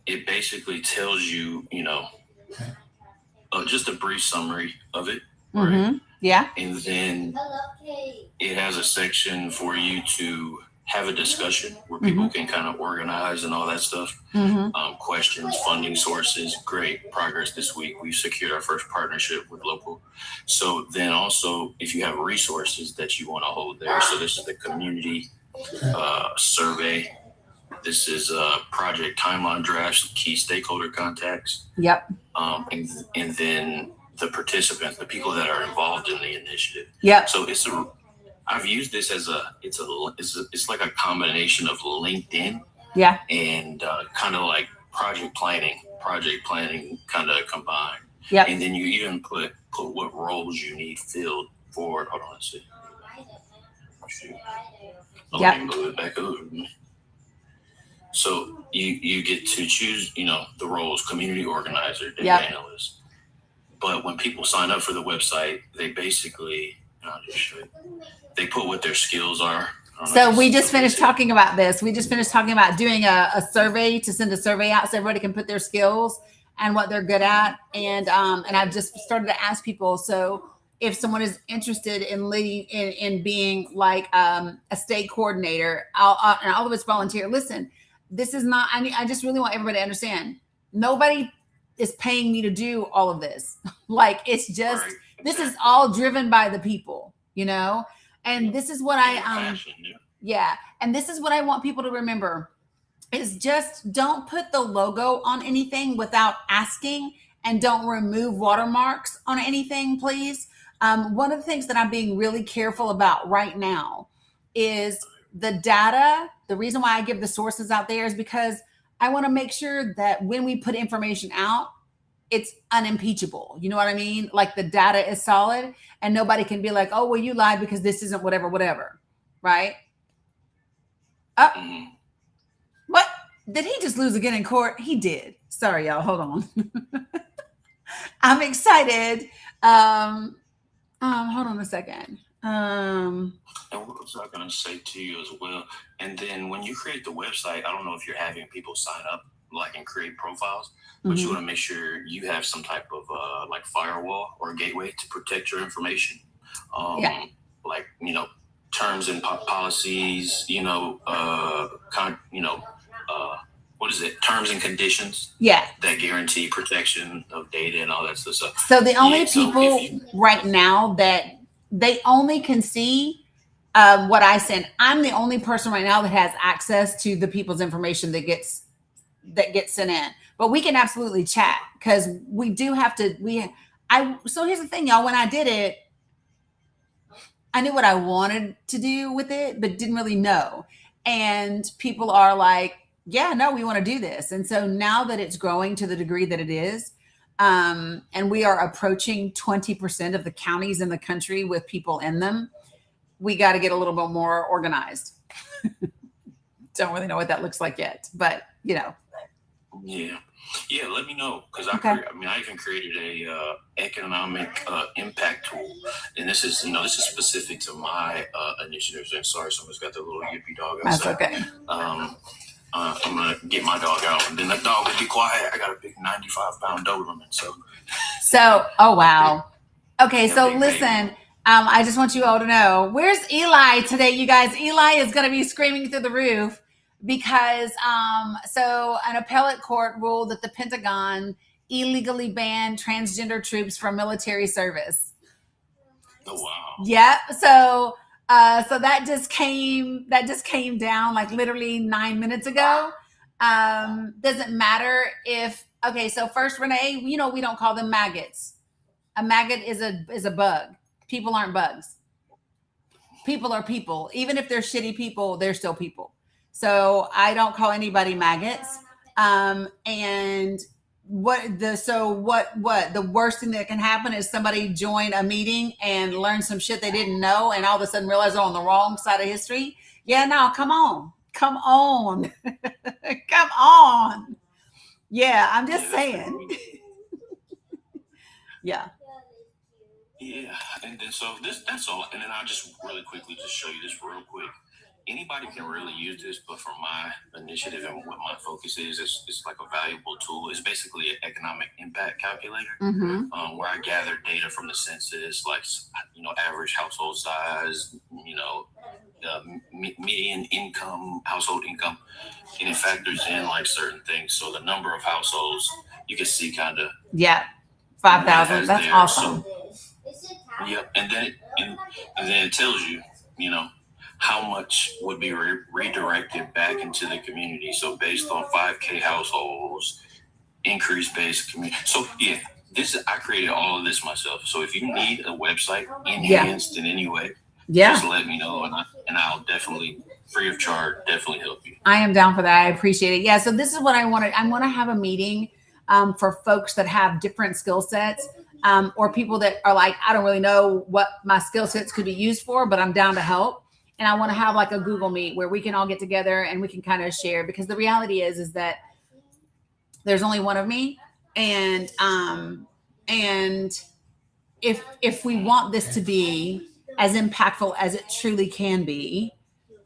it basically tells you, just a brief summary of it. Right? Yeah. And then it has a section for you to have a discussion where people can kind of organize and all that stuff. Questions, funding sources, great progress this week. We've secured our first partnership with local. So then also, if you have resources that you want to hold there, so this is the community survey. This is project timeline drafts, key stakeholder contacts. Yep. And then the participants, the people that are involved in the initiative. Yep. So I've used this as it's like a combination of LinkedIn. Yeah. And kind of like project planning kind of combined. Yep. And then you even put what roles you need filled for. Hold on, let's see. Shoot. Let me move it back over. So you get to choose, the roles: community organizer, data analyst. But when people sign up for the website, they basically, I'll just show you, they put what their skills are. So we just finished talking about this. We just finished talking about doing a survey, to send a survey out so everybody can put their skills and what they're good at. And I've just started to ask people. So if someone is interested in leading, in being like a state coordinator, and all of us volunteer. Listen, this is not. I just really want everybody to understand. Nobody is paying me to do all of this. Like, it's just this is all driven by the people, And this is what and this is what I want people to remember is just don't put the logo on anything without asking, and don't remove watermarks on anything, please. One of the things that I'm being really careful about right now is the data. The reason why I give the sources out there is because I want to make sure that when we put information out, it's unimpeachable. You know what I mean? Like, the data is solid and nobody can be like, oh, well, you lied because this isn't whatever. Right? What? Did he just lose again in court? He did. Sorry, y'all. Hold on. I'm excited. Hold on a second. And what was I going to say to you as well? And then when you create the website, I don't know if you're having people sign up and create profiles, but you want to make sure you have some type of firewall or gateway to protect your information. Terms and policies, what is it? Terms and conditions. Yeah. That guarantee protection of data and all that stuff. So the only people right now that they only can see what I send. I'm the only person right now that has access to the people's information that gets that gets sent in. But we can absolutely chat because we do have to. So here's the thing, y'all. When I did it, I knew what I wanted to do with it, but didn't really know. And people are like, yeah, no, we want to do this. And so now that it's growing to the degree that it is, and we are approaching 20% of the counties in the country with people in them, we got to get a little bit more organized. Don't really know what that looks like yet, but you know. Yeah, let me know because Okay. I even created a economic impact tool, and this is specific to my initiatives. And sorry, someone's got their little yippy dog That's outside. okay. I'm gonna get my dog out, and then the dog will be quiet. I got a big 95-pound Doberman, so. Oh wow. Okay, Yeah, so big listen. baby. I just want you all to know, where's Eli today, you guys? Eli is going to be screaming through the roof because so an appellate court ruled that the Pentagon illegally banned transgender troops from military service. Oh wow. Yep. So that just came down like literally 9 minutes ago. Doesn't matter if so first, Renee, we don't call them maggots. A maggot is a bug. People aren't bugs. People are people. Even if they're shitty people, they're still people. So I don't call anybody maggots. And the worst thing that can happen is somebody join a meeting and learn some shit they didn't know and all of a sudden realize they're on the wrong side of history. Yeah, no, come on. Come on. Yeah, I'm just saying. Yeah. Yeah, and then so that's all. And then I'll just really quickly just show you this real quick. Anybody can really use this, but for my initiative and what my focus is, it's like a valuable tool. It's basically an economic impact calculator, where I gather data from the census, like average household size, median income, household income, and it factors in like certain things. So the number of households, you can see kind of 5,000. That's awesome. Yep, and then it tells you, how much would be redirected back into the community. So based on 5K households, increased base community. So yeah, I created all of this myself. So if you need a website enhanced in any way, just let me know, and I'll definitely, free of charge, definitely help you. I am down for that. I appreciate it. Yeah. So this is what I wanted. I want to have a meeting for folks that have different skill sets. Or people that are like, I don't really know what my skill sets could be used for, but I'm down to help. And I want to have like a Google Meet where we can all get together and we can kind of share, because the reality is that there's only one of me. And if we want this to be as impactful as it truly can be,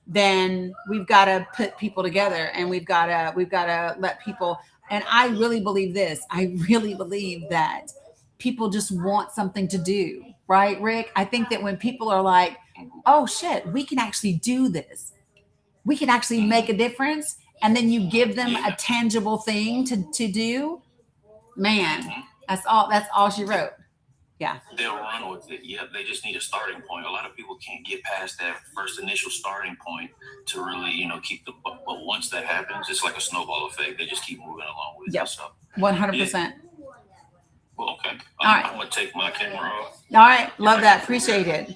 then we've got to put people together and we've got to let people. And I really believe this. I really believe that people just want something to do, right, Rick? I think that when people are like, oh shit, we can actually do this. We can actually make a difference. And then you give them a tangible thing to do. Man, that's all she wrote. Yeah. They'll run with it. Yeah, they just need a starting point. A lot of people can't get past that first initial starting point to really, keep the. But once that happens, it's like a snowball effect. They just keep moving along with it. So 100%. Well, okay. All right. I'm gonna take my camera off. All right, love that. Appreciate it.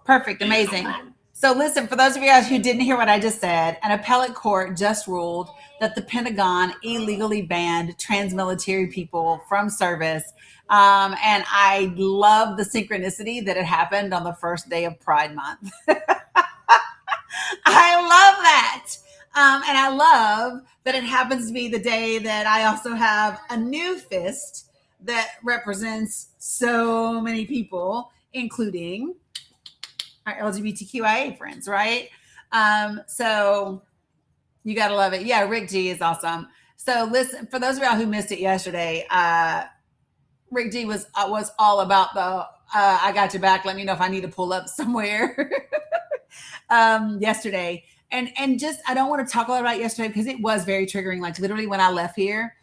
Perfect, amazing. No So listen, for those of you guys who didn't hear what I just said, an appellate court just ruled that the Pentagon illegally banned trans-military people from service. And I love the synchronicity that it happened on the first day of Pride Month. I love that. And I love that it happens to be the day that I also have a new fist that represents so many people, including our LGBTQIA friends, right? So you got to love it. Yeah, Rick G is awesome. So listen, for those of y'all who missed it yesterday, Rick G was all about the I got your back. Let me know if I need to pull up somewhere yesterday. And just, I don't want to talk a lot about yesterday because it was very triggering. Like literally when I left here,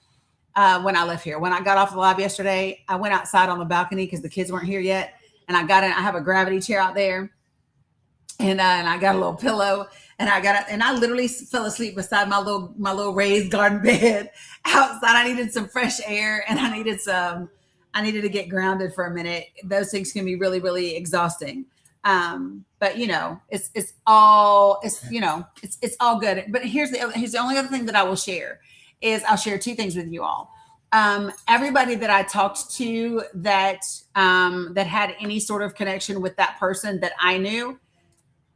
when I got off the live yesterday, I went outside on the balcony because the kids weren't here yet. And I got in, I have a gravity chair out there and I got a little pillow and I got up and I literally fell asleep beside my little raised garden bed outside. I needed some fresh air, and I needed to get grounded for a minute. Those things can be really, really exhausting. But it's all good. But here's the only other thing that I will share is I'll share two things with you all. Everybody that I talked to that had any sort of connection with that person that I knew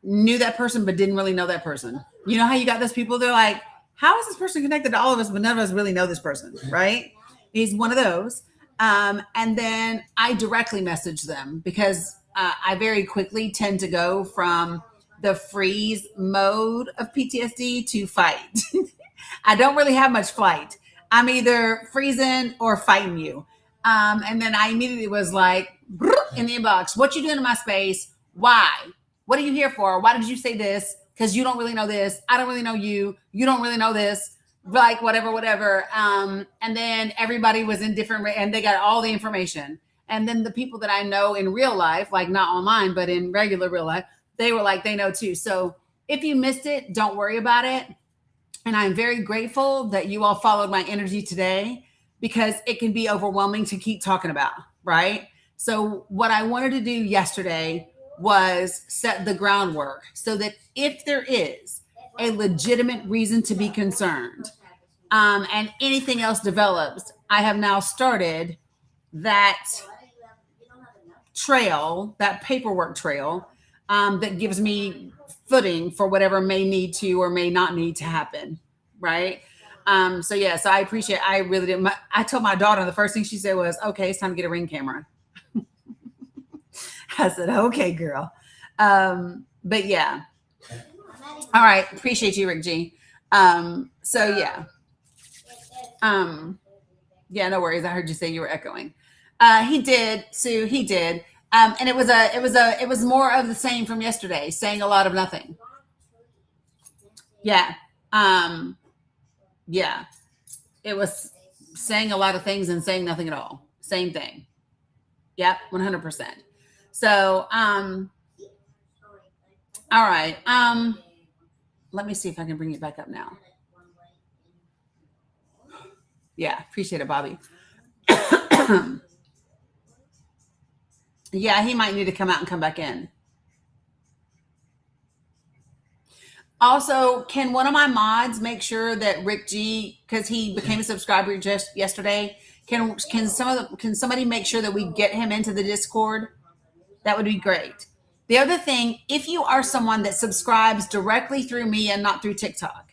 that person, but didn't really know that person. You know how you got those people, they're like, how is this person connected to all of us, but none of us really know this person, right? He's one of those. And then I directly message them because I very quickly tend to go from the freeze mode of PTSD to fight. I don't really have much flight. I'm either freezing or fighting you. And then I immediately was like, in the inbox, what you doing in my space? Why? What are you here for? Why did you say this? Because you don't really know this. I don't really know you. You don't really know this. Like whatever. And then everybody was in different, and they got all the information. And then the people that I know in real life, like not online, but in regular real life, they were like, they know too. So if you missed it, don't worry about it. And I'm very grateful that you all followed my energy today, because it can be overwhelming to keep talking about, right? So what I wanted to do yesterday was set the groundwork so that if there is a legitimate reason to be concerned, and anything else develops, I have now started that trail, that paperwork trail, that gives me footing for whatever may need to or may not need to happen, right? So I appreciate. I really did. I told my daughter the first thing she said was, "Okay, it's time to get a Ring camera." I said, "Okay, girl." But yeah. All right, appreciate you, Rick G. Yeah, no worries. I heard you say you were echoing. He did, Sue. He did. And it was more of the same from yesterday, saying a lot of nothing. Yeah. Yeah. It was saying a lot of things and saying nothing at all. Same thing. Yep. 100%. So, all right. Let me see if I can bring it back up now. Yeah. Appreciate it, Bobby. Yeah, he might need to come out and come back in. Also, can one of my mods make sure that Rick G, because he became a subscriber just yesterday, can somebody make sure that we get him into the Discord? That would be great. The other thing, if you are someone that subscribes directly through me and not through TikTok,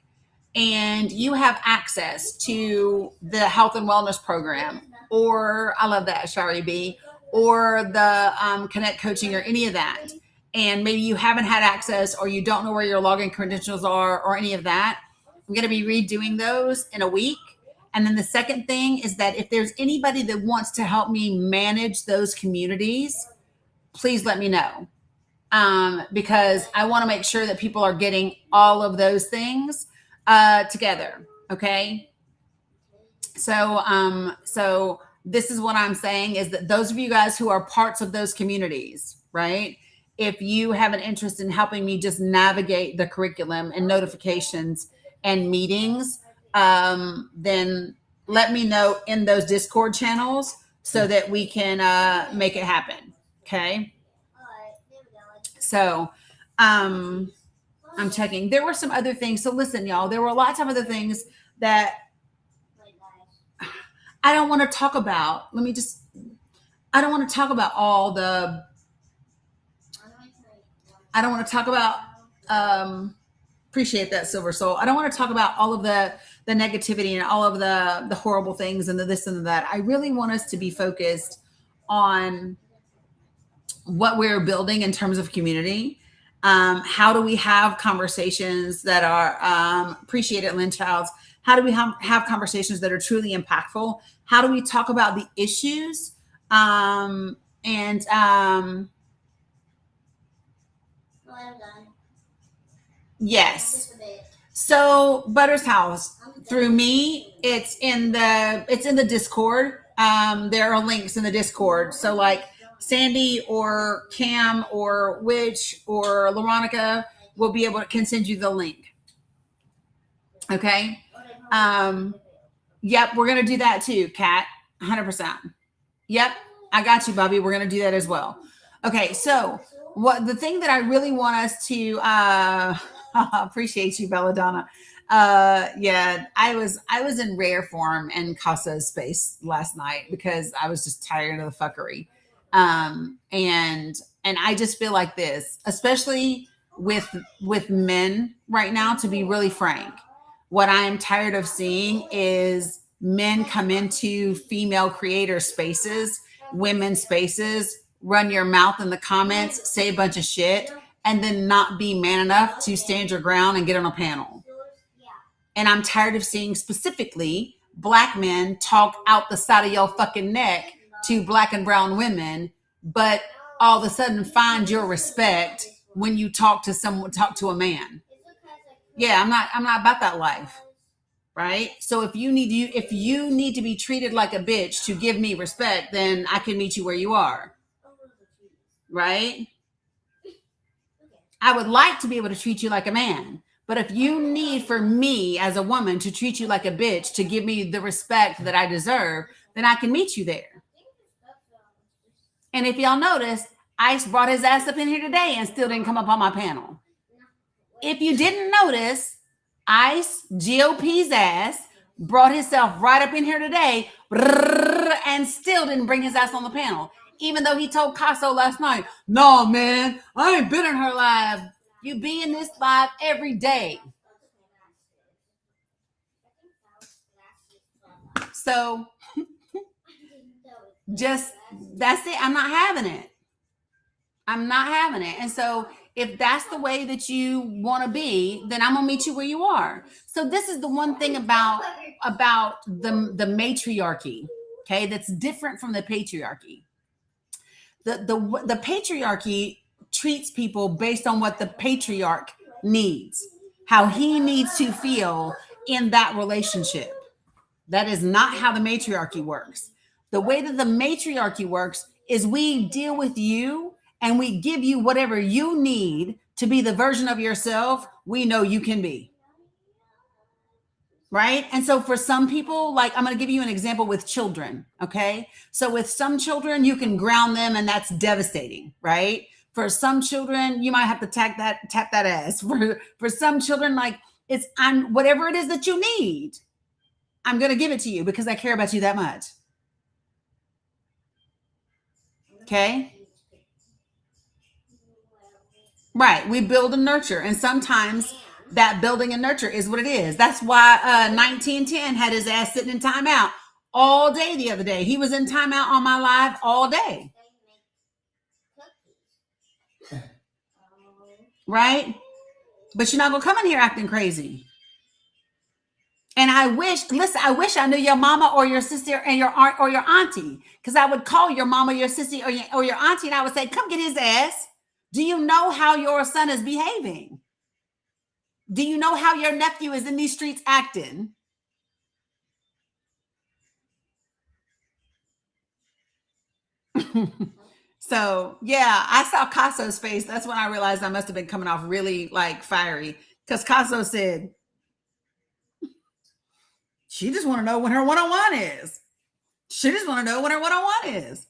and you have access to the health and wellness program, or I love that, Shari B, or the Connect coaching or any of that, and maybe you haven't had access or you don't know where your login credentials are or any of that, I'm going to be redoing those in a week. And then the second thing is that if there's anybody that wants to help me manage those communities, please let me know. Because I want to make sure that people are getting all of those things together. Okay. So this is what I'm saying is that those of you guys who are parts of those communities, right? If you have an interest in helping me just navigate the curriculum and notifications and meetings, then let me know in those Discord channels so that we can make it happen. Okay. So I'm checking. There were some other things. So listen, y'all, there were lots of other things that I don't want to talk about. I don't want to talk about all the, I don't want to talk about, appreciate that, Silver Soul. I don't want to talk about all of the negativity and all of the horrible things and the this and the that. I really want us to be focused on what we're building in terms of community. How do we have conversations that are, appreciate it, Lynn Childs. How do we have conversations that are truly impactful? How do we talk about the issues? Yes. So Butter's house through me, it's in the Discord. There are links in the Discord. So like Sandy or Cam or Witch or LaRonica, will be able to can send you the link. Okay. Yep, we're gonna do that too, Kat. 100%. Yep, I got you, Bobby. We're gonna do that as well. Okay, so what the thing that I really want us to appreciate you, Belladonna. Yeah, I was in rare form in Casa's space last night because I was just tired of the fuckery. And I just feel like this, especially with men right now, to be really frank. What I am tired of seeing is men come into female creator spaces, women's spaces, run your mouth in the comments, say a bunch of shit, and then not be man enough to stand your ground and get on a panel. And I'm tired of seeing specifically black men talk out the side of your fucking neck to black and brown women, but all of a sudden find your respect when you talk to a man. Yeah, I'm not about that life. Right? So if you need to be treated like a bitch to give me respect, then I can meet you where you are. Right? I would like to be able to treat you like a man. But if you need for me as a woman to treat you like a bitch to give me the respect that I deserve, then I can meet you there. And if y'all notice, Ice brought his ass up in here today and still didn't come up on my panel. If you didn't notice, Ice, GOP's ass, brought himself right up in here today and still didn't bring his ass on the panel. Even though he told Caso last night, no, man, I ain't been in her live. You be in this live every day. So just, that's it. I'm not having it. And so if that's the way that you want to be, then I'm gonna meet you where you are. So this is the one thing about the matriarchy, okay, that's different from the patriarchy. The patriarchy treats people based on what the patriarch needs, how he needs to feel in that relationship. That is not how the matriarchy works. The way that the matriarchy works is we deal with you and we give you whatever you need to be the version of yourself we know you can be. Right? And so for some people, like I'm going to give you an example with children. Okay. So with some children, you can ground them and that's devastating. Right? For some children, you might have to tap that ass. For some children, like I'm whatever it is that you need, I'm going to give it to you because I care about you that much. Okay. Right. We build and nurture. And sometimes that building and nurture is what it is. That's why 1910 had his ass sitting in timeout all day the other day. He was in timeout on my live all day. Right? But you're not going to come in here acting crazy. And I wish I knew your mama or your sister and your aunt or your auntie, because I would call your mama, your sister, or your auntie, and I would say, come get his ass. Do you know how your son is behaving? Do you know how your nephew is in these streets acting? So, yeah, I saw Caso's face. That's when I realized I must have been coming off really like fiery, because Caso said, she just want to know when her one-on-one is. She just want to know when her one-on-one is.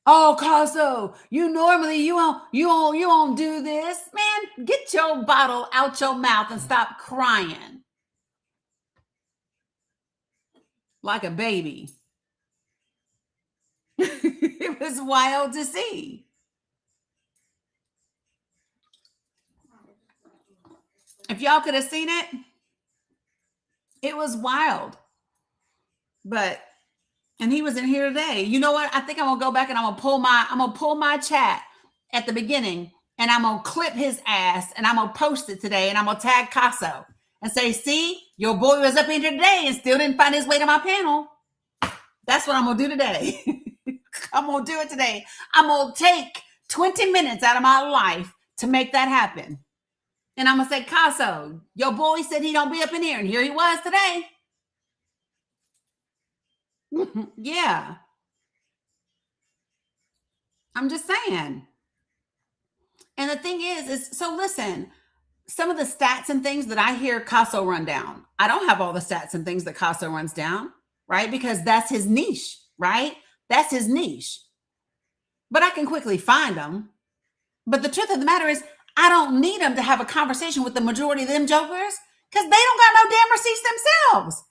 Oh, Caso, you normally you won't do this. Man, get your bottle out your mouth and stop crying like a baby. It was wild to see. If y'all could have seen it, it was wild. And he was in here today. You know what? I think I'm gonna go back and I'm gonna pull my chat at the beginning and I'm gonna clip his ass and I'm gonna post it today and I'm gonna tag Caso and say, see, your boy was up in here today and still didn't find his way to my panel. That's what I'm gonna do today. I'm gonna do it today. I'm gonna take 20 minutes out of my life to make that happen. And I'm gonna say, Caso, your boy said he don't be up in here, and here he was today. Yeah. I'm just saying. And the thing is so listen, some of the stats and things that I hear Casso run down, I don't have all the stats and things that Casso runs down, right? Because that's his niche, right? That's his niche. But I can quickly find them. But the truth of the matter is, I don't need them to have a conversation with the majority of them jokers because they don't got no damn receipts themselves.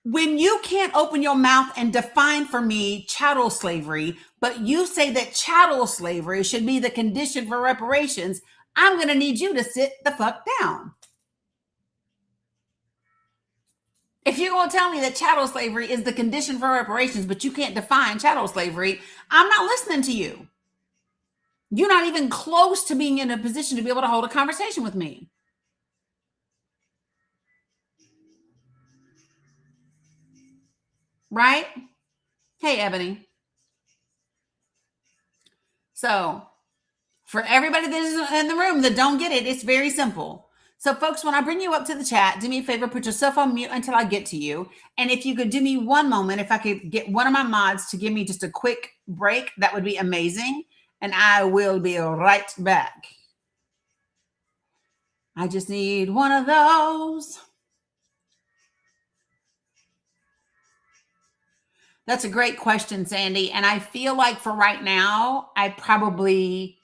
When you can't open your mouth and define for me chattel slavery, but you say that chattel slavery should be the condition for reparations, I'm going to need you to sit the fuck down. If you're going to tell me that chattel slavery is the condition for reparations, but you can't define chattel slavery, I'm not listening to you. You're not even close to being in a position to be able to hold a conversation with me. Right? Hey, Ebony. So, for everybody that is in the room that don't get it, it's very simple. So, folks, when I bring you up to the chat, do me a favor, put yourself on mute until I get to you. And if you could do me one moment, if I could get one of my mods to give me just a quick break, that would be amazing. And I will be right back. I just need one of those. That's a great question, Sandy. And I feel like for right now, I probably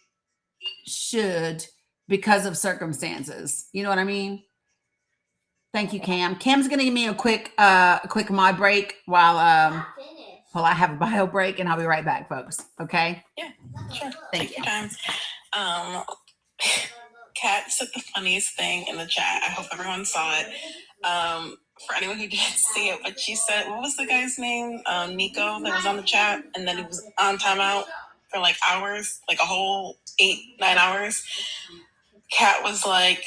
should because of circumstances. You know what I mean? Thank you, Cam. Cam's going to give me a quick mod break while I have a bio break, and I'll be right back, folks. Okay? Yeah, sure. Thank you. Your time. Kat said the funniest thing in the chat. I hope everyone saw it. For anyone who didn't see it, but she said, what was the guy's name? Nico, that was on the chat, and then he was on timeout for like hours, like a whole 8-9 hours. Kat was like,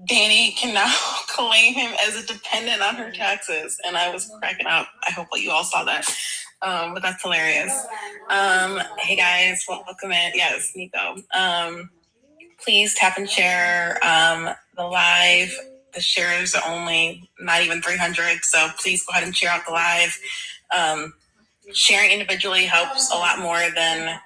Dani can now claim him as a dependent on her taxes. And I was cracking up. I hope that you all saw that. But that's hilarious. Hey guys, welcome in. Yes, Nico. Please tap and share the live. The shares are only not even 300. So please go ahead and share out the live. Sharing individually helps a lot more than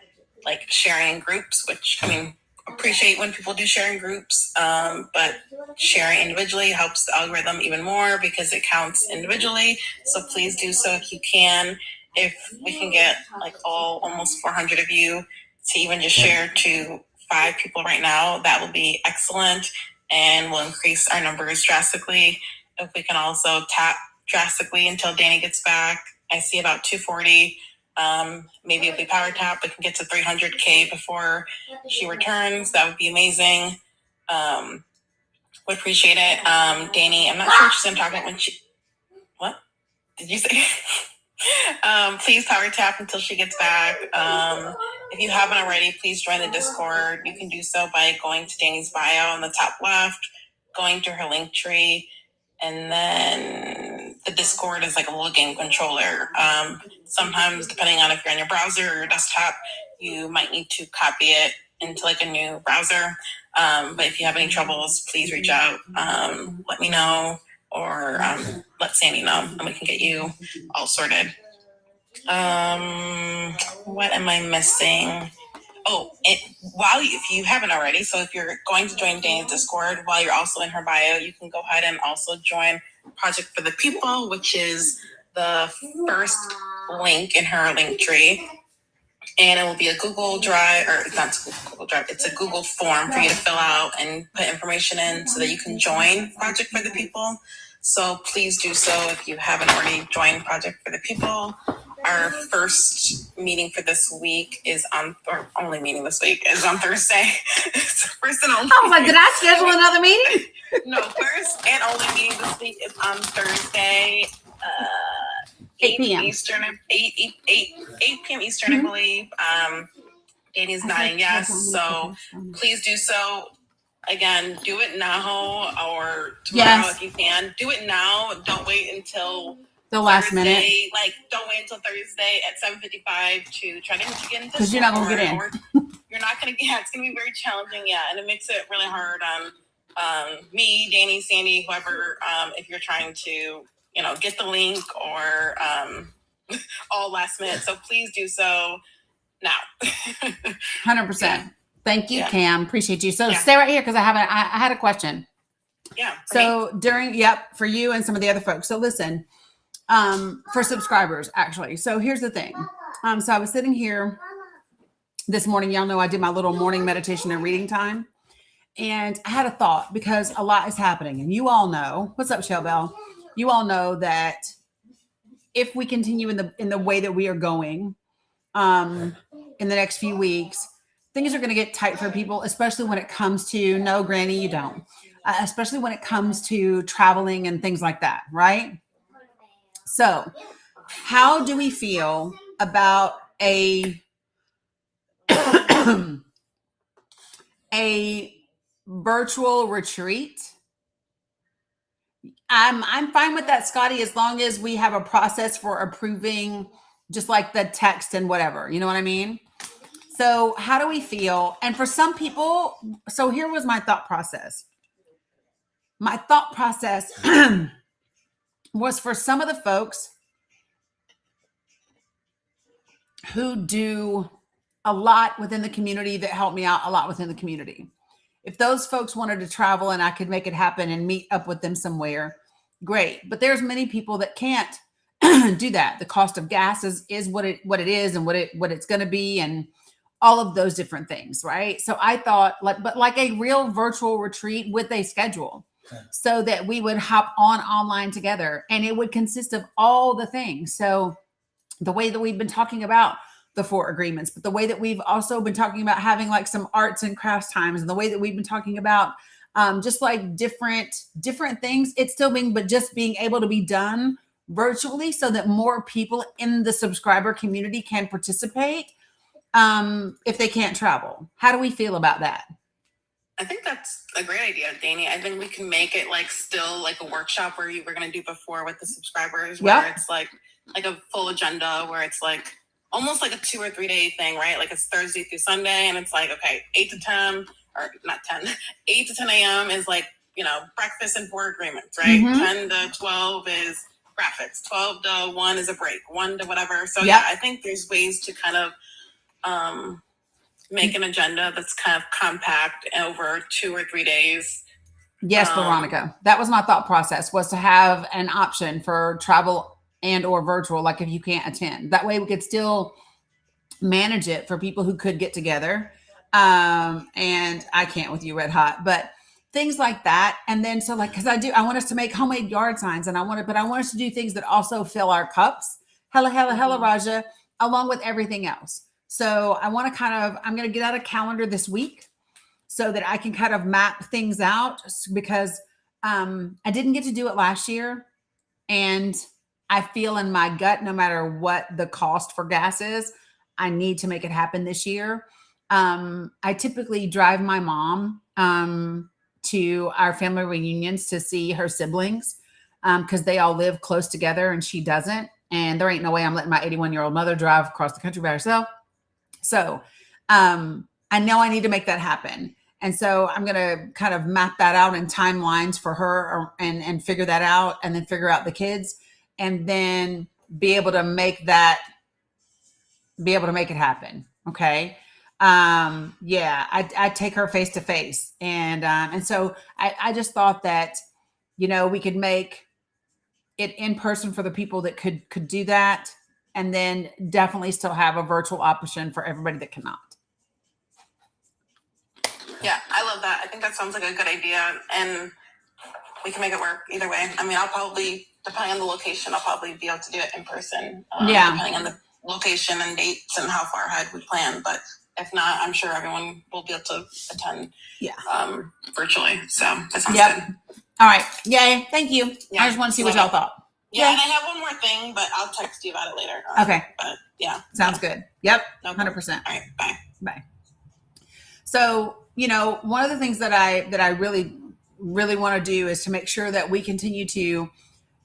like sharing in groups, which I mean, appreciate when people do share in groups, but sharing individually helps the algorithm even more because it counts individually. So please do so if you can. If we can get like almost 400 of you to even just share to 5 people right now, that will be excellent and will increase our numbers drastically. If we can also tap drastically until Dani gets back, I see about 240. Maybe if we power tap, we can get to 300K before she returns. That would be amazing. Would appreciate it. Dani, I'm not sure if she's going to talk about when she... What? Did you say? Please power tap until she gets back. If you haven't already, please join the Discord. You can do so by going to Dani's bio on the top left, going to her link tree, and then the Discord is like a little game controller. Sometimes, depending on if you're on your browser or your desktop, you might need to copy it into like a new browser. But if you have any troubles, please reach out. Let me know, or let Sandy know, and we can get you all sorted. What am I missing? Oh, if you haven't already, so if you're going to join Dani's Discord while you're also in her bio, you can go ahead and also join Project for the People, which is the first link in her link tree. And it will be a Google Drive, or it's not Google Drive, it's a Google form for you to fill out and put information in so that you can join Project for the People. So please do so if you haven't already joined Project for the People. Our first meeting for this week is or only meeting this week is on Thursday. It's first and only. I was like, did I schedule another meeting? No, first and only meeting this week is on Thursday, 8 p.m. Eastern, 8 p.m. Eastern, I believe. Dani's nodding yes, so please do so. Again, do it now or tomorrow if you can. Do it now. Don't wait until the last minute. Like, don't wait until Thursday at 7:55 to try to get into. Because you're not going to get in. You're not going to. Yeah, it's going to be very challenging. Yeah, and it makes it really hard on me, Dani, Sandy, whoever. If you're trying to, get the link or all last minute. So please do so now. 100%. Thank you, Yeah. Cam. Appreciate you. So Yeah. stay right here because I had a question. Yeah. for me. So for you and some of the other folks. So listen, for subscribers, actually. So here's the thing. So I was sitting here this morning. Y'all know I did my little morning meditation and reading time. And I had a thought because a lot is happening. And you all know, what's up, Shell Bell? You all know that if we continue in the way that we are going, in the next few weeks, things are going to get tight for people, especially when it comes to, no, Granny, you don't, especially when it comes to traveling and things like that, right? So, how do we feel about a a virtual retreat? I'm fine with that, Scotty, as long as we have a process for approving, just like the text and whatever. You know what I mean? So, how do we feel? And for some people, so here was my thought process. My thought process was for some of the folks who do a lot within the community that help me out a lot within the community. If those folks wanted to travel and I could make it happen and meet up with them somewhere, great. But there's many people that can't do that. The cost of gas is what it is and what it's going to be, and all of those different things, right? So I thought like a real virtual retreat with a schedule, so that we would hop online together, and it would consist of all the things. So the way that we've been talking about the 4 agreements, but the way that we've also been talking about having like some arts and crafts times, and the way that we've been talking about just like different things, it's still but just being able to be done virtually so that more people in the subscriber community can participate if they can't travel. How do we feel about that? I think that's a great idea, Dani. I think we can make it like still like a workshop where you were going to do before with the subscribers, where it's like a full agenda, where it's like almost like a 2 or 3 day thing, right? Like it's Thursday through Sunday, and it's like, okay, 8 to 10, or not 10, 8 to 10 a.m. is like, breakfast and 4 agreements, right? 10 to 12 is graphics. 12 to 1 is a break. 1 to whatever. So yeah, I think there's ways to kind of make an agenda that's kind of compact over 2 or 3 days. Yes, Veronica. That was my thought process, was to have an option for travel and or virtual, like if you can't attend. That way we could still manage it for people who could get together. And I can't with you, Red Hot, but things like that. And then so like, because I want us to make homemade yard signs, and I want us to do things that also fill our cups. Hella, Raja, along with everything else. So I want to I'm going to get out a calendar this week so that I can kind of map things out, because I didn't get to do it last year. And I feel in my gut, no matter what the cost for gas is, I need to make it happen this year. I typically drive my mom to our family reunions to see her siblings, because they all live close together and she doesn't. And there ain't no way I'm letting my 81-year-old mother drive across the country by herself. So I know I need to make that happen. And so I'm going to kind of map that out in timelines for her, and figure that out, and then figure out the kids, and then be able to make it happen. Okay. I take her face to face. And so I just thought that, we could make it in person for the people that could do that, and then definitely still have a virtual option for everybody that cannot. Yeah, I love that. I think that sounds like a good idea, and we can make it work either way. I mean, I'll probably, depending on the location, I'll probably be able to do it in person. Depending on the location and dates and how far ahead we plan. But if not, I'm sure everyone will be able to attend virtually. So that sounds good. All right. Yay. Thank you. Yeah. I just want to see what y'all thought. Yeah, and I have one more thing, but I'll text you about it later. Okay. But yeah. Sounds good. Yep. No 100%. All right. Bye. Bye. So, one of the things that I really, really want to do is to make sure that we continue to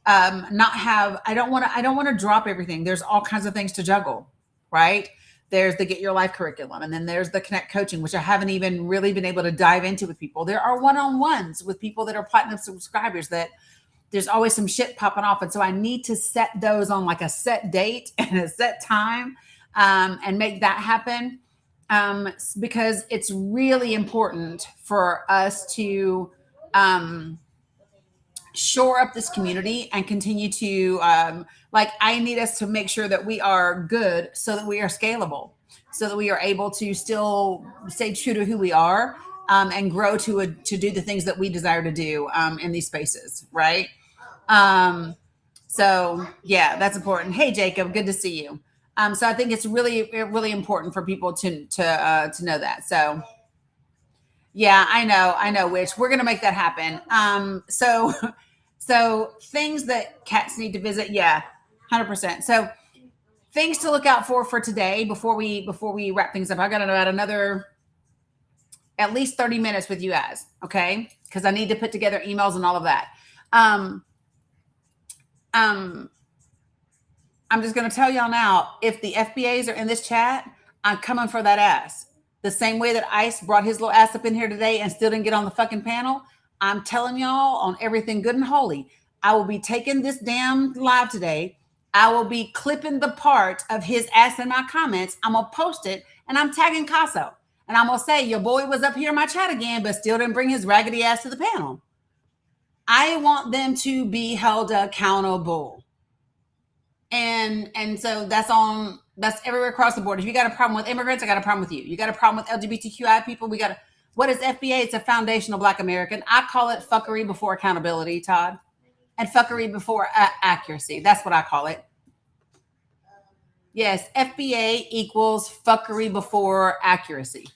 I don't want to drop everything. There's all kinds of things to juggle, right? There's the Get Your Life curriculum, and then there's the Connect coaching, which I haven't even really been able to dive into with people. There are one-on-ones with people that are platinum subscribers that there's always some shit popping off. And so I need to set those on like a set date and a set time, and make that happen. because it's really important for us to shore up this community and continue to like I need us to make sure that we are good so that we are scalable, so that we are able to still stay true to who we are, and grow to do the things that we desire to do in these spaces, right? So yeah, that's important. Hey Jacob, good to see you. So I think it's really important for people to know that. So yeah, I know. Which we're gonna make that happen. So things that cats need to visit. Yeah, 100%. So things to look out for today before we wrap things up. I got about another at least 30 minutes with you guys, okay? Because I need to put together emails and all of that. Um, I'm just gonna tell y'all now, if the FBAs are in this chat, I'm coming for that ass. The same way that Ice brought his little ass up in here today and still didn't get on the fucking panel, I'm telling y'all on everything good and holy, I will be taking this damn live today. I will be clipping the part of his ass in my comments. I'm gonna post it and I'm tagging Casso. And I'm gonna say, your boy was up here in my chat again, but still didn't bring his raggedy ass to the panel. I want them to be held accountable. And so that's everywhere across the board. If you got a problem with immigrants, I got a problem with you. You got a problem with LGBTQI people, what is FBA? It's a foundational Black American. I call it fuckery before accountability, Todd, and fuckery before accuracy. That's what I call it. Yes, FBA equals fuckery before accuracy.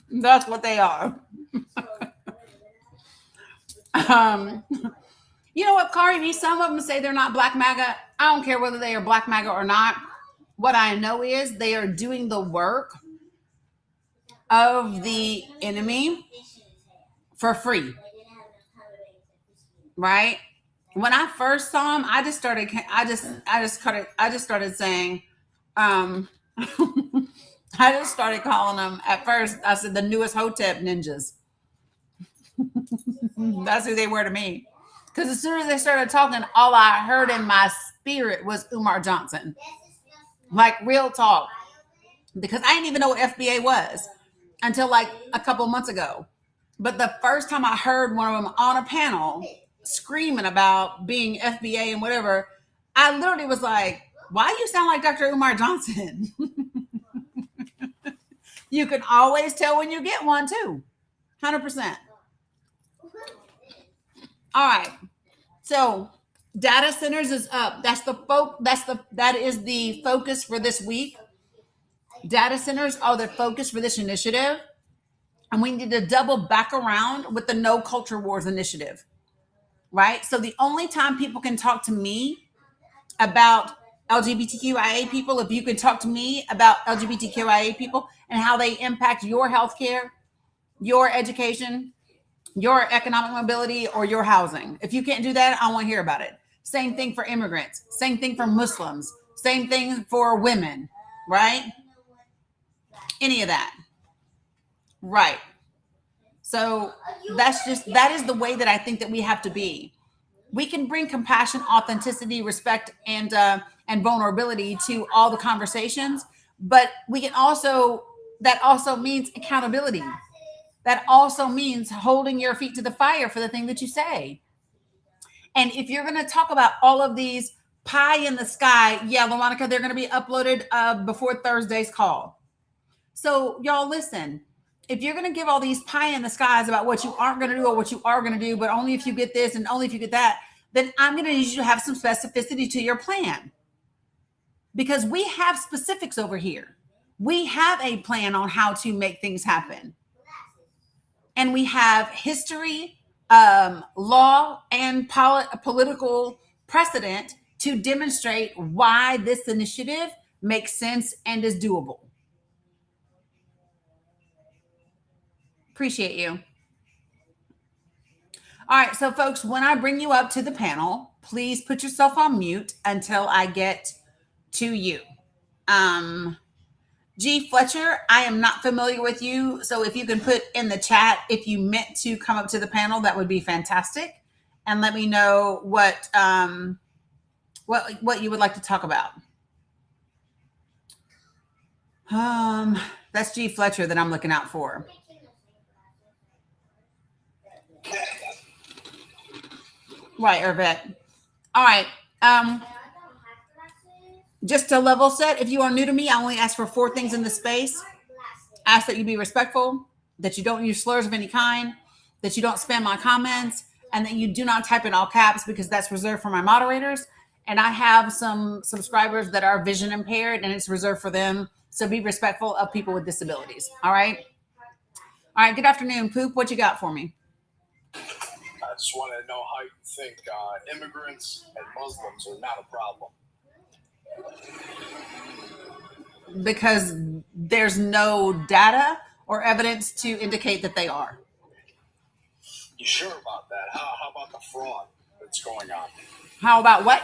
That's what they are. You know what, Kari B? Some of them say they're not Black MAGA. I don't care whether they are Black MAGA or not. What I know is they are doing the work of the enemy for free, right? When I first saw him, I just started saying, I just started calling them. At first, I said the newest Hotep ninjas. That's who they were to me. Because as soon as they started talking, all I heard in my spirit was Umar Johnson. Like real talk. Because I didn't even know what FBA was until like a couple months ago. But the first time I heard one of them on a panel screaming about being FBA and whatever, I literally was like, why you sound like Dr. Umar Johnson? You can always tell when you get one too. 100%. All right. So data centers is up. That is the focus for this week. Data centers are the focus for this initiative. And we need to double back around with the No Culture Wars initiative. Right? So the only time people can talk to me about LGBTQIA people, if you can talk to me about LGBTQIA people and how they impact your healthcare, your education, your economic mobility, or your housing. If you can't do that, I don't want to hear about it. Same thing for immigrants. Same thing for Muslims. Same thing for women, right? Any of that. Right. So that is the way that I think that we have to be. We can bring compassion, authenticity, respect, and vulnerability to all the conversations, but we can also, that also means accountability. That also means holding your feet to the fire for the thing that you say. And if you're going to talk about all of these pie in the sky, yeah, LaMonica, they're going to be uploaded before Thursday's call. So y'all listen, if you're going to give all these pie in the skies about what you aren't going to do or what you are going to do, but only if you get this and only if you get that, then I'm going to need you to have some specificity to your plan. Because we have specifics over here. We have a plan on how to make things happen. And we have history, law, and political precedent to demonstrate why this initiative makes sense and is doable. Appreciate you. All right, so folks, when I bring you up to the panel, please put yourself on mute until I get to you. G. Fletcher, I am not familiar with you, so if you can put in the chat if you meant to come up to the panel, that would be fantastic, and let me know what you would like to talk about. That's G Fletcher that I'm looking out for. Right, Irvette. All right. Just to level set, if you are new to me, I only ask for 4 things in the space. Ask that you be respectful, that you don't use slurs of any kind, that you don't spam my comments, and that you do not type in all caps because that's reserved for my moderators. And I have some subscribers that are vision impaired and it's reserved for them. So be respectful of people with disabilities. All right. All right. Good afternoon, Poop. What you got for me? I just want to know how you think immigrants and Muslims are not a problem. Because there's no data or evidence to indicate that they are. You sure about that? How about the fraud that's going on? How about what?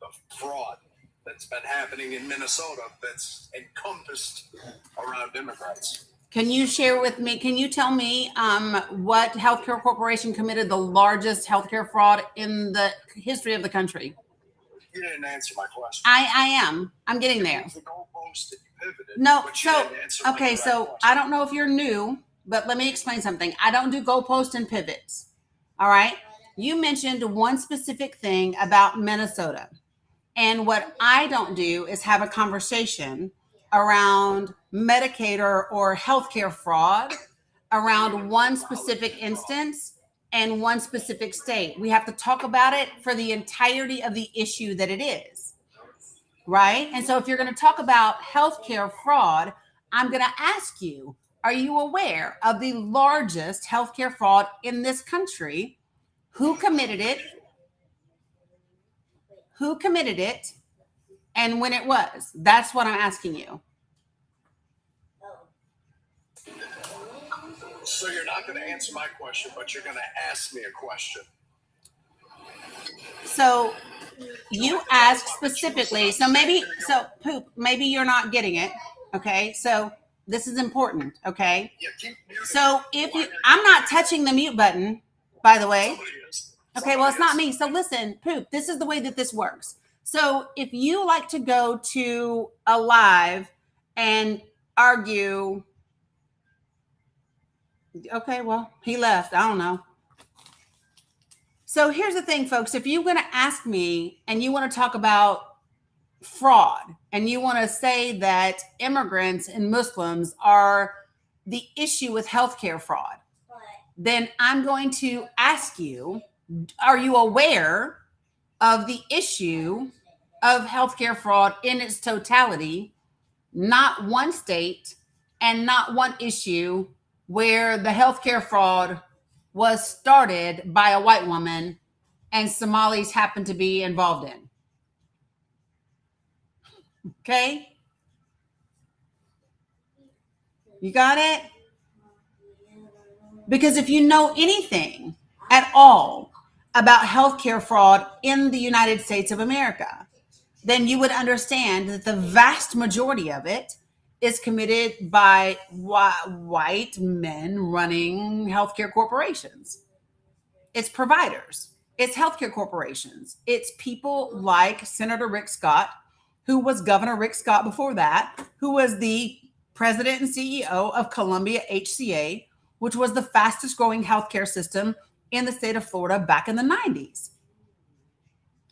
The fraud that's been happening in Minnesota that's encompassed around immigrants. Can you share with me, can you tell me what healthcare corporation committed the largest healthcare fraud in the history of the country? You didn't answer my question. I am. I'm getting there. The goalpost that you pivoted, No, but you so, didn't answer my okay, direct so question. I don't know if you're new, but let me explain something. I don't do goalposts and pivots. All right. You mentioned one specific thing about Minnesota. And what I don't do is have a conversation around Medicaid or healthcare fraud around one specific instance and one specific state. We have to talk about it for the entirety of the issue that it is. Right? And so if you're going to talk about healthcare fraud, I'm going to ask you, are you aware of the largest healthcare fraud in this country? Who committed it? Who committed it? And when it was? That's what I'm asking you. So you're not going to answer my question, but you're going to ask me a question. So you asked specifically, so Poop, maybe you're not getting it. Okay. So this is important. Okay. So I'm not touching the mute button, by the way. Okay. Well, it's not me. So listen, Poop, this is the way that this works. So if you like to go to a live and argue, okay, well, he left. I don't know. So here's the thing, folks. If you're going to ask me and you want to talk about fraud and you want to say that immigrants and Muslims are the issue with healthcare fraud, then I'm going to ask you, are you aware of the issue of healthcare fraud in its totality, not one state and not one issue where the healthcare fraud was started by a white woman and Somalis happen to be involved in? Okay? You got it? Because if you know anything at all about healthcare fraud in the United States of America, then you would understand that the vast majority of it is committed by white men running healthcare corporations. It's providers. It's healthcare corporations. It's people like Senator Rick Scott, who was Governor Rick Scott before that, who was the president and CEO of Columbia HCA, which was the fastest growing healthcare system in the state of Florida back in the 90s.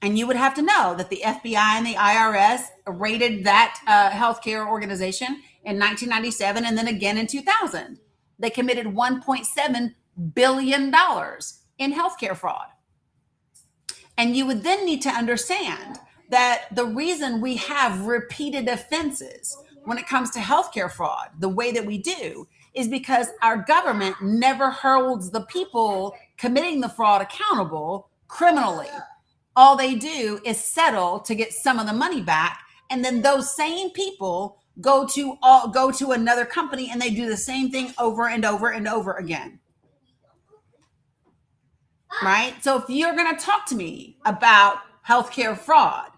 And you would have to know that the FBI and the IRS raided that healthcare organization in 1997 and then again in 2000. They committed $1.7 billion in healthcare fraud. And you would then need to understand that the reason we have repeated offenses when it comes to healthcare fraud, the way that we do, is because our government never holds the people committing the fraud accountable criminally. All they do is settle to get some of the money back, and then those same people go to another company and they do the same thing over and over and over again. Right? So if you're going to talk to me about healthcare fraud,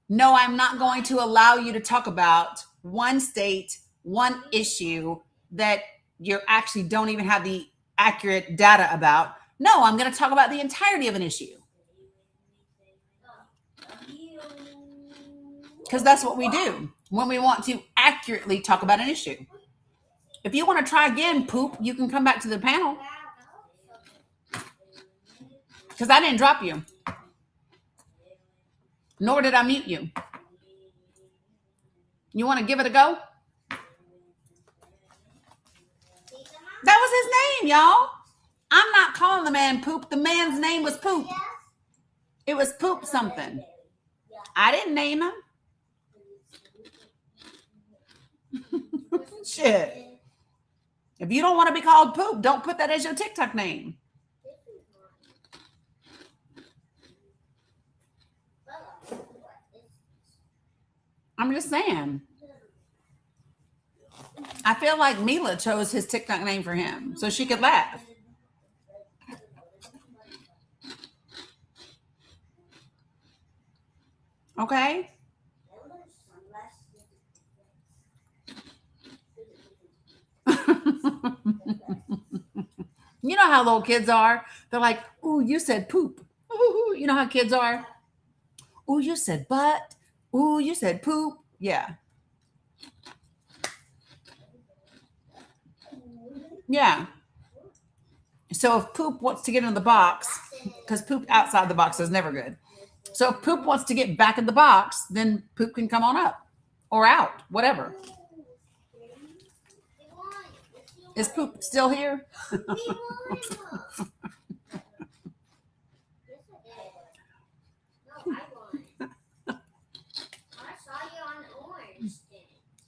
no, I'm not going to allow you to talk about one state, one issue that you actually don't even have the accurate data about. No, I'm going to talk about the entirety of an issue. Because that's what we do. when we want to accurately talk about an issue. If you want to try again, Poop, you can come back to the panel. Because I didn't drop you. Nor did I mute you. You want to give it a go? That was his name, y'all. I'm not calling the man Poop. The man's name was Poop. It was Poop something. I didn't name him. Shit. If you don't want to be called Poop, don't put that as your TikTok name. I'm just saying. I feel like Mila chose his TikTok name for him so she could laugh. Okay? You know how little kids are? They're like, ooh, you said poop. Ooh, you know how kids are? Ooh, you said butt. Ooh, you said poop. Yeah. Yeah. So if Poop wants to get in the box, because Poop outside the box is never good. So if Poop wants to get back in the box, then Poop can come on up or out, whatever. Is Poop still here?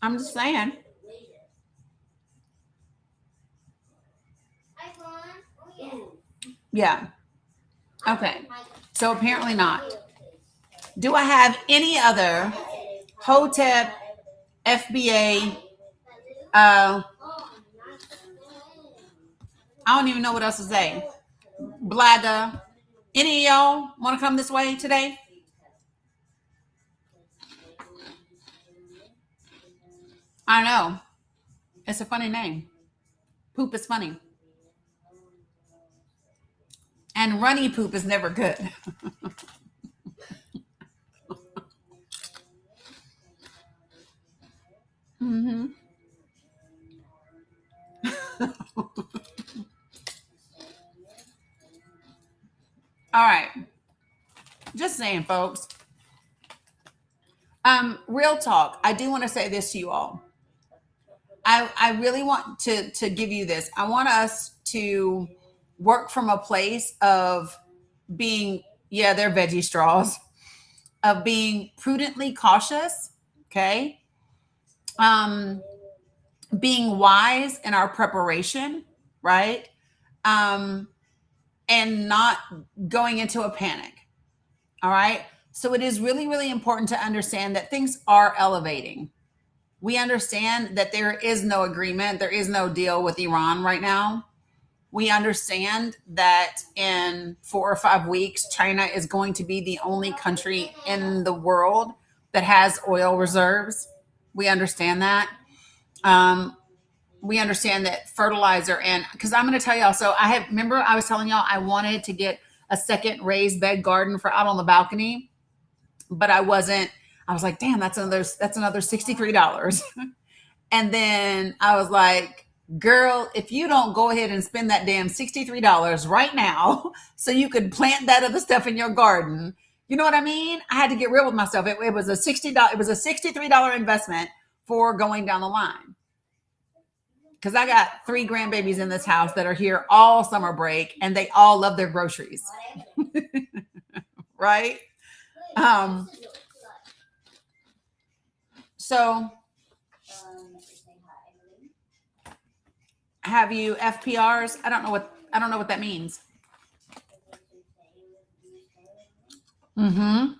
I'm just saying. Yeah. Okay. So apparently not. Do I have any other HOTEP, FBA, I don't even know what else to say. Blaga. Any of y'all want to come this way today? I know. It's a funny name. Poop is funny. And runny poop is never good. Mm-hmm. All right. Just saying, folks. Real talk. I do want to say this to you all. I really want to give you this. I want us to work from a place of being, yeah, they're veggie straws, of being prudently cautious, okay? Being wise in our preparation, right? And not going into a panic, all right? So it is really, really important to understand that things are elevating. We understand that there is no agreement, there is no deal with Iran right now. We understand that in 4 or 5 weeks, China is going to be the only country in the world that has oil reserves. We understand that. We understand that fertilizer, and because I'm going to tell y'all, so remember I was telling y'all I wanted to get a second raised bed garden for out on the balcony, but I wasn't. I was like, damn, that's another $63. And then I was like, girl, if you don't go ahead and spend that damn $63 right now so you could plant that other stuff in your garden, you know what I mean? I had to get real with myself. It was a $63 investment for going down the line. Because I got 3 grandbabies in this house that are here all summer break, and they all love their groceries. Right? So have you FPRs? I don't know what that means. Mm-hmm.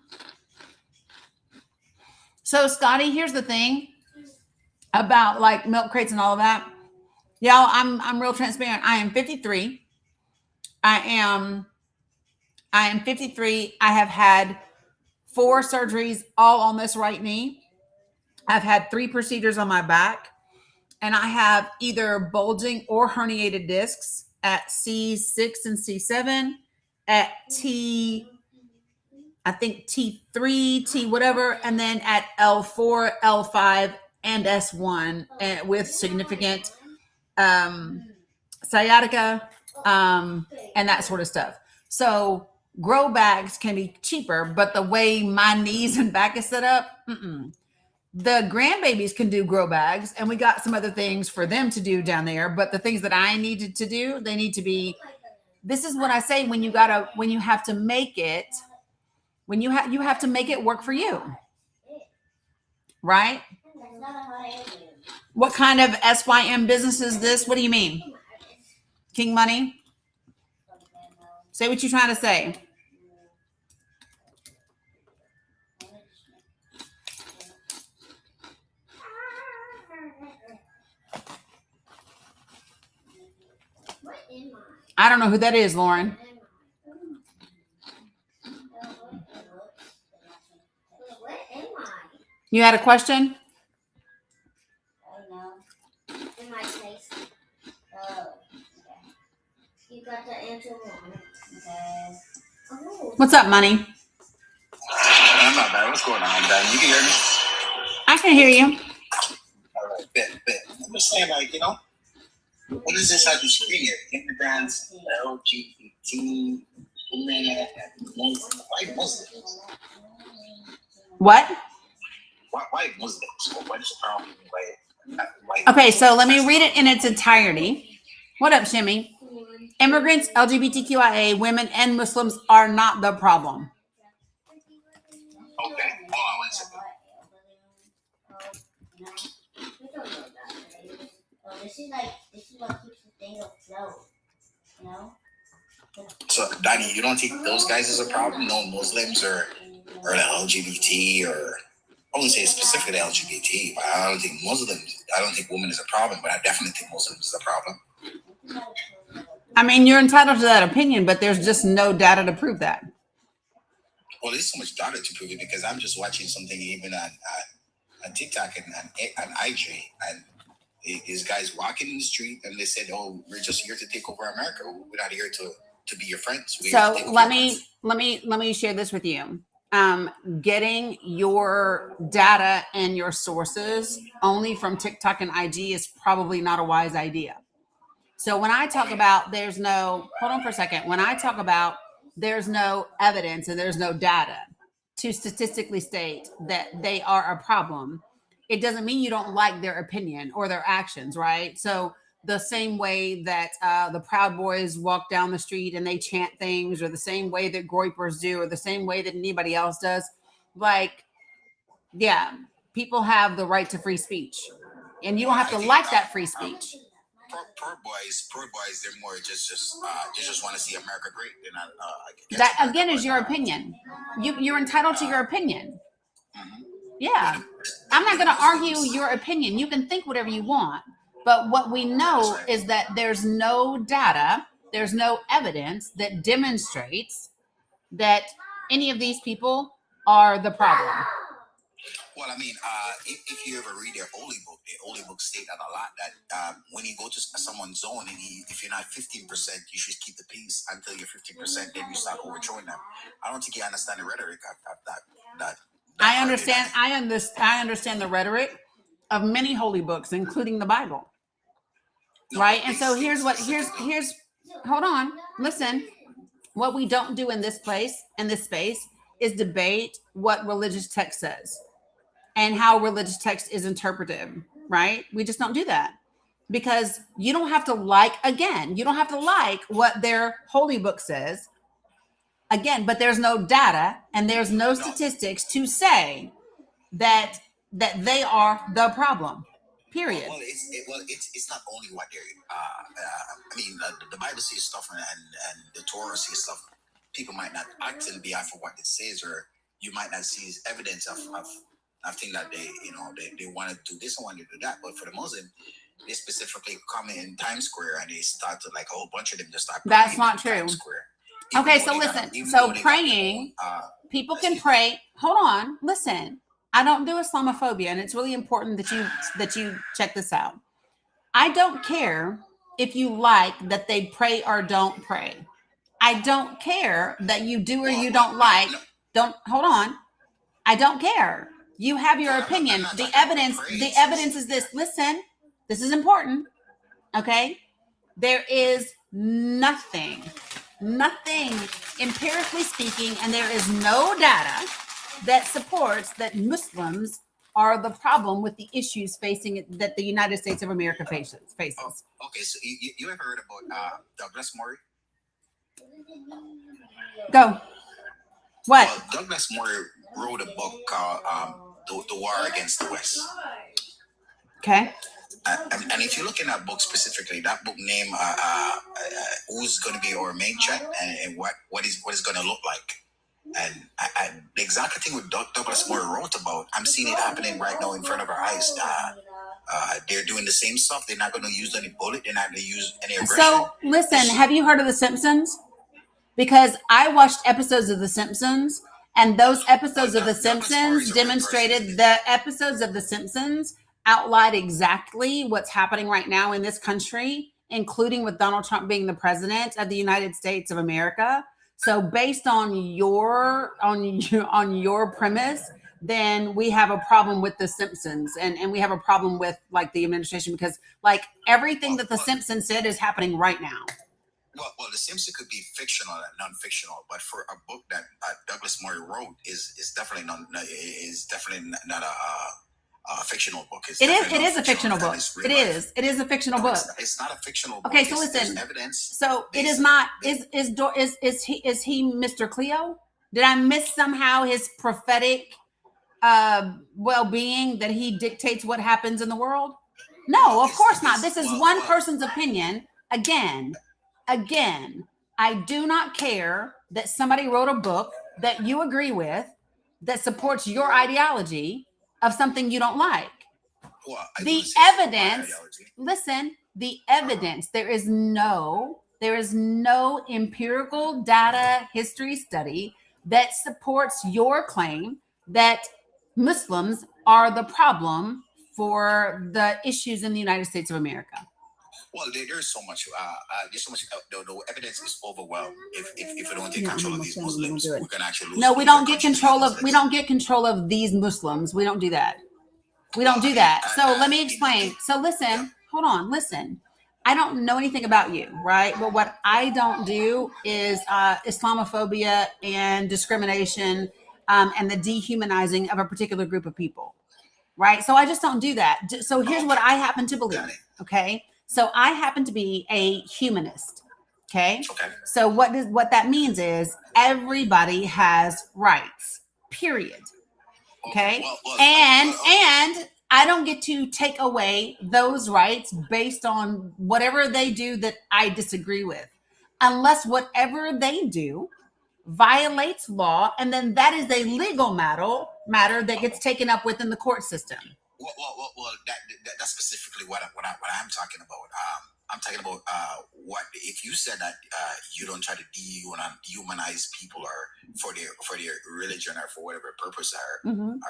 So Scotty, here's the thing about like milk crates and all of that. Y'all, I'm real transparent. I am 53. I am 53. I have had 4 surgeries all on this right knee. I've had 3 procedures on my back, and I have either bulging or herniated discs at C6 and C7, at T5 I think T3, T whatever, and then at L4, L5, and S1 with significant sciatica and that sort of stuff. So grow bags can be cheaper, but the way my knees and back is set up, the grandbabies can do grow bags, and we got some other things for them to do down there. But the things that I needed to do, they need to be. This is what I say when you have to make it, you have to make it work for you, right? What kind of SYM business is this? What do you mean? King Money? Say what you're trying to say. I don't know who that is, Lauren. You had a question? In my place. Oh, okay. You got the answer wrong. Okay. Oh. What's up, Money? I'm not bad. What's going on, Dani? You can hear me? I can hear you. All right, bet. I'm just saying, like, what is inside the screen here? Immigrants, LGBT, women, white Muslims. What? White Muslims. What's the problem with white Okay, so let me read it in its entirety. What up, Shimmy? Immigrants, LGBTQIA, women, and Muslims are not the problem. Okay. Hold on one second. This is what keeps the thing afloat, you know? So, Dani, you don't think those guys is a problem? No Muslims or the LGBT or I wouldn't say specifically LGBT, but I don't think women is a problem, but I definitely think Muslims is a problem. I mean, you're entitled to that opinion, but there's just no data to prove that. Well, there's so much data to prove it because I'm just watching something even on TikTok and IG, and these guys walking in the street, and they said, "Oh, we're just here to take over America. We're not here to be your friends." So let me share this with you. Getting your data and your sources only from TikTok and IG is probably not a wise idea. So when I talk about hold on for a second. When I talk about there's no evidence and there's no data to statistically state that they are a problem, it doesn't mean you don't like their opinion or their actions, right? So the same way that the Proud Boys walk down the street and they chant things, or the same way that Groypers do, or the same way that anybody else does, people have the right to free speech, and you don't have to like that free speech. Poor boys, they're more they just want to see America great. That again is your opinion. You're entitled to your opinion. Mm-hmm. Yeah, I'm not going to argue your opinion. You can think whatever you want, but what we know is that there's no data, there's no evidence that demonstrates that any of these people are the problem. Well, I mean, if you ever read their holy book state that a lot that when you go to someone's zone and if you're not 15%, you should keep the peace until you're 15%. Then you start overthrowing them. I don't think you understand the rhetoric of that. I understand. I understand the rhetoric of many holy books, including the Bible. Right, and so here's hold on, listen. What we don't do in this space is debate what religious text says and how religious text is interpreted, right? We just don't do that because you don't have to like what their holy book says again, but there's no data and there's no statistics to say that they are the problem. Period. Well, it's not only what they're. I mean, the Bible says stuff and the Torah says stuff. People might not act in behalf of what it says, or you might not see evidence of things that they want to do this and want to do that. But for the Muslim, they specifically come in Times Square and they start to a whole bunch of them just start. That's not true. Okay, so listen. So praying, people can pray. Hold on, listen. I don't do Islamophobia, and it's really important that you check this out. I don't care if you like that they pray or don't pray. I don't care that you do or you don't like Don't hold on. I don't care. You have your opinion. The evidence is this. Listen, this is important. Okay. There is nothing empirically speaking, and there is no data that supports that Muslims are the problem with the issues facing that the United States of America faces. Oh, okay, so you ever heard about Douglas Murray? Go. What? Well, Douglas Murray wrote a book called the War Against the West. Okay. And if you look in that book specifically, that book name who's going to be our main threat and what is going to look like. And the exact thing with Douglas Murray wrote about, I'm seeing it happening right now in front of our eyes. They're doing the same stuff. They're not going to use any bullet. They're not going to use any aggression. So listen, have you heard of The Simpsons? Because I watched episodes of The Simpsons, and those episodes of The Simpsons demonstrated the episodes of The Simpsons outlined exactly what's happening right now in this country, including with Donald Trump being the president of the United States of America. So based on your premise, then we have a problem with The Simpsons, and we have a problem with like the administration, because like everything that The Simpsons said is happening right now. Well, The Simpsons could be fictional and non-fictional, but for a book that Douglas Murray wrote is definitely not a fictional book. It is a fictional book. It is a fictional book. It's not a fictional book. Okay, so listen. So it is not. Is he Mr. Cleo? Did I miss somehow his prophetic well-being that he dictates what happens in the world? No, of course not. This is one person's opinion. Again, I do not care that somebody wrote a book that you agree with that supports your ideology of something you don't like. Well, the evidence, listen, the evidence, there is no empirical data history study that supports your claim that Muslims are the problem for the issues in the United States of America. Well, there's so much. The evidence is overwhelmed. If we don't take control of these Muslims, we're gonna actually lose. No, we don't get control of. We don't get control of these Muslims. We don't do that. We don't do that. So let me explain. So listen. Hold on. Listen. I don't know anything about you, right? But what I don't do is Islamophobia and discrimination and the dehumanizing of a particular group of people, right? So I just don't do that. So here's what I happen to believe. Okay. So I happen to be a humanist. Okay. So what that means is everybody has rights, period. Okay. And I don't get to take away those rights based on whatever they do that I disagree with, unless whatever they do violates law, and then that is a legal matter that gets taken up within the court system. Well, that's specifically what I'm talking about. I'm talking about what if you said that you don't try to dehumanize people or for their religion or for whatever purpose or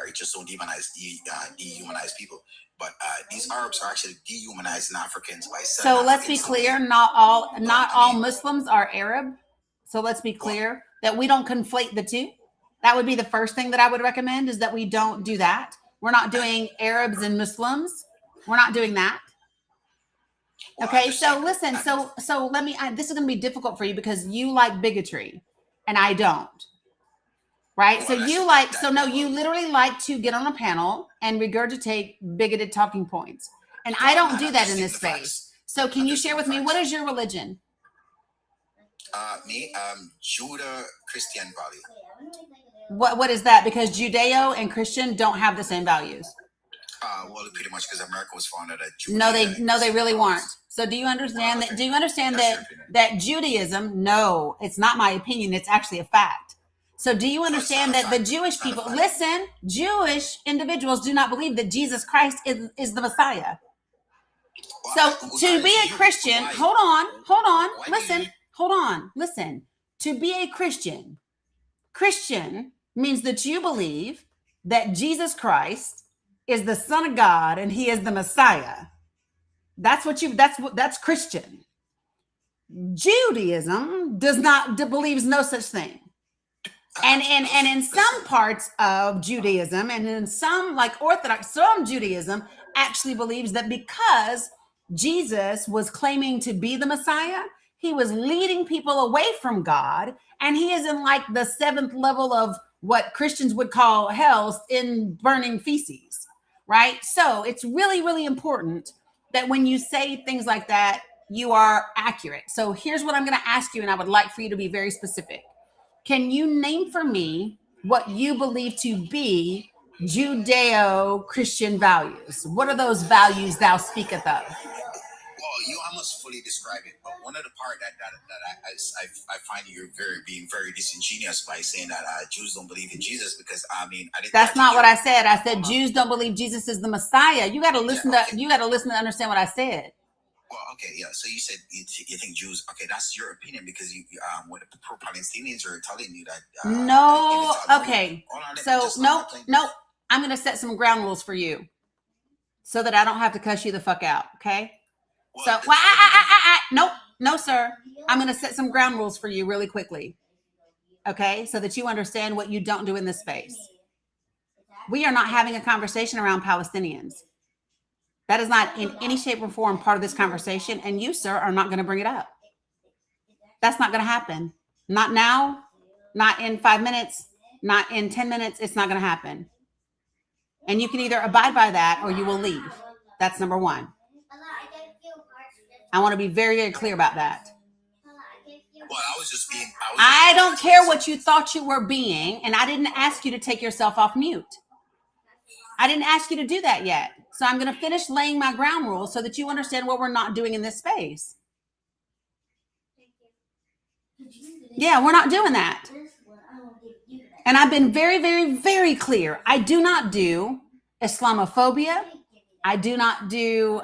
you just don't dehumanize people. But these Arabs are actually dehumanizing Africans by saying. So let's be clear: not all Muslims are Arab. So let's be clear that we don't conflate the two. That would be the first thing that I would recommend, is that we don't do that. We're not doing Arabs and Muslims. We're not doing that. Okay, so listen. So let me. This is going to be difficult for you because you like bigotry, and I don't. Right? So you like. So no, you literally like to get on a panel and regurgitate bigoted talking points, and I don't do that in this space. So can you share with me, what is your religion? Me, Judah Christian value. What is that? Because Judeo and Christian don't have the same values. Well, pretty much because America was founded at Judea. No, they really weren't. So do you understand that? Do you understand that Judaism? No, it's not my opinion. It's actually a fact. So do you understand that the Jewish people, listen, Jewish individuals do not believe that Jesus Christ is the Messiah. So to be a Christian, hold on, listen. To be a Christian means that you believe that Jesus Christ is the Son of God and he is the Messiah. That's Christian. Judaism believes no such thing. And in some parts of Judaism, and in some like Orthodox, some Judaism actually believes that because Jesus was claiming to be the Messiah, he was leading people away from God, and he is in like the 7th level of what Christians would call hell, in burning feces, right? So it's really, really important that when you say things like that, you are accurate. So here's what I'm going to ask you, and I would like for you to be very specific. Can you name for me what you believe to be Judeo-Christian values? What are those values thou speaketh of? Well, you almost fully describe it, but one of the part that I find you're being very disingenuous by saying that Jews don't believe in Jesus, because I didn't. That's not what I said. I said Jews don't believe Jesus is the Messiah. You got to listen okay. You got to listen to understand what I said. Well, okay, yeah. So you said you think Jews. Okay, that's your opinion, because what the pro-Palestinians are telling you that. No. Okay. On, so no. I'm going to set some ground rules for you, so that I don't have to cuss you the fuck out. Okay. Well, no, sir. I'm going to set some ground rules for you really quickly. Okay. So that you understand what you don't do in this space. We are not having a conversation around Palestinians. That is not in any shape or form part of this conversation. And you, sir, are not going to bring it up. That's not going to happen. Not now, not in 5 minutes, not in 10 minutes. It's not going to happen. And you can either abide by that or you will leave. That's number one. I want to be very, very clear about that. Well, I don't care what you thought you were being, and I didn't ask you to take yourself off mute. I didn't ask you to do that yet. So I'm going to finish laying my ground rules so that you understand what we're not doing in this space. Yeah, we're not doing that. And I've been very, very, very clear. I do not do Islamophobia. I do not do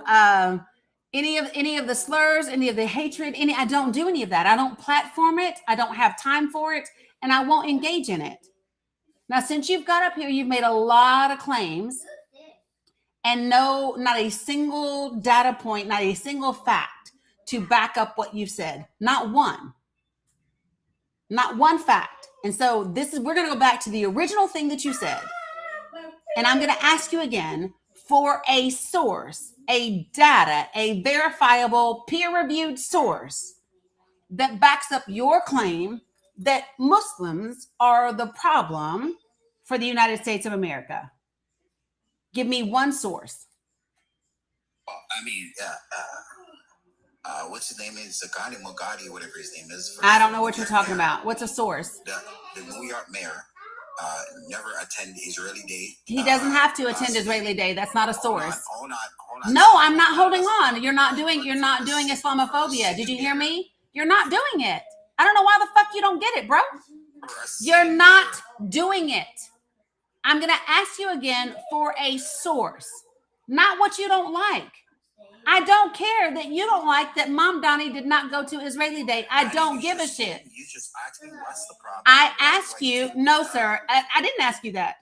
any of the slurs, any of the hatred. I don't do any of that. I don't platform it. I don't have time for it, and I won't engage in it. Now, since you've got up here, you've made a lot of claims, and no, not a single data point, not a single fact to back up what you've said. Not one fact. And so we're going to go back to the original thing that you said. And I'm going to ask you again for a source, a data, a verifiable peer-reviewed source that backs up your claim that Muslims are the problem for the United States of America. Give me one source. What's his name is Zakani Mogadi, whatever his name is. I don't know what you're talking about. What's a source? The New York mayor never attended Israeli Day. He doesn't have to attend Israeli Day. That's not a source. Hold on. No, I'm not holding on. You're not doing Islamophobia. Did you hear me? You're not doing it. I don't know why the fuck you don't get it, bro. You're not doing it. I'm going to ask you again for a source, not what you don't like. I don't care that you don't like that Mom Dani did not go to Israeli Day. I don't give a shit. You just asked me what's the problem. I asked you, no, sir. I didn't ask you that.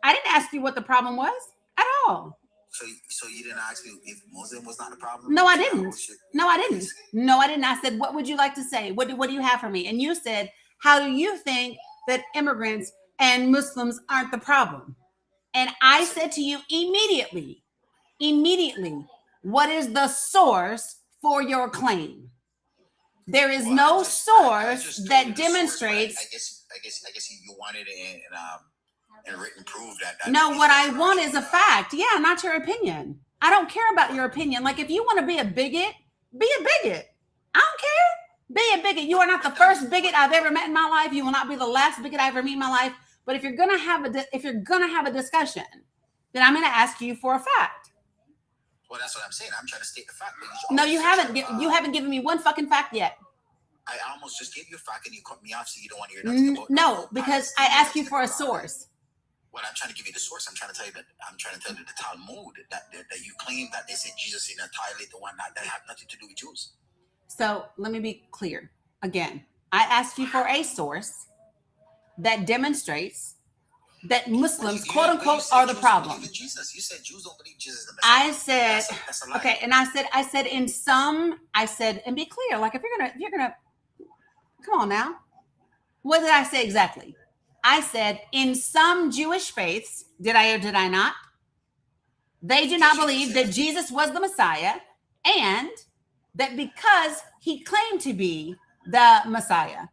I didn't ask you what the problem was at all. So you didn't ask me if Muslim was not the problem? No, I didn't. No, I didn't. I said, what would you like to say? What do you have for me? And you said, how do you think that immigrants and Muslims aren't the problem? And I said to you immediately, what is the source for your claim? There is no source that demonstrates. I guess you wanted it in written proof that. No, what I want is a fact. Yeah, not your opinion. I don't care about your opinion. Like if you want to be a bigot, be a bigot. I don't care. Be a bigot. You are not the first bigot I've ever met in my life. You will not be the last bigot I ever meet in my life. But if you're gonna have a discussion, then I'm gonna ask you for a fact. Well, that's what I'm saying. I'm trying to state the fact. No, you haven't. You haven't given me one fucking fact yet. I almost just gave you a fact and you cut me off, so you don't want to hear nothing about. No, because I asked you for a source. Well, I'm trying to give you the source. I'm trying to tell you the Talmud that you claim that they said Jesus in annihilate the one that have nothing to do with Jews. So let me be clear again. I asked you for a source that demonstrates that Muslims, quote unquote, are the problem. Jesus. You said Jews don't believe Jesus is the I Messiah. said, that's a lie. Okay, and I said in some, and be clear, like if you're gonna, come on now. What did I say exactly? I said, in some Jewish faiths, did I or did I not? They do not believe that Jesus was the Messiah, and that because he claimed to be the Messiah,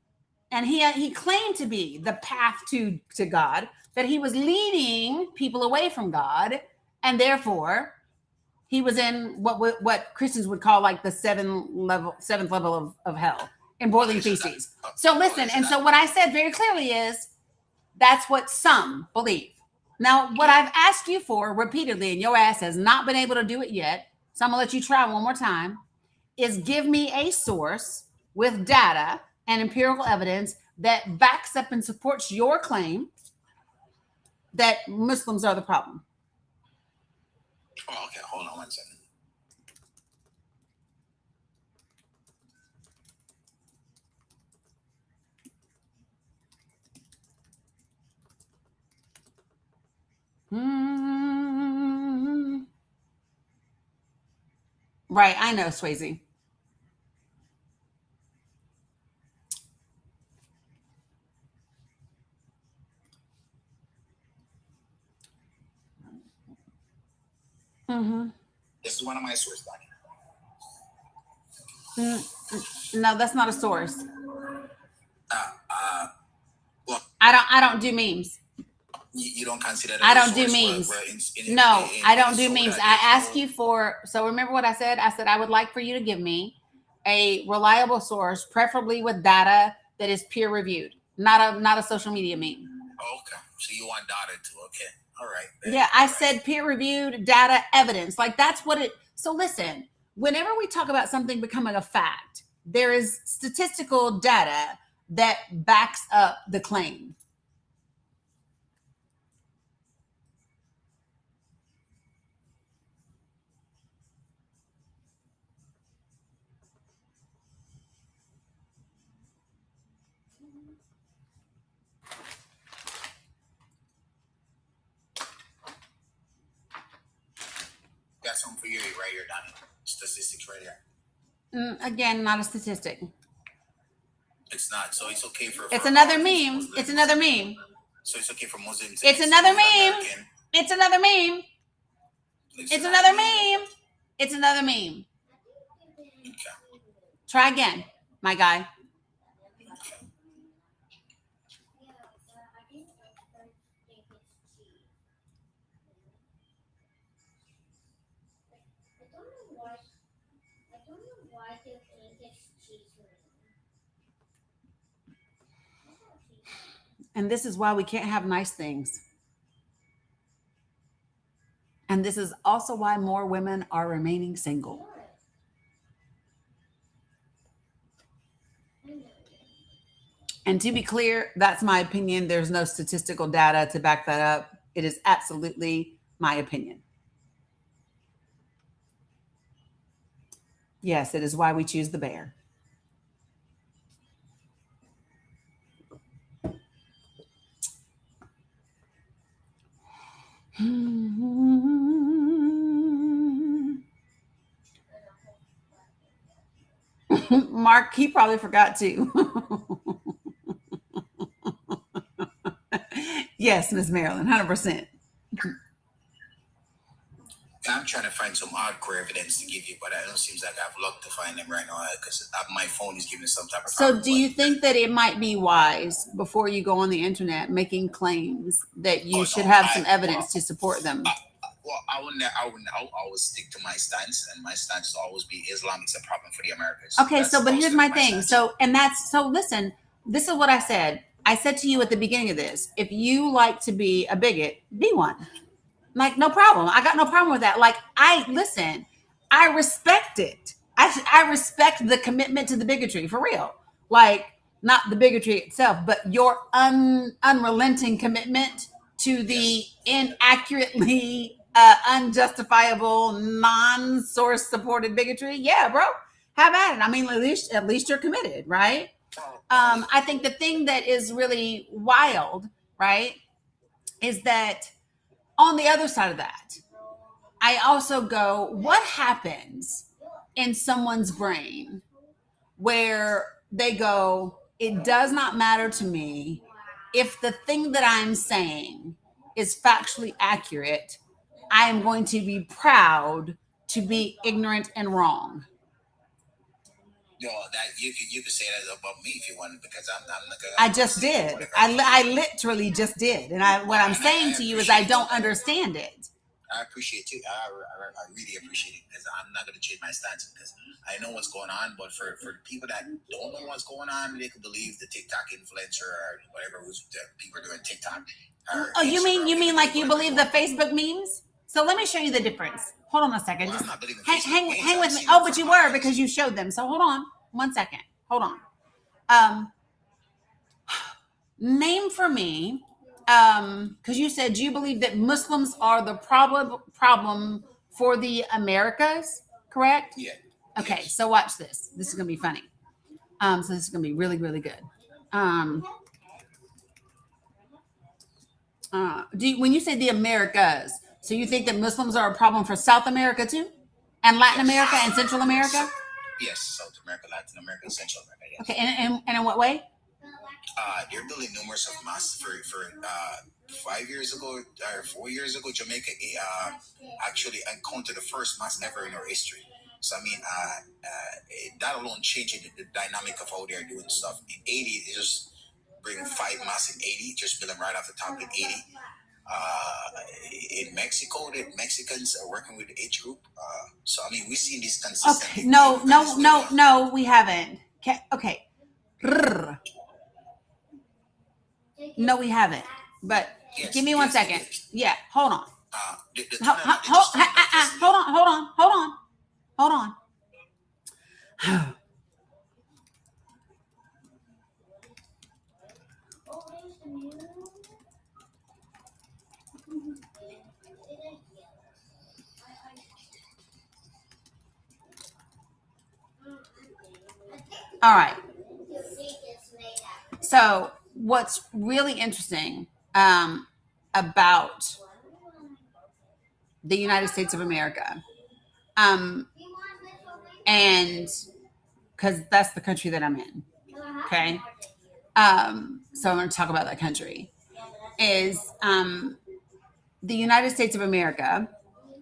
and he claimed to be the path to God, that he was leading people away from God, and therefore he was in what Christians would call like the seventh level of hell in boiling feces. So listen, and so what I said very clearly is that's what some believe. Now, what I've asked you for repeatedly, and your ass has not been able to do it yet, so I'm gonna let you try one more time, is give me a source with data and empirical evidence that backs up and supports your claim that Muslims are the problem. Oh, okay. Hold on 1 second. Right, I know, Swayze. This is one of my sources, Dani. No, that's not a source. Well, I don't do memes. You don't consider that I a don't do source memes. No, I don't do memes. I ask no- you for, so remember what I said? I said I would like for you to give me a reliable source, preferably with data that is peer reviewed, not a social media meme. Oh, okay. So you want data too? Okay. All right. Yeah, I said peer reviewed data evidence. Like that's what it. So listen, whenever we talk about something becoming a fact, there is statistical data that backs up the claim. Got something for you right here, Dani. Statistics right here. Again, not a statistic. It's not. So it's okay for. It's another meme. Muslims. It's another meme. So it's okay for Muslims. It's another meme. American. It's another meme. It's another meme. It's another meme. Okay. Try again, my guy. And this is why we can't have nice things. And this is also why more women are remaining single. And to be clear, that's my opinion. There's no statistical data to back that up. It is absolutely my opinion. Yes, it is why we choose the bear. Mark, he probably forgot to. Yes, Miss Marilyn, 100%. I'm trying to find some hardcore evidence to give you, but it don't seem like I've luck to find them right now because my phone is giving some type of. So, do you think that it might be wise before you go on the internet making claims that you should have some evidence to support them? Well, I I'll always stick to my stance, and my stance will always be Islam is a problem for the Americans. Okay, so but here's my thing. So listen, this is what I said. I said to you at the beginning of this, if you like to be a bigot, be one. Like, no problem. I got no problem with that. Like, I respect it. I respect the commitment to the bigotry, for real. Like, not the bigotry itself, but your unrelenting commitment to the inaccurately unjustifiable, non-source supported bigotry. Yeah, bro, have at it. I mean, at least you're committed, right? I think the thing that is really wild, right, is that on the other side of that, I also go, what happens in someone's brain where they go, it does not matter to me if the thing that I'm saying is factually accurate, I am going to be proud to be ignorant and wrong. That you could say that about me if you want, because I'm not gonna. I just did. I literally just did, and what I'm saying to you is I don't understand it. I appreciate you. I really appreciate it, because I'm not going to change my stance, because I know what's going on. But for the people that don't know what's going on, they could believe the TikTok influencer or whatever who's people doing TikTok. Oh, you mean like you believe the Facebook memes? So let me show you the difference. Hold on a second. Well, just I'm not believing hang Facebook with memes. me. Oh, but you were, because you showed them. So hold on 1 second. Hold on. Name for me, because you said you believe that Muslims are the problem for the Americas, correct? Yeah. Okay, Yes. so watch this. This is gonna be funny. So this is gonna be really, really good. When you say the Americas, so you think that Muslims are a problem for South America too, and Latin America and Central America? Yes, South America, Latin America, and Central America. Yes. Okay, and in what way? They're building numerous of mosques for 5 years ago or 4 years ago. Jamaica actually encountered the first mosque ever in our history. So I mean, that alone changing the dynamic of how they're doing stuff. In 80, they just bring 5 mosques in 80, just build them right off the top in 80. In Mexico, the Mexicans are working with the H group. So I mean, we've seen this consistently. Okay, no, we haven't. Okay. No, we haven't. But Yes, give me 1 second. Yeah, hold on. Hold on. All right. So what's really interesting about the United States of America, and because that's the country that I'm in, okay? So I'm going to talk about that country, is the United States of America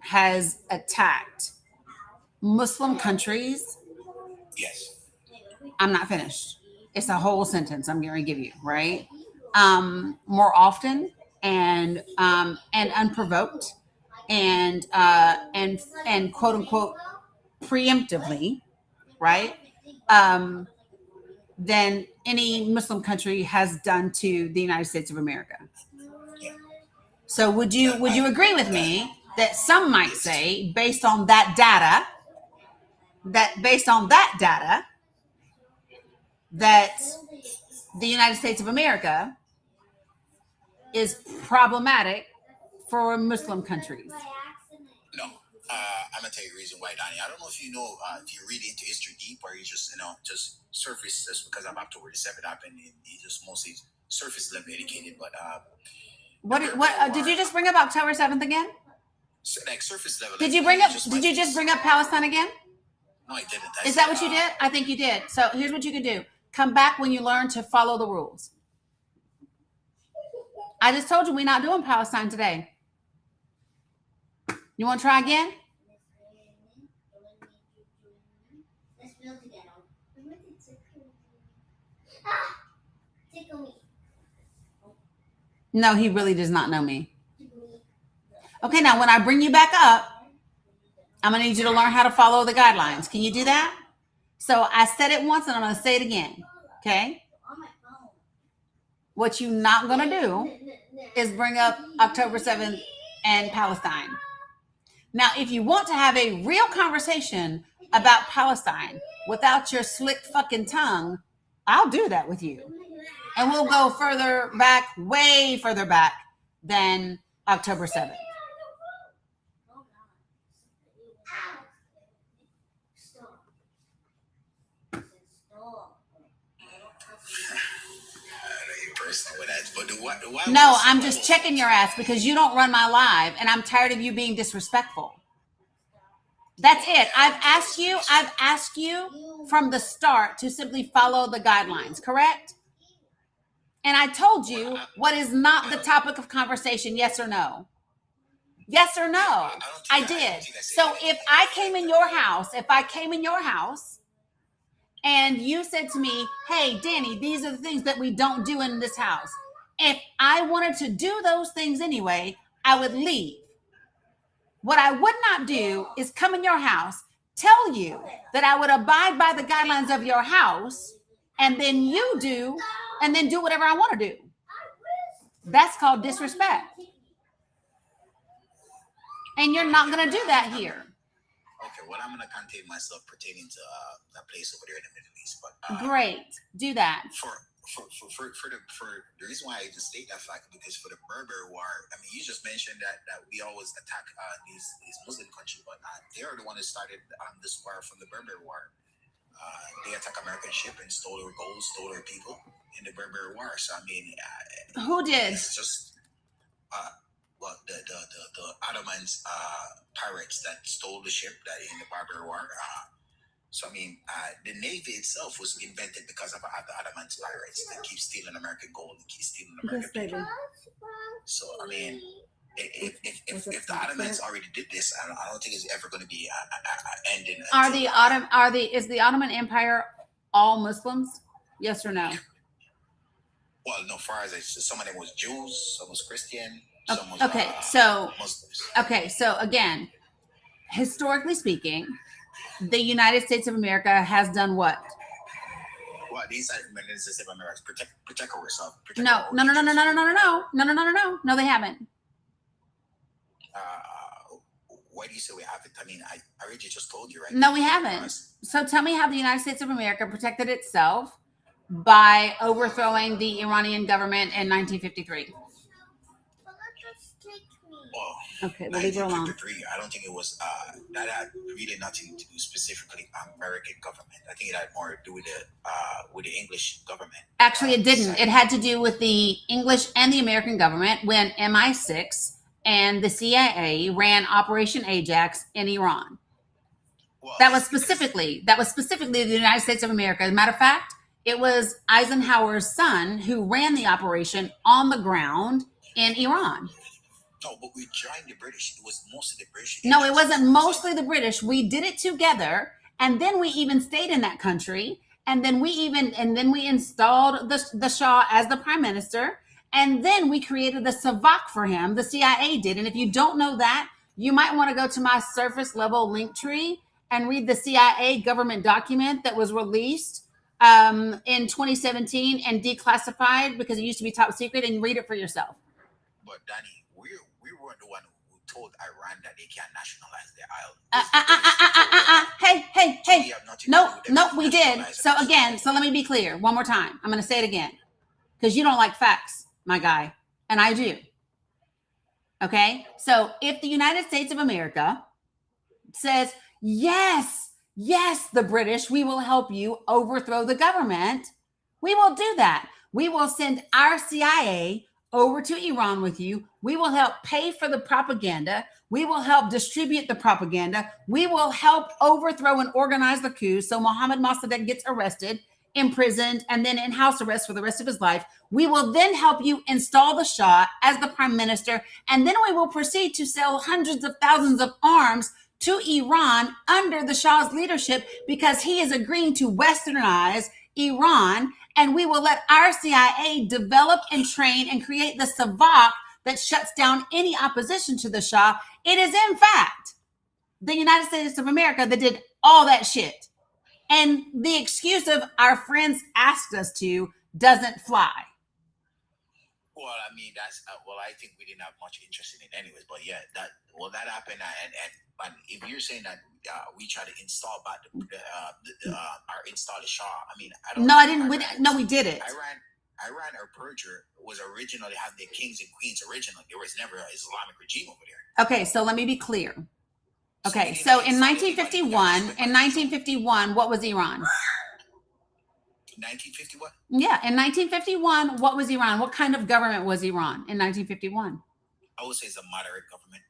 has attacked Muslim countries. Yes. I'm not finished. It's a whole sentence I'm going to give you, right? More often and unprovoked and quote unquote preemptively, right? Than any Muslim country has done to the United States of America. So would you agree with me that some might say, based on that data, that the United States of America is problematic for Muslim countries? No. I'm gonna tell you the reason why, Donnie. I don't know if you know, if you read into history deep, or you just just surface, just because of October the 7th happened, and you just mostly surface level educated. But what did you just bring up October 7th again? So, like surface level. Did you just bring up Palestine again? No, I didn't. Is that what you did? I think you did. So here's what you can do. Come back when you learn to follow the rules. I just told you we're not doing Palestine today. You want to try again? No, he really does not know me. Okay, now when I bring you back up, I'm going to need you to learn how to follow the guidelines. Can you do that? So I said it once and I'm going to say it again. Okay? What you're not going to do is bring up October 7th and Palestine. Now, if you want to have a real conversation about Palestine without your slick fucking tongue, I'll do that with you. And we'll go further back, way further back than October 7th. No, I'm just checking your ass because you don't run my live and I'm tired of you being disrespectful. That's it. I've asked you from the start to simply follow the guidelines, correct? And I told you what is not the topic of conversation. Yes or no? Yes or no? I did. So if I came in your house, and you said to me, hey, Dani, these are the things that we don't do in this house. If I wanted to do those things anyway, I would leave. What I would not do is come in your house, tell you that I would abide by the guidelines of your house, and then you do, and then do whatever I want to do. That's called disrespect. And you're not going to do that here. Okay, well, I'm going to contain myself pertaining to that place over there in the Middle East. But great, do that. For the reason why I even state that fact, because for the Berber War, I mean, you just mentioned that we always attack these Muslim countries, but they are the one that started this war from the Berber War. They attacked American ship and stole their gold, stole their people in the Berber War. So I mean, who did? It's just well, the Ottomans pirates that stole the ship that in the Berber War. So I mean, the Navy itself was invented because of the Ottomans pirates that keep stealing American gold and keep stealing American people. So I mean, if the Ottomans already did this, I don't think it's ever going to be ending. Is the Ottoman Empire all Muslims? Yes or no? Well, no. Far as some of them was Jews, some was Christian, some was Muslims. Okay, so again, historically speaking, the United States of America has done what? Well, the United States of America protect ourselves. No, they haven't. Why do you say we haven't? I mean, I already just told you, right? No, we haven't. So tell me how the United States of America protected itself by overthrowing the Iranian government in 1953. Okay, we'll leave her alone. I don't think it was that had really nothing to do specifically American government. I think it had more to do with the English government. Actually, it didn't. It had to do with the English and the American government when MI6 and the CIA ran Operation Ajax in Iran. Well, that was specifically the United States of America. As a matter of fact, it was Eisenhower's son who ran the operation on the ground in Iran. No, but we joined the British. It was mostly the British. No, it wasn't mostly the British. We did it together, and then we even stayed in that country, and then we installed the Shah as the prime minister, and then we created the Savak for him. The CIA did, and if you don't know that, you might want to go to my surface level link tree and read the CIA government document that was released in 2017 and declassified because it used to be top secret, and read it for yourself. But Dani, we weren't the one who told Iran that they can't nationalize their island. Hey. No, we did. So let me be clear one more time. I'm going to say it again because you don't like facts, my guy, and I do. Okay? So if the United States of America says, yes, the British, we will help you overthrow the government, we will do that. We will send our CIA over to Iran with you. We will help pay for the propaganda. We will help distribute the propaganda. We will help overthrow and organize the coup so Mohammad Mossadegh gets arrested, imprisoned, and then in house arrest for the rest of his life. We will then help you install the Shah as the prime minister, and then we will proceed to sell hundreds of thousands of arms to Iran under the Shah's leadership because he is agreeing to westernize Iran, and we will let our CIA develop and train and create the Savak that shuts down any opposition to the Shah. It is, in fact, the United States of America that did all that shit. And the excuse of our friends asked us to doesn't fly. Well, I mean, I think we didn't have much interest in it anyways, but yeah, that happened. And if you're saying that we try to install back install the Shah, I mean, we did it. Iran or Persia was originally had their kings and queens originally. There was never an Islamic regime over there. Okay, so let me be clear. Okay, so in 1951, what was Iran? 1951? Yeah, in 1951, what was Iran? What kind of government was Iran in 1951? I would say it's a moderate government.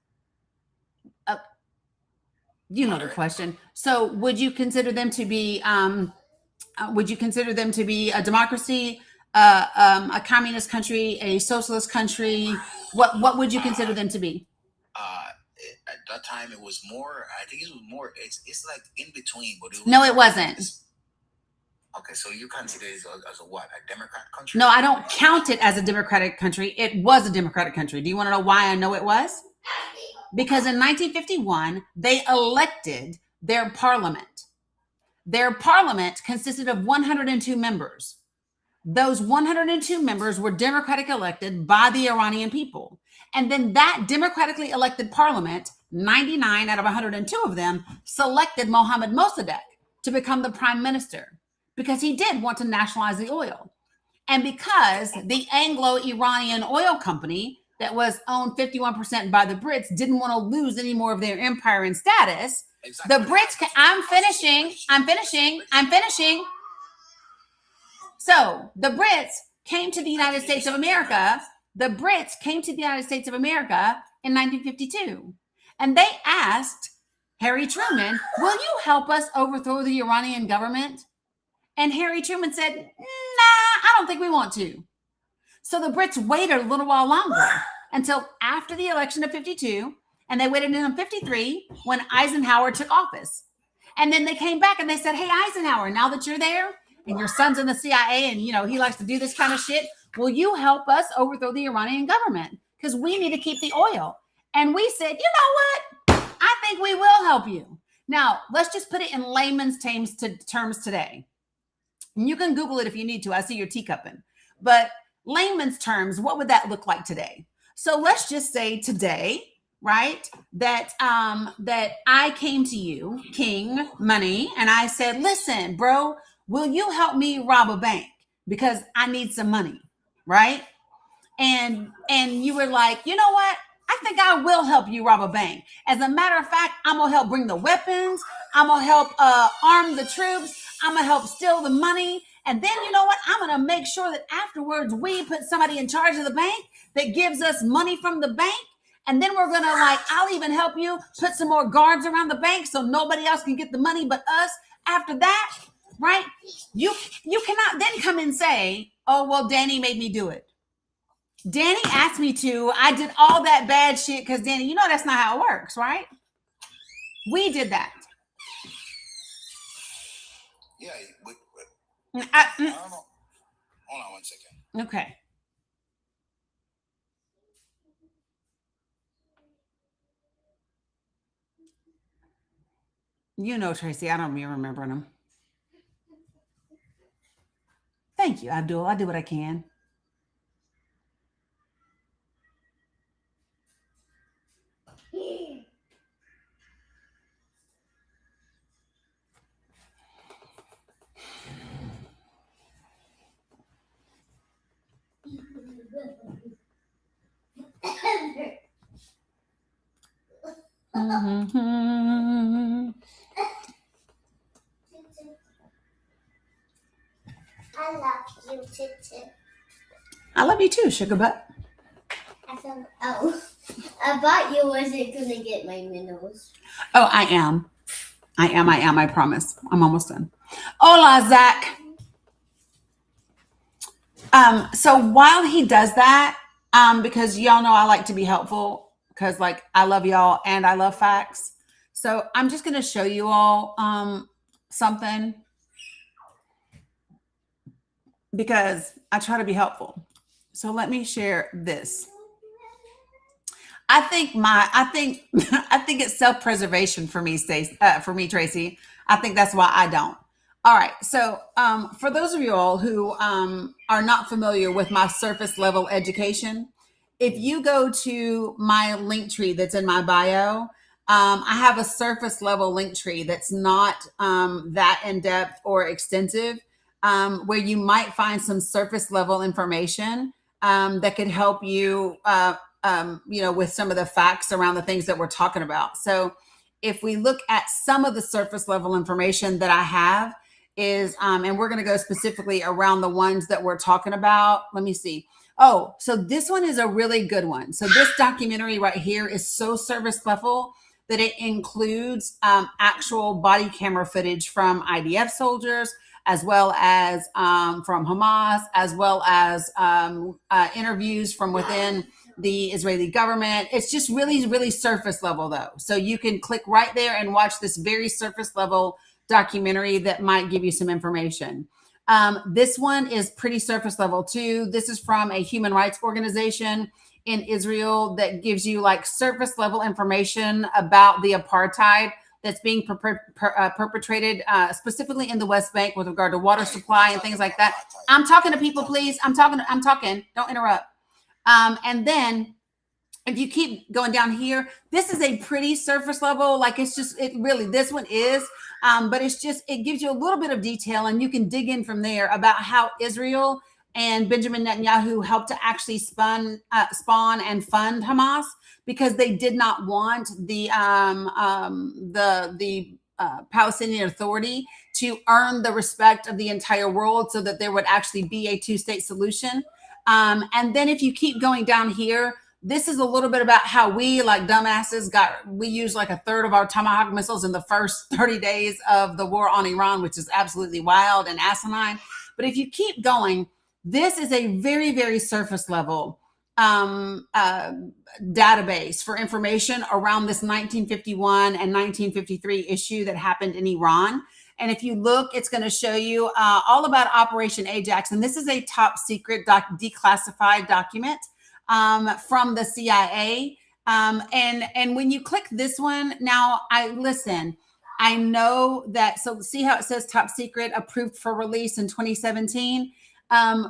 You know the question. So, would you consider them to be? Would you consider them to be a democracy, a communist country, a socialist country? What would you consider them to be? At that time, it was more. I think it was more. It's like in between, but No, it wasn't. Okay, so you consider it as a what? A Democrat country? No, I don't count it as a democratic country. It was a democratic country. Do you want to know why I know it was? Because in 1951, they elected their parliament. Their parliament consisted of 102 members. Those 102 members were democratic elected by the Iranian people. And then that democratically elected parliament, 99 out of 102 of them, selected Mohammad Mossadegh to become the prime minister because he did want to nationalize the oil. And because the Anglo-Iranian oil company that was owned 51% by the Brits didn't want to lose any more of their empire and status, the Brits, I'm finishing. So the Brits came to the United States of America. The Brits came to the United States of America in 1952. And they asked Harry Truman, will you help us overthrow the Iranian government? And Harry Truman said, nah, I don't think we want to. So the Brits waited a little while longer until after the election of 52. And they waited until 53 when Eisenhower took office. And then they came back and they said, hey, Eisenhower, now that you're there and your son's in the CIA and, he likes to do this kind of shit, will you help us overthrow the Iranian government? Because we need to keep the oil. And we said, you know what? I think we will help you. Now, let's just put it in layman's terms today. And you can Google it if you need to. I see your teacupping. But layman's terms, what would that look like today? So let's just say today, right, that I came to you, King Money, and I said, listen, bro, will you help me rob a bank? Because I need some money, right? And you were like, you know what? I think I will help you rob a bank. As a matter of fact, I'm going to help bring the weapons. I'm going to help arm the troops. I'm going to help steal the money. And then, you know what? I'm going to make sure that afterwards we put somebody in charge of the bank that gives us money from the bank. And then we're going to I'll even help you put some more guards around the bank so nobody else can get the money but us. After that, right? You cannot then come and say, oh, well, Dani made me do it. Dani asked me to. I did all that bad shit because Dani, that's not how it works, right? We did that. Yeah. I don't know. Hold on one second. Okay. Tracy, I don't even remember them. Thank you, Abdul. I do what I can. Mm-hmm. I love you too. I love you too, sugar butt. I thought you wasn't gonna get my minnows. Oh, I am. I promise. I'm almost done. Hola, Zach. So while he does that, because y'all know I like to be helpful, because I love y'all and I love facts. So I'm just gonna show you all something because I try to be helpful. So let me share this. I think it's self-preservation for me, Tracy. I think that's why I don't. All right. So for those of you all who are not familiar with my surface level education, if you go to my link tree that's in my bio, I have a surface level link tree that's not that in depth or extensive, where you might find some surface level information that could help you, with some of the facts around the things that we're talking about. So if we look at some of the surface level information that I have is, and we're going to go specifically around the ones that we're talking about. Let me see. Oh, so this one is a really good one. So this documentary right here is so surface level that it includes actual body camera footage from IDF soldiers, as well as from Hamas, as well as interviews from within the Israeli government. It's just really, really surface level though. So you can click right there and watch this very surface level documentary that might give you some information. This one is pretty surface level too. This is from a human rights organization in Israel that gives you like surface level information about the apartheid that's being perpetrated specifically in the West Bank with regard to water supply and things like that. I'm talking to people, please. I'm talking. Don't interrupt. And then if you keep going down here, this is a pretty surface level. Like it's just, it really, this one is, but it's just, it gives you a little bit of detail and you can dig in from there about how Israel and Benjamin Netanyahu helped to actually spawn and fund Hamas because they did not want the Palestinian Authority to earn the respect of the entire world so that there would actually be a two-state solution. And then if you keep going down here, this is a little bit about how we, like dumbasses, we used like a third of our Tomahawk missiles in the first 30 days of the war on Iran, which is absolutely wild and asinine. But if you keep going, this is a very, very surface level database for information around this 1951 and 1953 issue that happened in Iran. And if you look, it's going to show you all about Operation Ajax. And this is a top secret declassified document from the CIA. And when you click this one, now I know that, so see how it says top secret approved for release in 2017.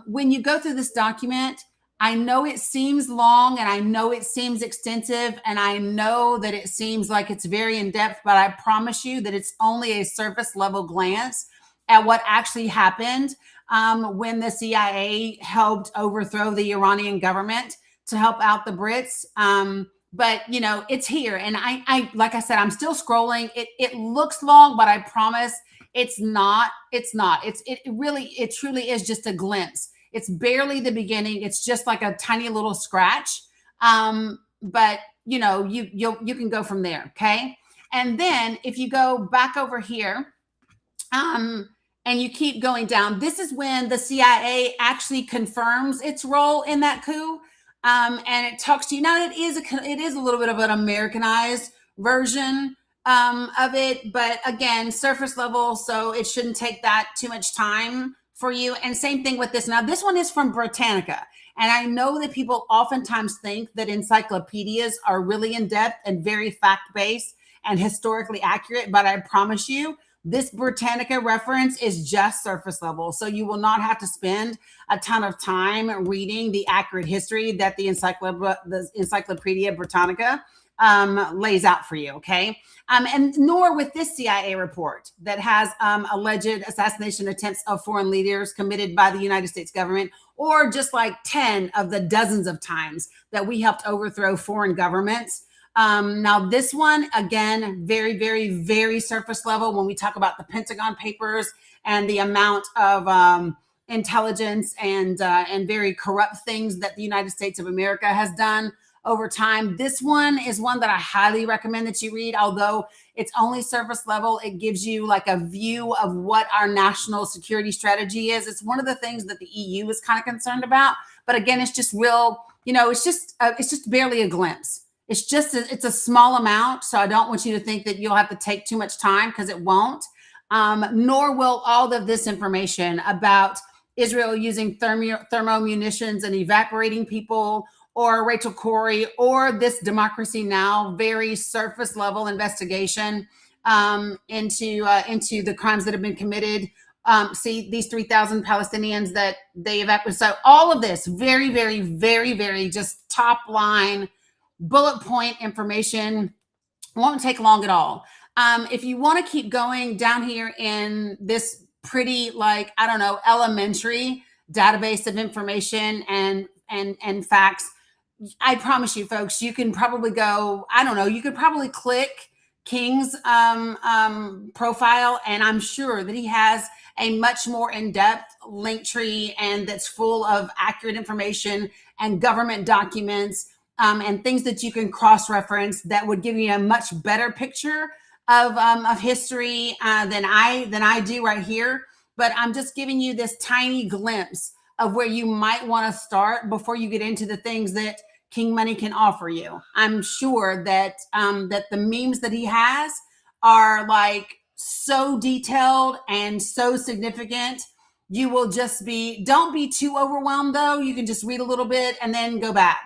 When you go through this document, I know it seems long and I know it seems extensive and I know that it seems like it's very in depth, but I promise you that it's only a surface level glance at what actually happened when the CIA helped overthrow the Iranian government to help out the Brits. But you know, it's here. And I like I said, I'm still scrolling. It looks long, but I promise it's not. It truly is just a glimpse. It's barely the beginning. It's just like a tiny little scratch. But you know, you can go from there. Okay. And then if you go back over here, and you keep going down, this is when the CIA actually confirms its role in that coup. And it talks to you. Now it is a little bit of an Americanized version of it, but again, surface level. So it shouldn't take that too much time for you. And same thing with this. Now, this one is from Britannica. And I know that people oftentimes think that encyclopedias are really in depth and very fact-based and historically accurate, but I promise you, this Britannica reference is just surface level. So you will not have to spend a ton of time reading the accurate history that the Encyclopedia Britannica lays out for you, okay? And nor with this CIA report that has alleged assassination attempts of foreign leaders committed by the United States government, or just like 10 of the dozens of times that we helped overthrow foreign governments. Now this one, again, very, very, very surface level when we talk about the Pentagon Papers and the amount of intelligence and very corrupt things that the United States of America has done over time. This one is one that I highly recommend that you read, although it's only surface level. It gives you like a view of what our national security strategy is. It's one of the things that the EU is kind of concerned about, but again, it's just real, you know, it's just barely a glimpse. It's a small amount. So I don't want you to think that you'll have to take too much time, because it won't. Nor will all of this information about Israel using thermo munitions and evaporating people, or Rachel Corrie, or this Democracy Now! Very surface level investigation into the crimes that have been committed. See these 3,000 Palestinians that they evacuated. So all of this very, very, very, very just top line bullet point information. Won't take long at all. If you want to keep going down here in this pretty, like, I don't know, elementary database of information and facts, I promise you, folks, you can probably go, I don't know, you could probably click King's profile, and I'm sure that he has a much more in-depth link tree, and that's full of accurate information and government documents and things that you can cross-reference that would give you a much better picture of history than I do right here. but I'm just giving you this tiny glimpse of where you might want to start before you get into the things that King Money can offer you. I'm sure that that the memes that he has are like so detailed and so significant. You will just don't be too overwhelmed though. You can just read a little bit and then go back.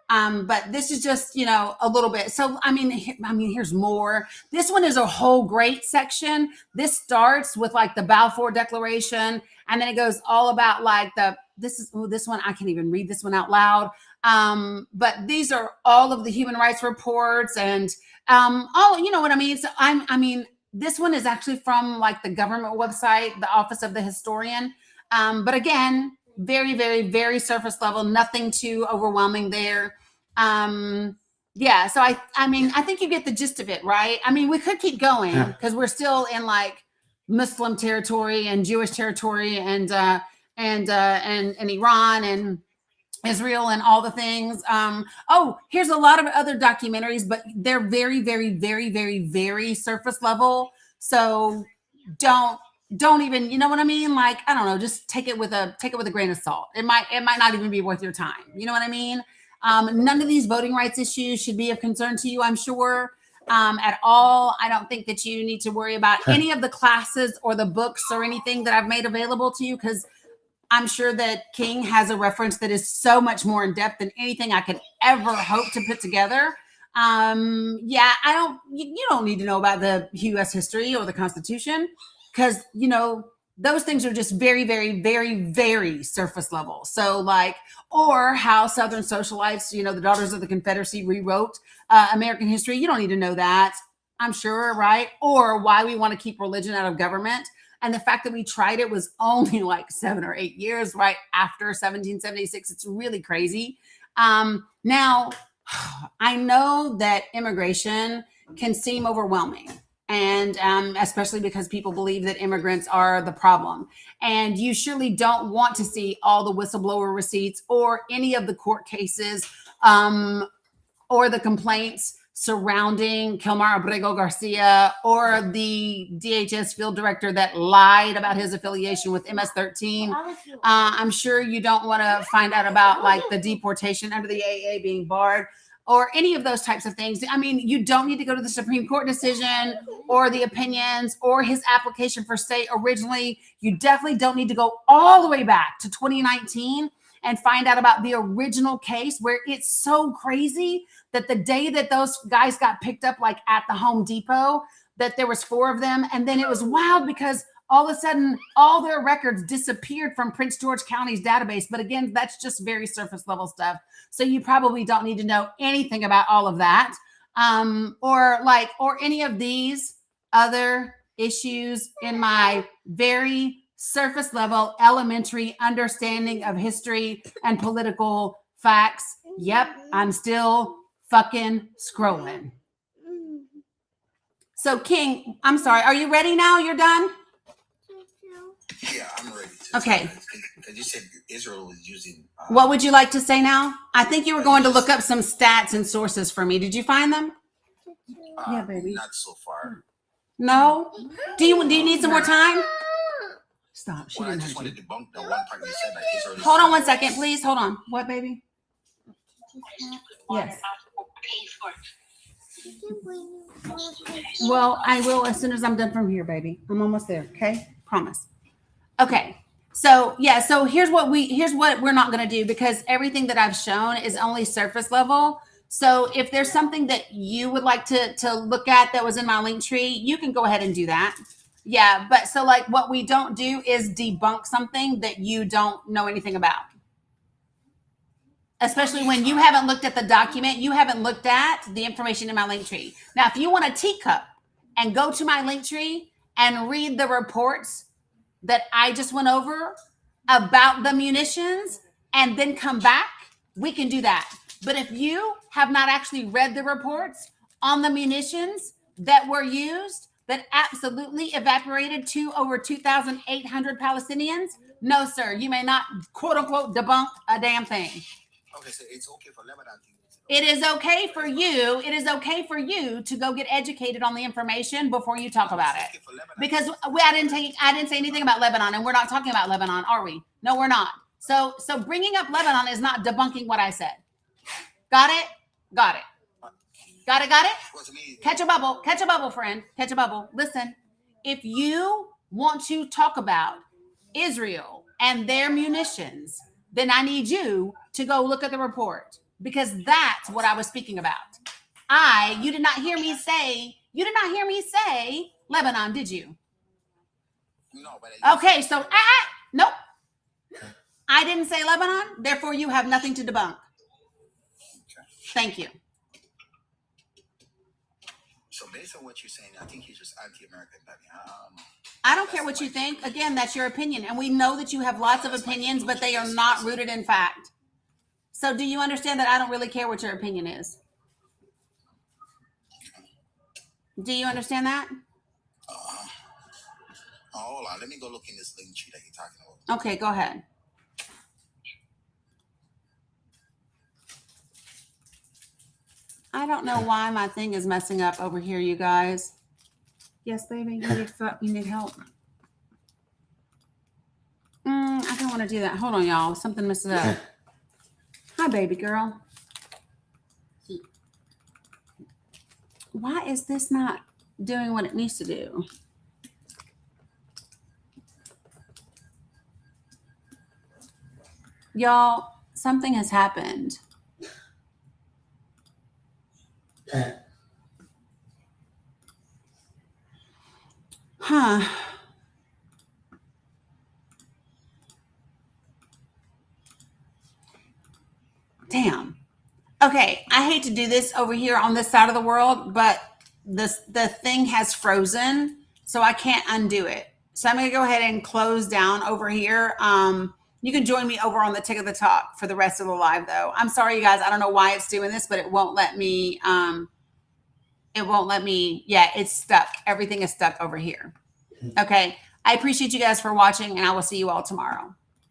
But this is just, a little bit. So, I mean, here's more. This one is a whole great section. This starts with like the Balfour Declaration, and then it goes all about like this one. I can't even read this one out loud. But these are all of the human rights reports and all, you know what I mean? So this one is actually from like the government website, the Office of the Historian. But again, very, very, very surface level, nothing too overwhelming there. Yeah, so I think you get the gist of it, right? I mean, we could keep going because we're still in like Muslim territory and Jewish territory and Iran and Israel and all the things. Here's a lot of other documentaries, but they're very, very, very, very, very surface level. So don't even, you know what I mean? Like, I don't know, just take it with a grain of salt. It might not even be worth your time. You know what I mean? None of these voting rights issues should be of concern to you, I'm sure, at all. I don't think that you need to worry about any of the classes or the books or anything that I've made available to you, because I'm sure that King has a reference that is so much more in depth than anything I could ever hope to put together. You don't need to know about the U.S. history or the Constitution, because, those things are just very, very, very, very surface level. So like, or how Southern socialites, the Daughters of the Confederacy rewrote American history. You don't need to know that, I'm sure, right? Or why we want to keep religion out of government. And the fact that we tried it was only like 7 or 8 years right after 1776. It's really crazy. Now, I know that immigration can seem overwhelming. And especially because people believe that immigrants are the problem. And you surely don't want to see all the whistleblower receipts or any of the court cases or the complaints surrounding Kilmar Abrego Garcia or the DHS field director that lied about his affiliation with MS-13. I'm sure you don't want to find out about like the deportation under the AA being barred, or any of those types of things. I mean, you don't need to go to the Supreme Court decision or the opinions or his application for stay originally. You definitely don't need to go all the way back to 2019 and find out about the original case, where it's so crazy that the day that those guys got picked up, like at the Home Depot, that there was 4 of them. And then it was wild because all of a sudden, all their records disappeared from Prince George County's database. But again, that's just very surface level stuff. So you probably don't need to know anything about all of that, or any of these other issues in my very surface level, elementary understanding of history and political facts. Yep, I'm still fucking scrolling. So King, I'm sorry. Are you ready now? You're done? Yeah, I'm ready. Okay. Because you said Israel was using. What would you like to say now? I think you were going to look up some stats and sources for me. Did you find them? Yeah, baby. Not so far. No. Do you need some more time? Stop. I just want to debunk the one part you said that Israel. Hold on 1 second, please. Hold on. What, baby? Yes. Well, I will as soon as I'm done from here, baby. I'm almost there. Okay, promise. Okay. So yeah. So here's what we're not going to do, because everything that I've shown is only surface level. So if there's something that you would like to look at that was in my link tree, you can go ahead and do that. Yeah. But so like what we don't do is debunk something that you don't know anything about. Especially when you haven't looked at the document, you haven't looked at the information in my link tree. Now, if you want a teacup and go to my link tree and read the reports that I just went over about the munitions and then come back, we can do that. But if you have not actually read the reports on the munitions that were used, that absolutely evaporated to over 2,800 Palestinians, no, sir, you may not, quote unquote, debunk a damn thing. Okay, so it's okay for Lebanon to use it. It is okay for you. It is okay for you to go get educated on the information before you talk about it. Because I didn't say anything about Lebanon, and we're not talking about Lebanon, are we? No, we're not. So bringing up Lebanon is not debunking what I said. Got it? Got it. Got it? Got it? Catch a bubble, friend. Catch a bubble. Listen, if you want to talk about Israel and their munitions, then I need you to go look at the report, because that's what I was speaking about. You did not hear me say Lebanon, did you? No, but Okay, so nope. I didn't say Lebanon, therefore you have nothing to debunk. Thank you. So based on what you're saying, I think you're just anti-American, Dani. I don't care what you think. Again, that's your opinion. And we know that you have lots of opinions, but they are not rooted in fact. So do you understand that I don't really care what your opinion is? Do you understand that? Hold on. Let me go look in this link tree that you're talking about. Okay, go ahead. I don't know why my thing is messing up over here, you guys. Yes, baby, you need help. I don't want to do that. Hold on, y'all. Something messes up. Hi, baby girl. Why is this not doing what it needs to do? Y'all, something has happened. Huh. Damn. Okay, I hate to do this over here on this side of the world, but the thing has frozen, so I can't undo it. So I'm going to go ahead and close down over here. You can join me over on the Tick of the Talk for the rest of the live, though. I'm sorry, you guys. I don't know why it's doing this, but it won't let me. Yeah, it's stuck. Everything is stuck over here. Okay. I appreciate you guys for watching, and I will see you all tomorrow.